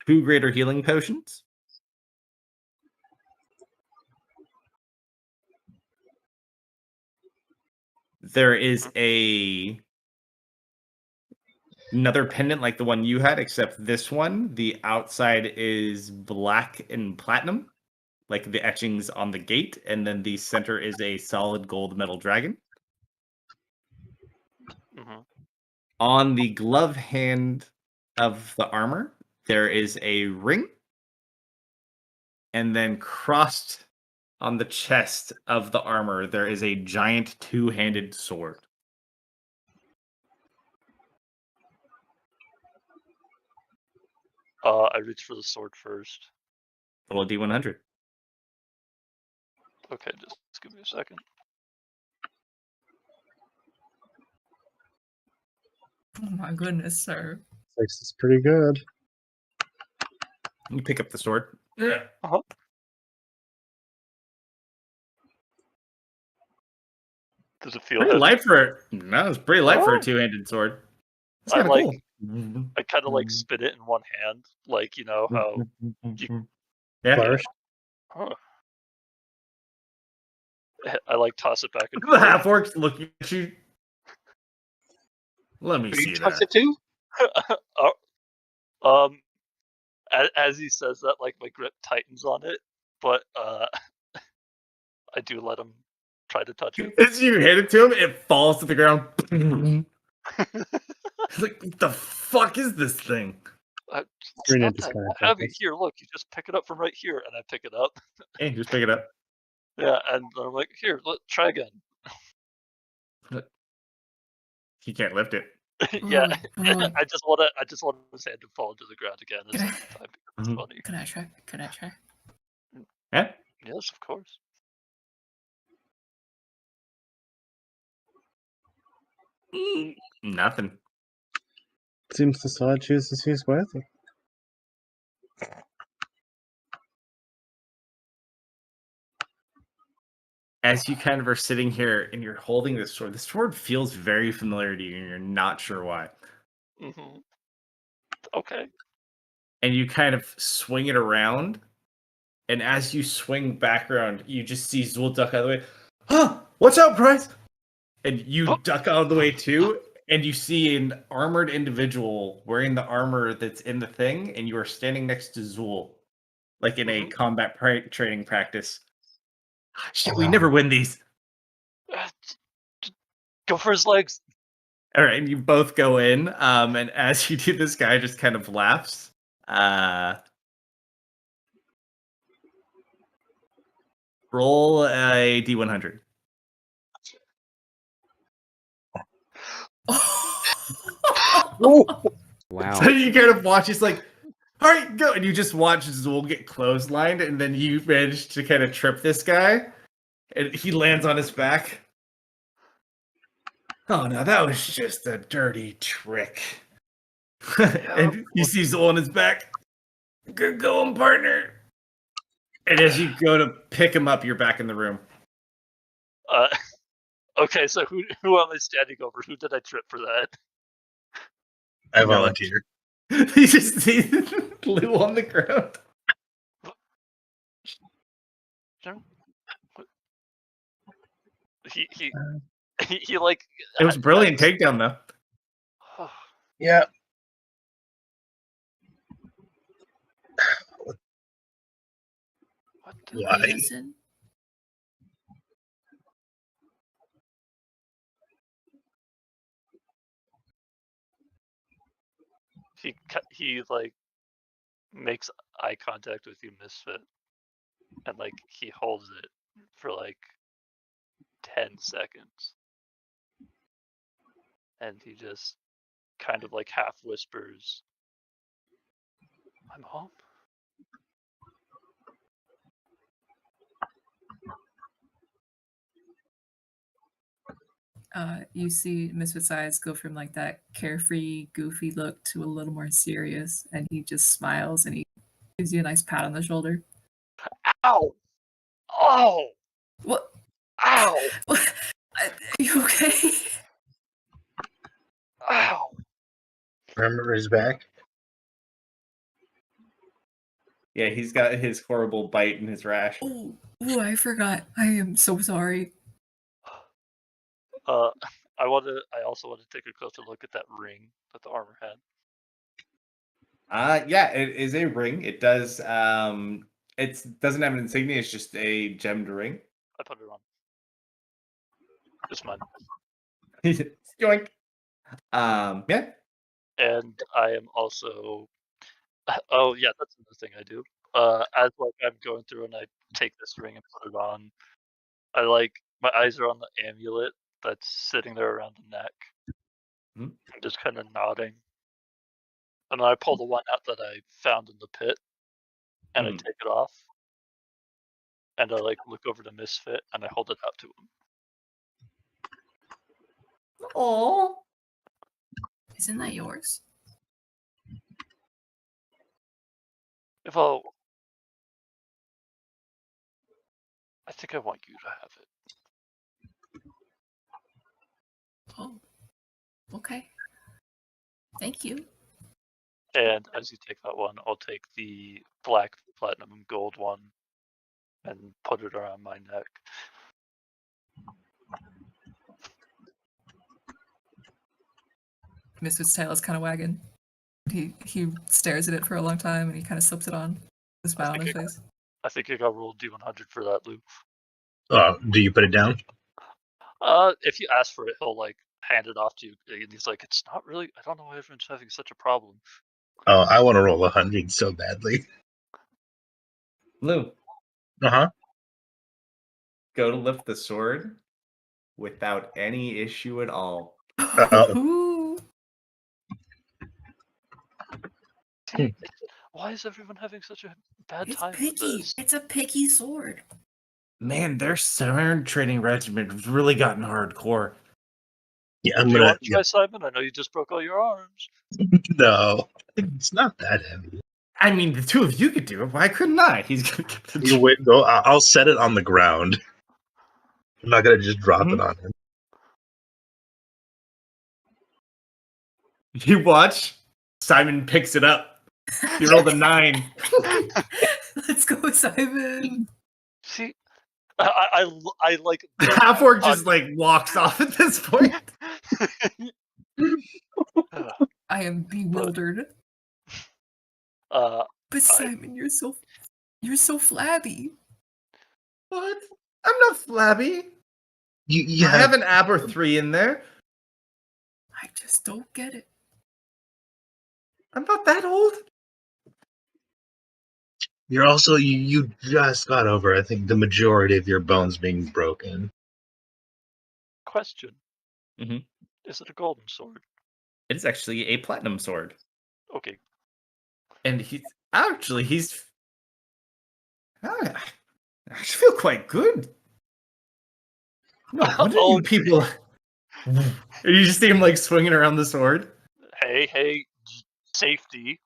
2 greater healing potions. There is another pendant like the one you had, except this one, the outside is black and platinum, like the etchings on the gate, and then the center is a solid gold metal dragon. On the glove hand of the armor, there is a ring, and then crossed on the chest of the armor, there is a giant 2-handed sword. I reach for the sword first. Roll a D100. Okay, just give me a second. Oh my goodness, sir. This is pretty good. You pick up the sword. Uh-huh. Does it feel Pretty heavy? light for no, it's pretty light for a Oh. 2-handed sword. It's I kind of like- cool. I kind of like spin it in one hand, like, you know how. Yeah. Flourish. Huh. I like toss it back and Look at the forth. half orcs looking at you. Let me Who see you talk that. it to? As he says that, like my grip tightens on it, but I do let him try to touch it. As you hand it to him, it falls to the ground. It's like, what the fuck is this thing? It's You're not into that Skyrim heavy. practice. Here, look, you just pick it up from right here, and I pick it up. Hey, just pick it up. Yeah, and I'm like, here, try again. He can't lift it. Yeah, Oh, I just want his hand to fall to the ground again at the same time. It's funny. Can I try? Can I try? Yeah. Yes, of course. Nothing. Seems the sword chooses who's worthy. As you kind of are sitting here and you're holding this sword, the sword feels very familiar to you and you're not sure why. Okay. And you kind of swing it around. And as you swing back around, you just see Zool duck out of the way. Huh! Watch out, Price! And you duck out of the way too. And you see an armored individual wearing the armor that's in the thing. And you are standing next to Zool. Like in a combat training practice. Shit, we never win these. Go for his legs. All right, and you both go in. And as you do, this guy just kind of laughs. Roll a D100. Wow. So you kind of watch. He's like, "All right, go," and you just watch Zool get clotheslined, and then you manage to kind of trip this guy, and he lands on his back. Oh no, that was just a dirty trick. And you see Zool on his back. Good going, partner. And as you go to pick him up, you're back in the room. Okay, so who am I standing over? Who did I trip for that? I volunteer. You just see Lou on the ground. He like. It was a brilliant takedown, though. Yeah. What Why? Listen. He like makes eye contact with you, Misfit, and like he holds it for like 10 seconds, and he just kind of like half whispers, "I'm home." You see Misfit's eyes go from like that carefree, goofy look to a little more serious, and he just smiles and he gives you a nice pat on the shoulder. Ow! Oh! What? Ow! What? Are you okay? Ow! Remember his back? Yeah, he's got his horrible bite and his rash. Oh, I forgot. I am so sorry. I also want to take a closer look at that ring that the armor had. Yeah, it is a ring. It does it doesn't have an insignia, it's just a gemmed ring. I put it on. It's mine. Yoink. Yeah. And I am also oh yeah, that's another thing I do. As like I'm going through and I take this ring and put it on, I like my eyes are on the amulet that's sitting there around the neck. Mhm. I'm just kind of nodding. And then I pull the one out that I found in the pit and I take it off. And I like look over to Misfit and I hold it out to him. Oh. Isn't that yours? Well, I think I want you to have it. Oh, okay. Thank you. And as you take that one, I'll take the black, platinum, and gold one and put it around my neck. Misfit's tail is kind of wagging. He stares at it for a long time and he kind of slips it on. The smile on his face. I think I got rolled D100 for that, Lou. Do you put it down? If you ask for it, he'll like hand it off to you. And he's like, "It's not really. I don't know why everyone's having such a problem." Oh, I want to roll 100 so badly. Lou. Uh-huh. Go to lift the sword without any issue at all. Why is everyone having such a bad It's time picky. with this? It's a picky sword. Man, their sword training regimen has really gotten hardcore. Yeah, I'm Do you gonna. want to try, Simon? I know you just broke all your arms. No, it's not that heavy. I mean, the two of you could do it. Why couldn't I? He's gonna get the. You wait. Go. I'll set it on the ground. I'm not gonna just drop it on him. You watch Simon picks it up. You rolled a 9. Let's go, Simon. See, I like The half orc just like walks off at this point. I am bewildered. But Simon, you're so flabby. What? I'm not flabby. You I have an Aber 3 in there. I just don't get it. I'm not that old. You're also you just got over, I think, the majority of your bones being broken. question. Mhm. Is it a golden sword? It is actually a platinum sword. Okay. And he's I actually feel quite good. No, what are you people? You just see him like swinging around the sword. Hey, safety.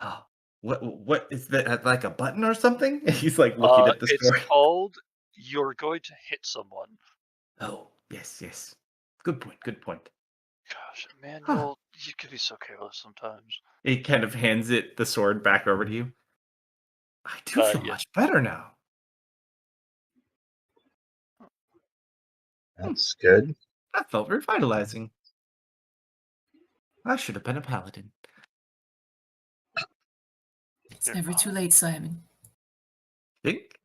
Oh, what is that? Like a button or something? He's like looking at the It's sword. called you're going to hit someone. Oh, yes. Good point. Gosh, Emmanuel, you could be so careless sometimes. He kind of hands the sword back over to you. I do feel Yeah. much better now. That's good. That felt revitalizing. I should have been a paladin. It's never too late, Simon. Think?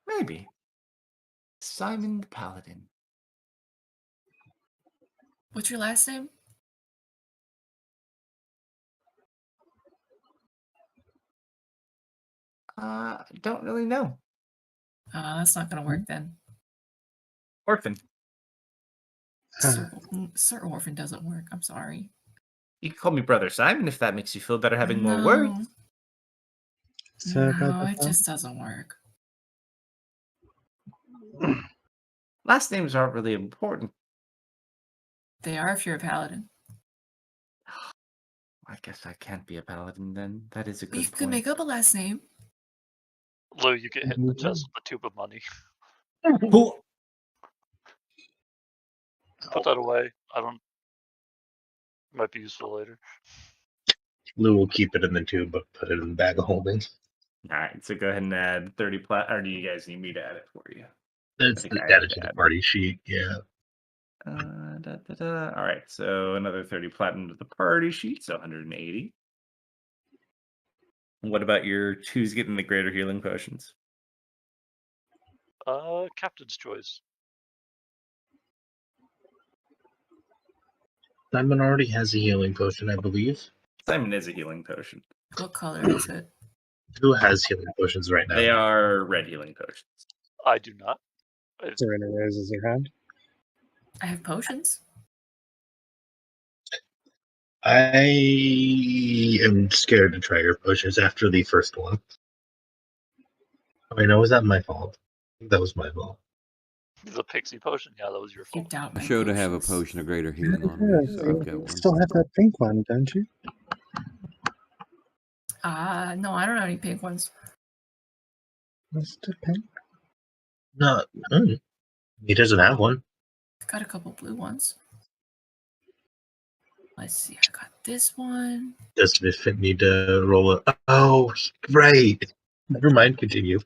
Maybe. Simon the Paladin. What's your last name? Don't really know. That's not gonna work then. Orphan. Sir Orphan doesn't work. I'm sorry. You can call me Brother Simon if that makes you feel better having more words. No, it just doesn't work. Last names aren't really important. They are if you're a paladin. I guess I can't be a paladin then. That is a good You point. could make up a last name. Lou, you get hit in the chest with a tube of money. Cool. Put that away. Might be useful later. Lou will keep it in the tube, but put it in the bag of holding. All right, so go ahead and add 30 plat. Or do you guys need me to add it for you? That's think I added have to to the add party sheet. Yeah. All right, so another 30 platinum to the party sheet, so 180. What about your who's getting the greater healing potions? Captain's choice. Simon already has a healing potion, I believe. Simon is a healing potion. What color is it? Who has healing potions right now? They are red healing potions. I do not. Serena raises her hand. I have potions. I am scared to try your potions after the first one. Wait, no, was that my fault? I think that was my fault. The pixie potion? Yeah, that was your You fault. doubt my Show to have a potions. potion of greater healing on Yeah, me, so I've got you one. still have that pink one, don't you? No, I don't have any pink ones. Mr. Pink? No, he doesn't have one. I got a couple blue ones. Let's see. I got this one. Does Misfit need to roll a... Oh, right. Never mind, continue.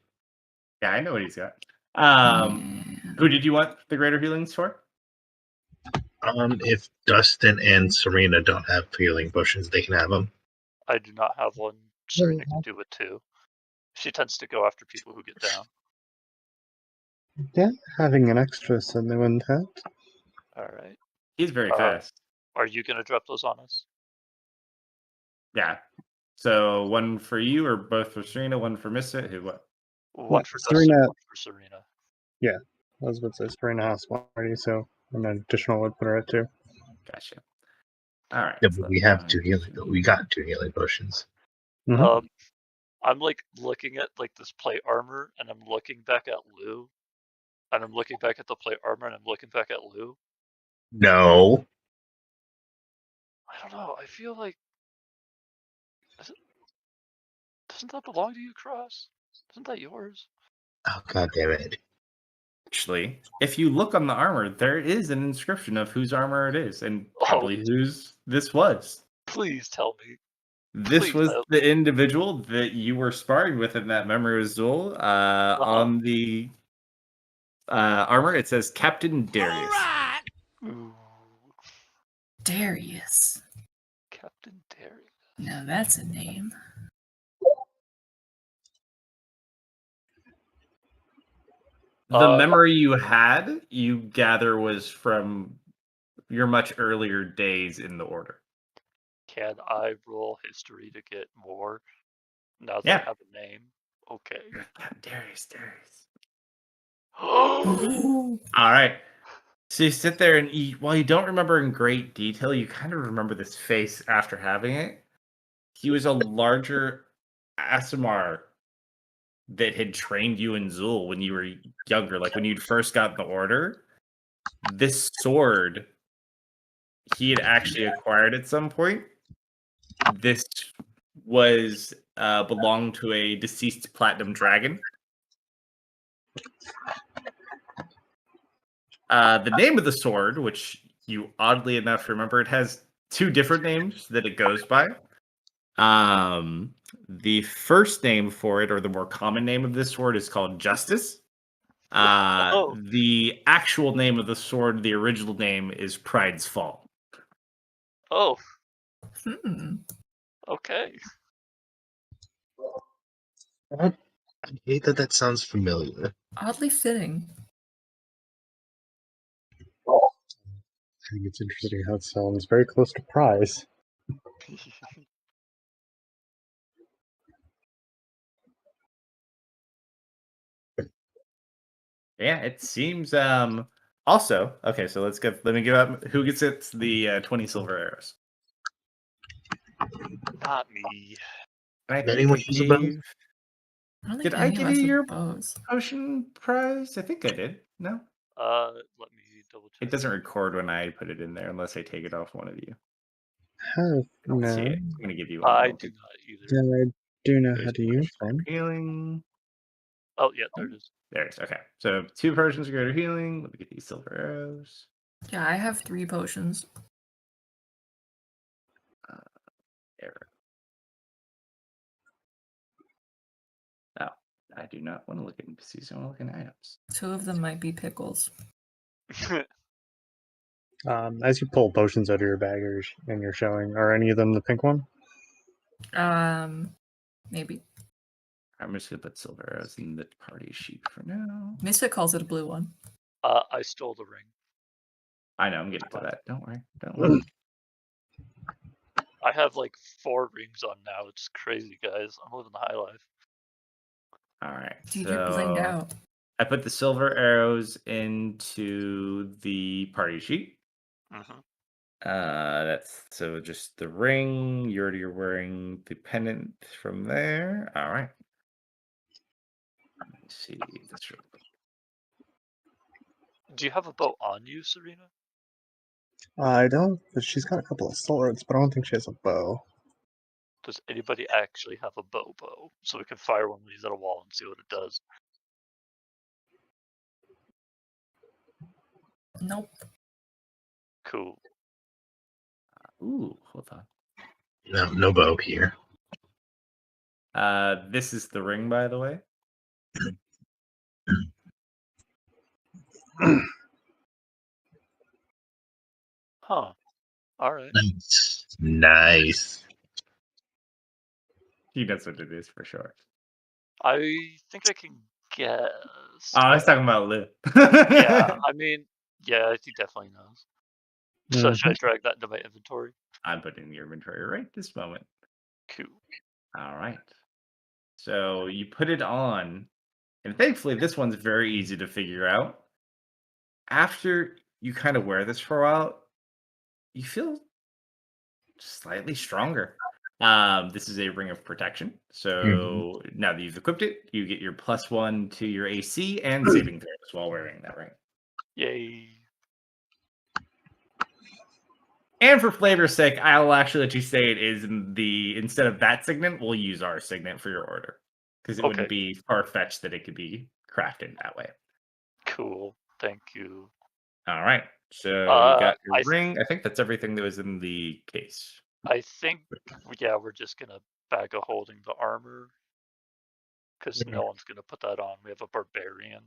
Yeah, I know what he's got. And Who did you want the greater healings for? If Dustin and Serena don't have healing potions, they can have them. I do not have one. Serena can do it too. She tends to go after people who get down. Yeah, having an extra certainly wouldn't hurt. Alright. He's very fast. Are you going to drop those on us? Yeah. So one for you or both for Serena, one for Misfit? Who what? One for Dustin, Serena- one for Serena. I was about to say Serena has one already, so an additional would put her at 2. Gotcha. All right. Yeah, so but we that's have 2 healing. We got 2 healing potions. Mhm. I'm like looking at like this plate armor, and I'm looking back at Lou, and I'm looking back at the plate armor, and I'm looking back at Lou. No. I don't know. I feel like doesn't that belong to you, Cross? Isn't that yours? Oh, god damn it. Actually, if you look on the armor, there is an inscription of whose armor it is, and probably whose this was. Please tell me. This Please was help. the individual that you were sparring with in that memory of Zul. On the armor, it says Captain Darius. Ooh, Darius. Captain Darius. Now that's a name. The memory you had, you gather, was from your much earlier days in the order. Can I roll history to get more? Now that Yeah. I have a name? Okay. Darius. Oh, All right. So you sit there, and while you don't remember in great detail, you kind of remember this face after having it. He was a larger Asimar that had trained you in Zul when you were younger, like when you'd first got the order. This sword he had actually acquired at some point. This was belonged to a deceased platinum dragon. The name of the sword, which you oddly enough remember, it has two different names that it goes by. The first name for it, or the more common name of this sword, is called Justice. The actual name of the sword, the original name, is Pride's Fall. Oh, Hmm. okay. I hate that sounds familiar. Oddly fitting. I think it's interesting how it sounds very close to prize. Yeah, it seems. Also, okay, so let me give up who gets it the 20 silver arrows. Not me. I Did anyone use a bow? I don't think Did I any give of us you have your bows. potion prize? I think I did. No, Let me double check. it doesn't record when I put it in there unless I take it off one of you. Have I don't see no. it. I'm gonna give you one. I real do quick. not either. Yeah, I do know There's how to use one. healing. Oh, yeah, there it is. There it is. Okay, so 2 potions of greater healing. Let me get these silver arrows. Yeah, I have 3 potions. Arrow. Oh, I do not want to look at NPCs. I want to look at items. 2 of them might be pickles. As you pull potions out of your bag and you're showing, are any of them the pink one? Maybe. I'm just gonna put silver arrows in the party sheet for now. Misfit calls it a blue one. I stole the ring. I know, I'm getting to that. Don't worry. Don't worry. I have like 4 rings on now. It's crazy, guys. I'm living the high life. All right. Dude, you're blinged out. I put the silver arrows into the party sheet. Mm-hmm. That's so just the ring. You're wearing the pendant from there. All right. Let's see this real quick. Do you have a bow on you, Serena? I don't, but she's got a couple of swords, but I don't think she has a bow. Does anybody actually have a bow? So we can fire one of these at a wall and see what it does. Nope. Cool. Ooh, hold on. No bow here. This is the ring, by the way. Huh. All right. Nice. He knows what it is for sure. I think I can guess. Oh, I was talking about Lou. Yeah, I mean, yeah, he definitely knows. So should I drag that into my inventory? I'm putting in your inventory right this moment. Cool. All right. So you put it on, and thankfully this one's very easy to figure out. After you kind of wear this for a while, you feel slightly stronger. This is a ring of protection. So now that you've equipped it, you get your +1 to your AC and saving throws while wearing that ring. Yay. And for flavor's sake, I'll actually let you say it is instead of that signet, we'll use our signet for your order. Because it wouldn't be far-fetched that it could be crafted that way. Cool. Thank you. All right. So you got your I ring. I think that's everything that was in the case. I think, yeah, we're just gonna bag of holding the armor because no one's gonna put that on. We have a barbarian.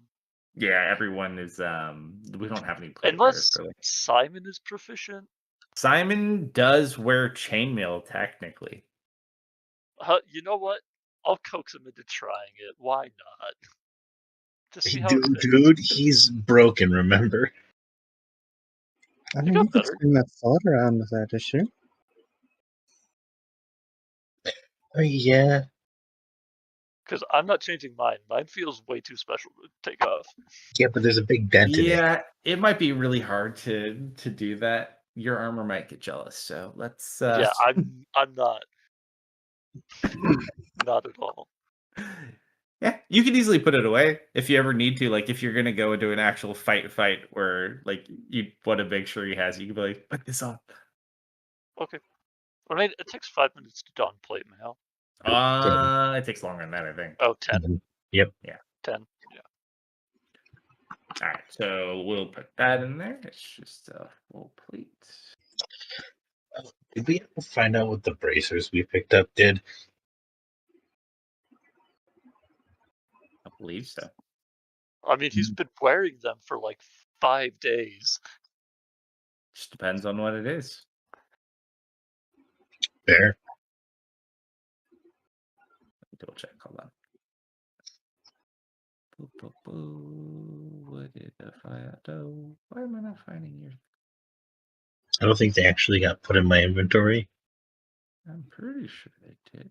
Yeah, everyone is. We don't have any players. Unless Really. Simon is proficient. Simon does wear chainmail technically. You know what? I'll coax him into trying it. Why not? Just see how Dude, it goes. dude, he's broken, remember? I You mean, got you could better. swing that sword around with that issue. Oh, yeah. Because I'm not changing mine. Mine feels way too special to take off. Yeah, but there's a big dent in it. Yeah, it might be really hard to do that. Your armor might get jealous. So let's. Yeah, I'm not. Not at all. Yeah, you can easily put it away if you ever need to. Like if you're gonna go into an actual fight where like you want to make sure he has, you can be like, put this on. Okay. I mean, it takes 5 minutes to don plate mail. It takes longer than that, I think. Oh, 10. Yep. 10. Yeah. All right, so we'll put that in there. It's just a full plate. Did we ever find out what the bracers we picked up did? I believe so. I mean, he's been wearing them for like 5 days. Just depends on what it is. Fair. Double check. Hold on. Boo, boo, boo. What did I find? Why am I not finding your? I don't think they actually got put in my inventory. I'm pretty sure they did.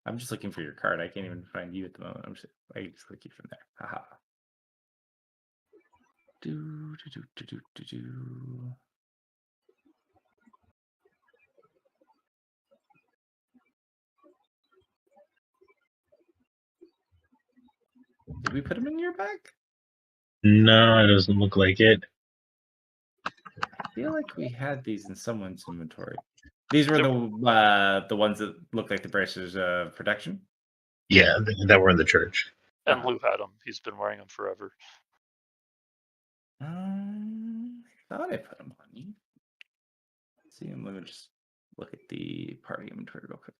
I'm just looking for your card. I can't even find you at the moment. I just click you from there. Haha. Do do do do do do. Did we put them in your bag? No, it doesn't look like it. I feel like we had these in someone's inventory. These were the ones that look like the braces of protection. Yeah, that were in the church. And Lou had them. He's been wearing them forever. I thought I put them on you. Let's see, let me just look at the party inventory real quick.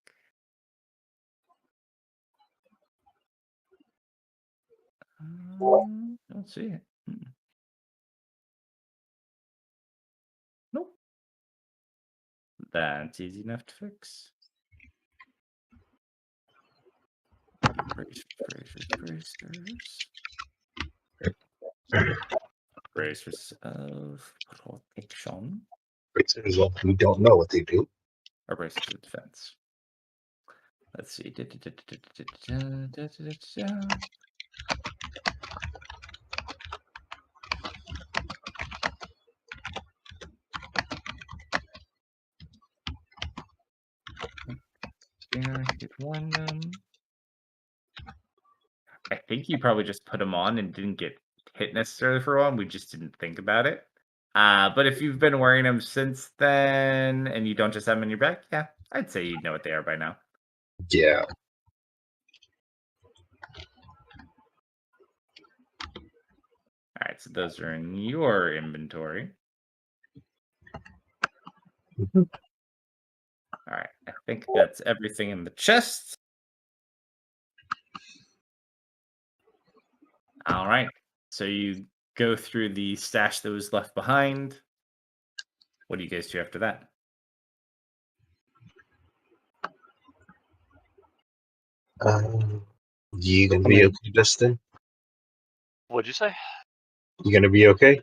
Don't see it. Nope. That's easy enough to fix. Bracers of protection. Bracers, well, we don't know what they do. Or bracers of defense. Let's see. Could warn them. I think you probably just put them on and didn't get hit necessarily for one. We just didn't think about it. But if you've been wearing them since then and you don't just have them in your bag, yeah, I'd say you'd know what they are by now. Yeah. All right, so those are in your inventory. All right, I think that's everything in the chest. All right, so you go through the stash that was left behind. What do you guys do after that? You gonna be okay, Justin? What'd you say? You gonna be okay?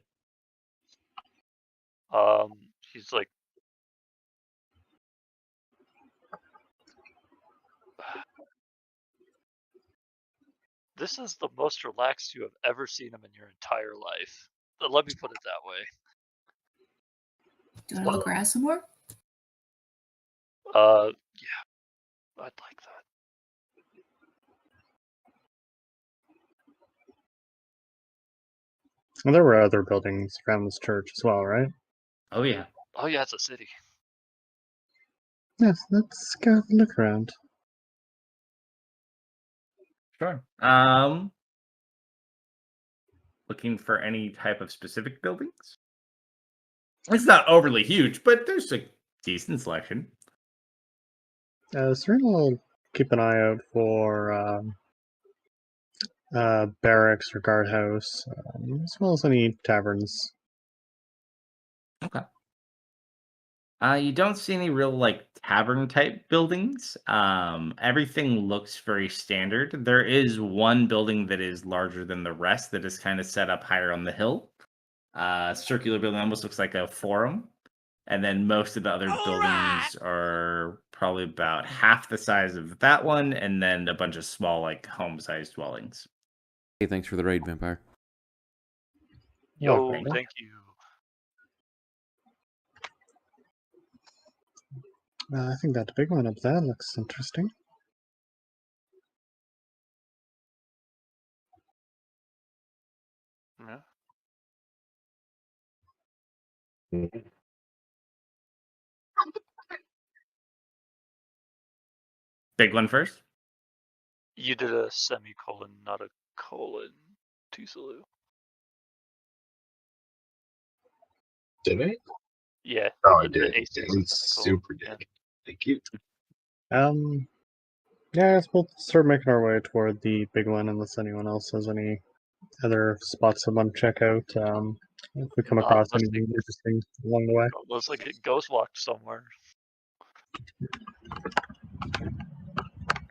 He's like, this is the most relaxed you have ever seen him in your entire life. Let me put it that way. Do you want to look around some more? Yeah, I'd like that. Well, there were other buildings around this church as well, right? Oh yeah. Oh yeah, it's a city. Yes, let's go have a look around. Sure. looking for any type of specific buildings? It's not overly huge, but there's a decent selection. Serena will keep an eye out for barracks or guardhouse, as well as any taverns. Okay. You don't see any real like tavern type buildings. Everything looks very standard. There is one building that is larger than the rest that is kind of set up higher on the hill. Circular building almost looks like a forum. And then most of the other buildings are probably about half the size of that one, and then a bunch of small, like home-sized dwellings. Hey, thanks for the raid, Vampire. Yo, thank you. thank you. I think that big one up there looks interesting. Yeah. Big one first. You did a semicolon, not a colon. Tusalu. Did I? Yeah. Oh, I the did. ace is a It's semicolon, super yeah. good. Thank you. Yeah, I guess we'll start making our way toward the big one unless anyone else has any other spots they want to check out. If we come across Unless anything interesting along the way. Unless I get ghost walked somewhere.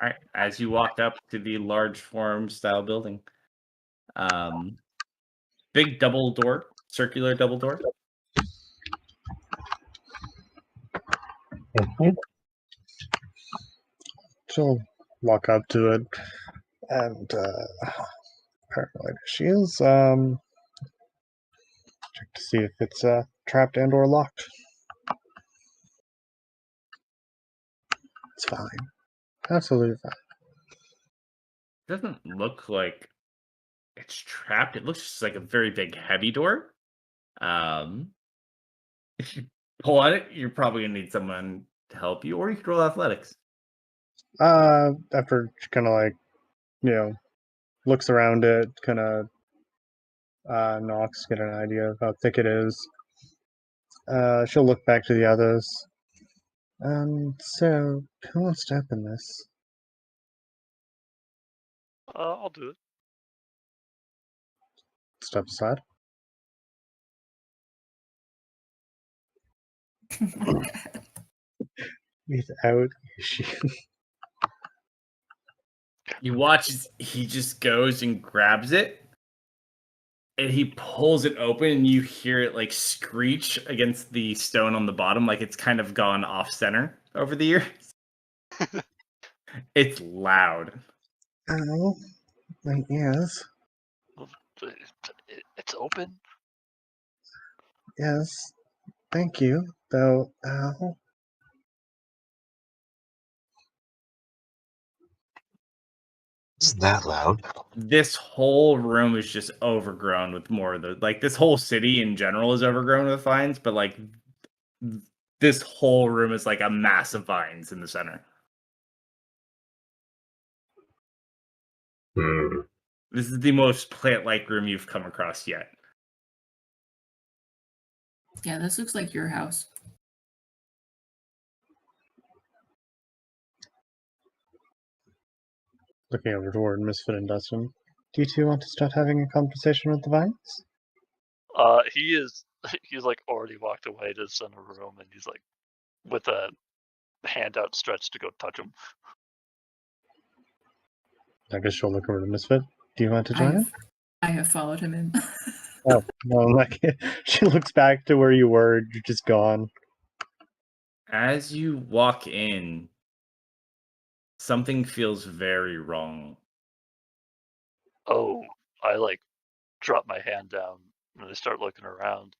All right. As you walk up to the large forum style building, big double door, circular double door. She'll walk up to it and paranoid as she is, check to see if it's trapped and or locked. It's fine. Absolutely fine. Doesn't look like it's trapped. It looks just like a very big, heavy door. If you pull on it, you're probably gonna need someone to help you, or you could roll athletics. After she kind of like, looks around it, kind of knocks, get an idea of how thick it is. She'll look back to the others. So who wants to open this? I'll do it. Step aside. Without issue. You watch as he just goes and grabs it, and he pulls it open, and you hear it like screech against the stone on the bottom, like it's kind of gone off center over the years. It's loud. Ow. My ears. It's open. Yes. Thank you. Though, ow. Isn't that loud? This whole room is just overgrown with more of the like this whole city in general is overgrown with vines, but like this whole room is like a mass of vines in the center. Hmm. This is the most plant-like room you've come across yet. Yeah, this looks like your house. Looking over toward Misfit and Dustin. Do you two want to start having a conversation with the vines? He's like already walked away to the center of the room, and he's like with a hand outstretched to go touch him. I guess she'll look over to Misfit. Do you want to join him? I have followed him in. Oh, no, like she looks back to where you were, you're just gone. As you walk in, something feels very wrong. Oh, I like drop my hand down and I start looking around.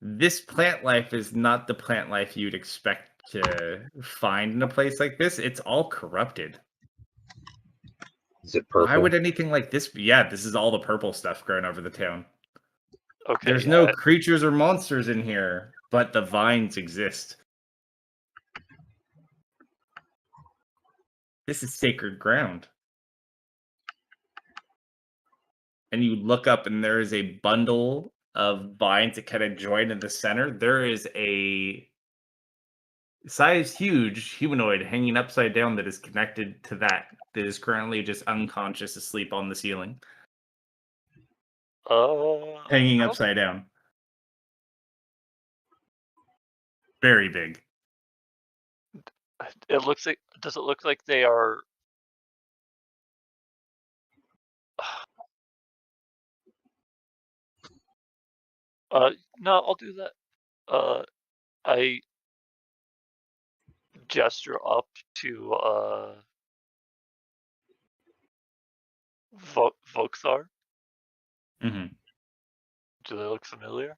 This plant life is not the plant life you'd expect to find in a place like this. It's all corrupted. Is it purple? Why would anything like this be? Yeah, this is all the purple stuff growing over the town. Okay. There's yeah, no creatures or monsters in here, but the vines exist. This is sacred ground. and you look up, and there is a bundle of vines that kind of join in the center. There is a size huge humanoid hanging upside down that is connected to that is currently just unconscious asleep on the ceiling, hanging how- upside down. Very big. It looks like. Does it look like they are? No, I'll do that. I gesture up to Vokthar. Mm-hmm. Do they look familiar?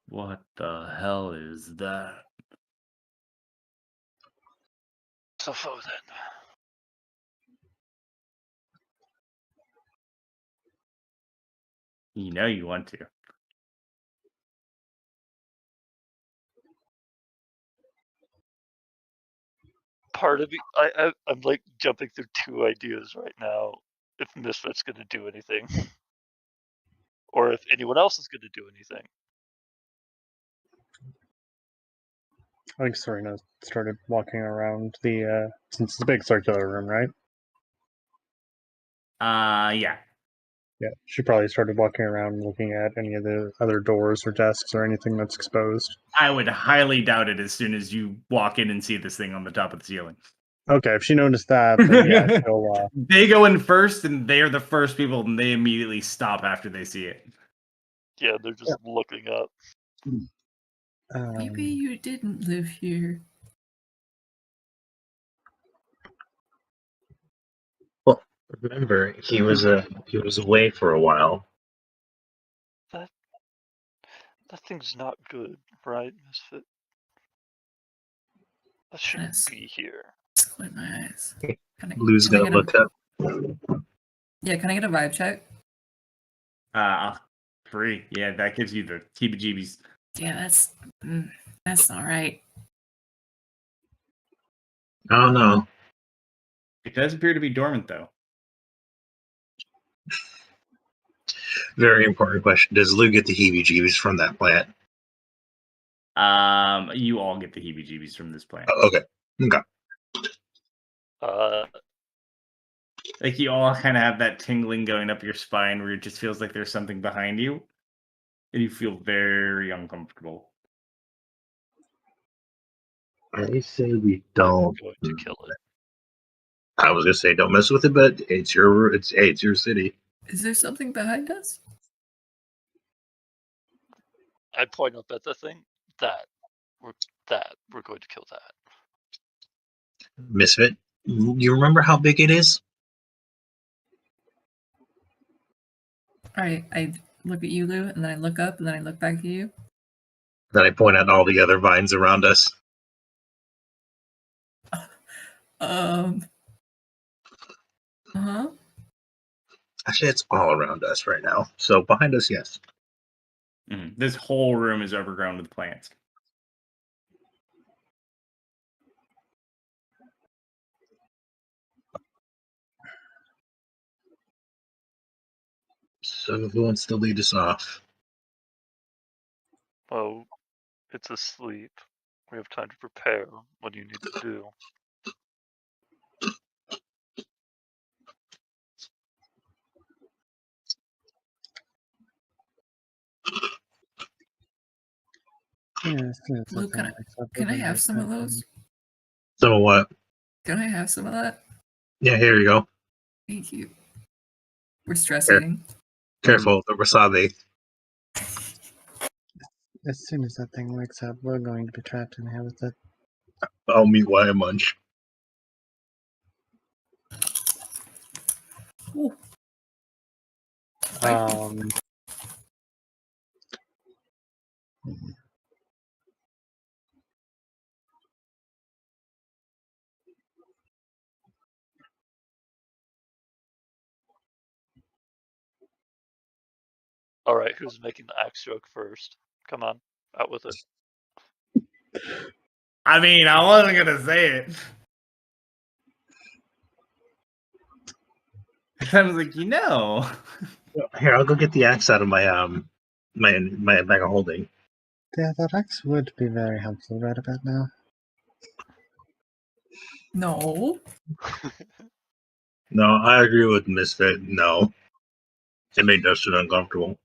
What the hell is that? So then. You know you want to. Part of me, I'm like jumping through two ideas right now. If Misfit's going to do anything, or if anyone else is going to do anything. I think Serena started walking around the, since it's a big circular room, right? Yeah. Yeah, she probably started walking around looking at any of the other doors or desks or anything that's exposed. I would highly doubt it as soon as you walk in and see this thing on the top of the ceiling. Okay, if she noticed that, then yeah, she'll, They go in first, and they are the first people, and they immediately stop after they see it. Yeah, they're just looking up. Maybe you didn't live here. Well, remember, he was away for a while. That thing's not good, right, Misfit? That shouldn't Yes. be here. Squint my eyes. Blue's gonna look up. Yeah, can I get a vibe check? Free. Yeah, that gives you the heebie-jeebies. Yeah, that's not right. Oh no. It does appear to be dormant, though. Very important question. Does Lou get the heebie-jeebies from that plant? You all get the heebie-jeebies from this plant. Oh, okay. Like, you all kind of have that tingling going up your spine where it just feels like there's something behind you, and you feel very uncomfortable. I say we I'm don't. going to kill it. I was gonna say don't mess with it, but it's your city. Is there something behind us? I point up at the thing. We're going to kill that. Misfit, you remember how big it is? All right, I look at you, Lou, and then I look up, and then I look back at you. Then I point out all the other vines around us. Actually, it's all around us right now. So behind us, yes. Mm-hmm. This whole room is overgrown with plants. So who wants to lead us off? Oh, it's asleep. We have time to prepare. What do you need to do? Lou, can I have some of those? So what? Can I have some of that? Yeah, here you go. Thank you. We're stressing. Careful, the wasabi. as soon as that thing wakes up, we're going to be trapped in here with it. I'll meet why I munch. Ooh. All right, who's making the axe joke first? Come on, out with it. I mean, I wasn't gonna say it. I was like, Here, I'll go get the axe out of my my bag of holding. Yeah, that axe would be very helpful right about now. No. No, I agree with Misfit. No, it made Dustin uncomfortable.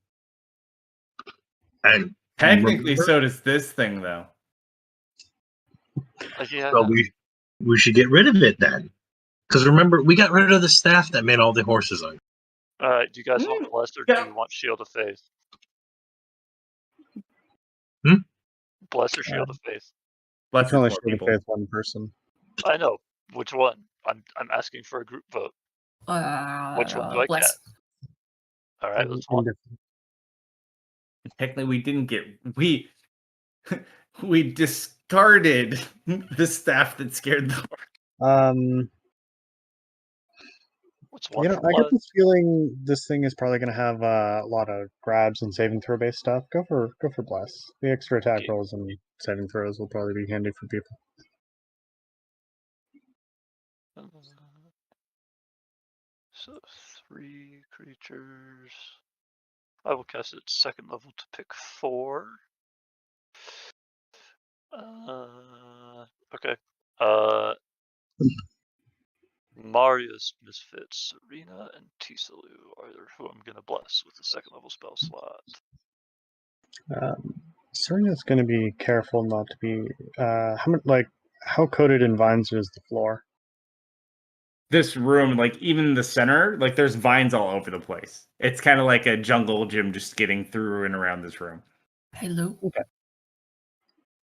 And technically, remember, so does this thing, though. Yeah. but we should get rid of it then. Because remember, we got rid of the staff that made all the horses on. Do you guys want Bless or do you want Shield of Faith? Bless or Shield of Faith? Bless It's only more Shield of people. Faith one person. I know. Which one? I'm asking for a group vote. Which one do I Bless. get? All right, let's Technically, we didn't get we discarded the staff that scared the What's You know, I get this feeling this thing is probably going to have a lot of grabs and saving throw based stuff. Go for Bless. The extra attack rolls and saving throws will probably be handy for people. So 3 creatures. I will cast it second level to pick 4. Okay. Marius, Misfit, Serena, and Tisalu are who I'm gonna bless with the second level spell slot. Serena's going to be careful not to be. How coated in vines is the floor? this room, like even the center, like there's vines all over the place. It's kind of like a jungle gym just getting through and around this room. Hello. Okay.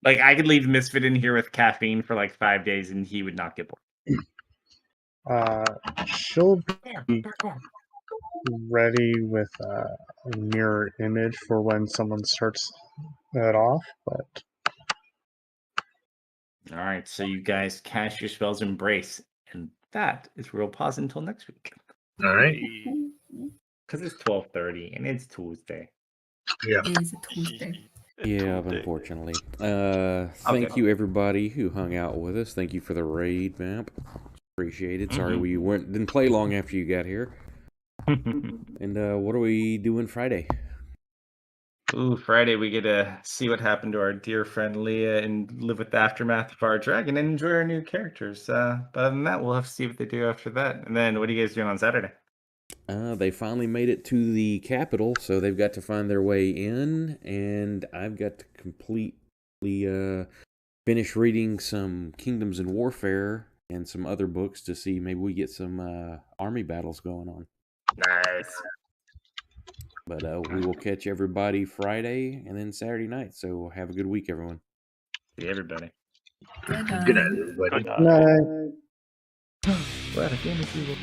Like I could leave Misfit in here with caffeine for like 5 days and he would not get bored. She'll be ready with a mirror image for when someone starts it off, but All right, so you guys cast your spells Embrace, and that is where we'll pause until next week. All right. Because it's 12:30 and it's Tuesday. Yeah. It is a Tuesday. Yeah, unfortunately. Thank you everybody who hung out with us. Thank you for the raid, Vamp. Appreciate it. Sorry we didn't play long after you got here. And what are we doing Friday? Ooh, Friday we get to see what happened to our dear friend Leah and live with the aftermath of our dragon and enjoy our new characters. But other than that, we'll have to see what they do after that. And then what are you guys doing on Saturday? They finally made it to the capital, so they've got to find their way in, and I've got to completely finish reading some Kingdoms and Warfare and some other books to see maybe we get some army battles going on. Nice. But we will catch everybody Friday and then Saturday night, so have a good week, everyone. See everybody. Good night, everybody. Good night. no. What a game of evil.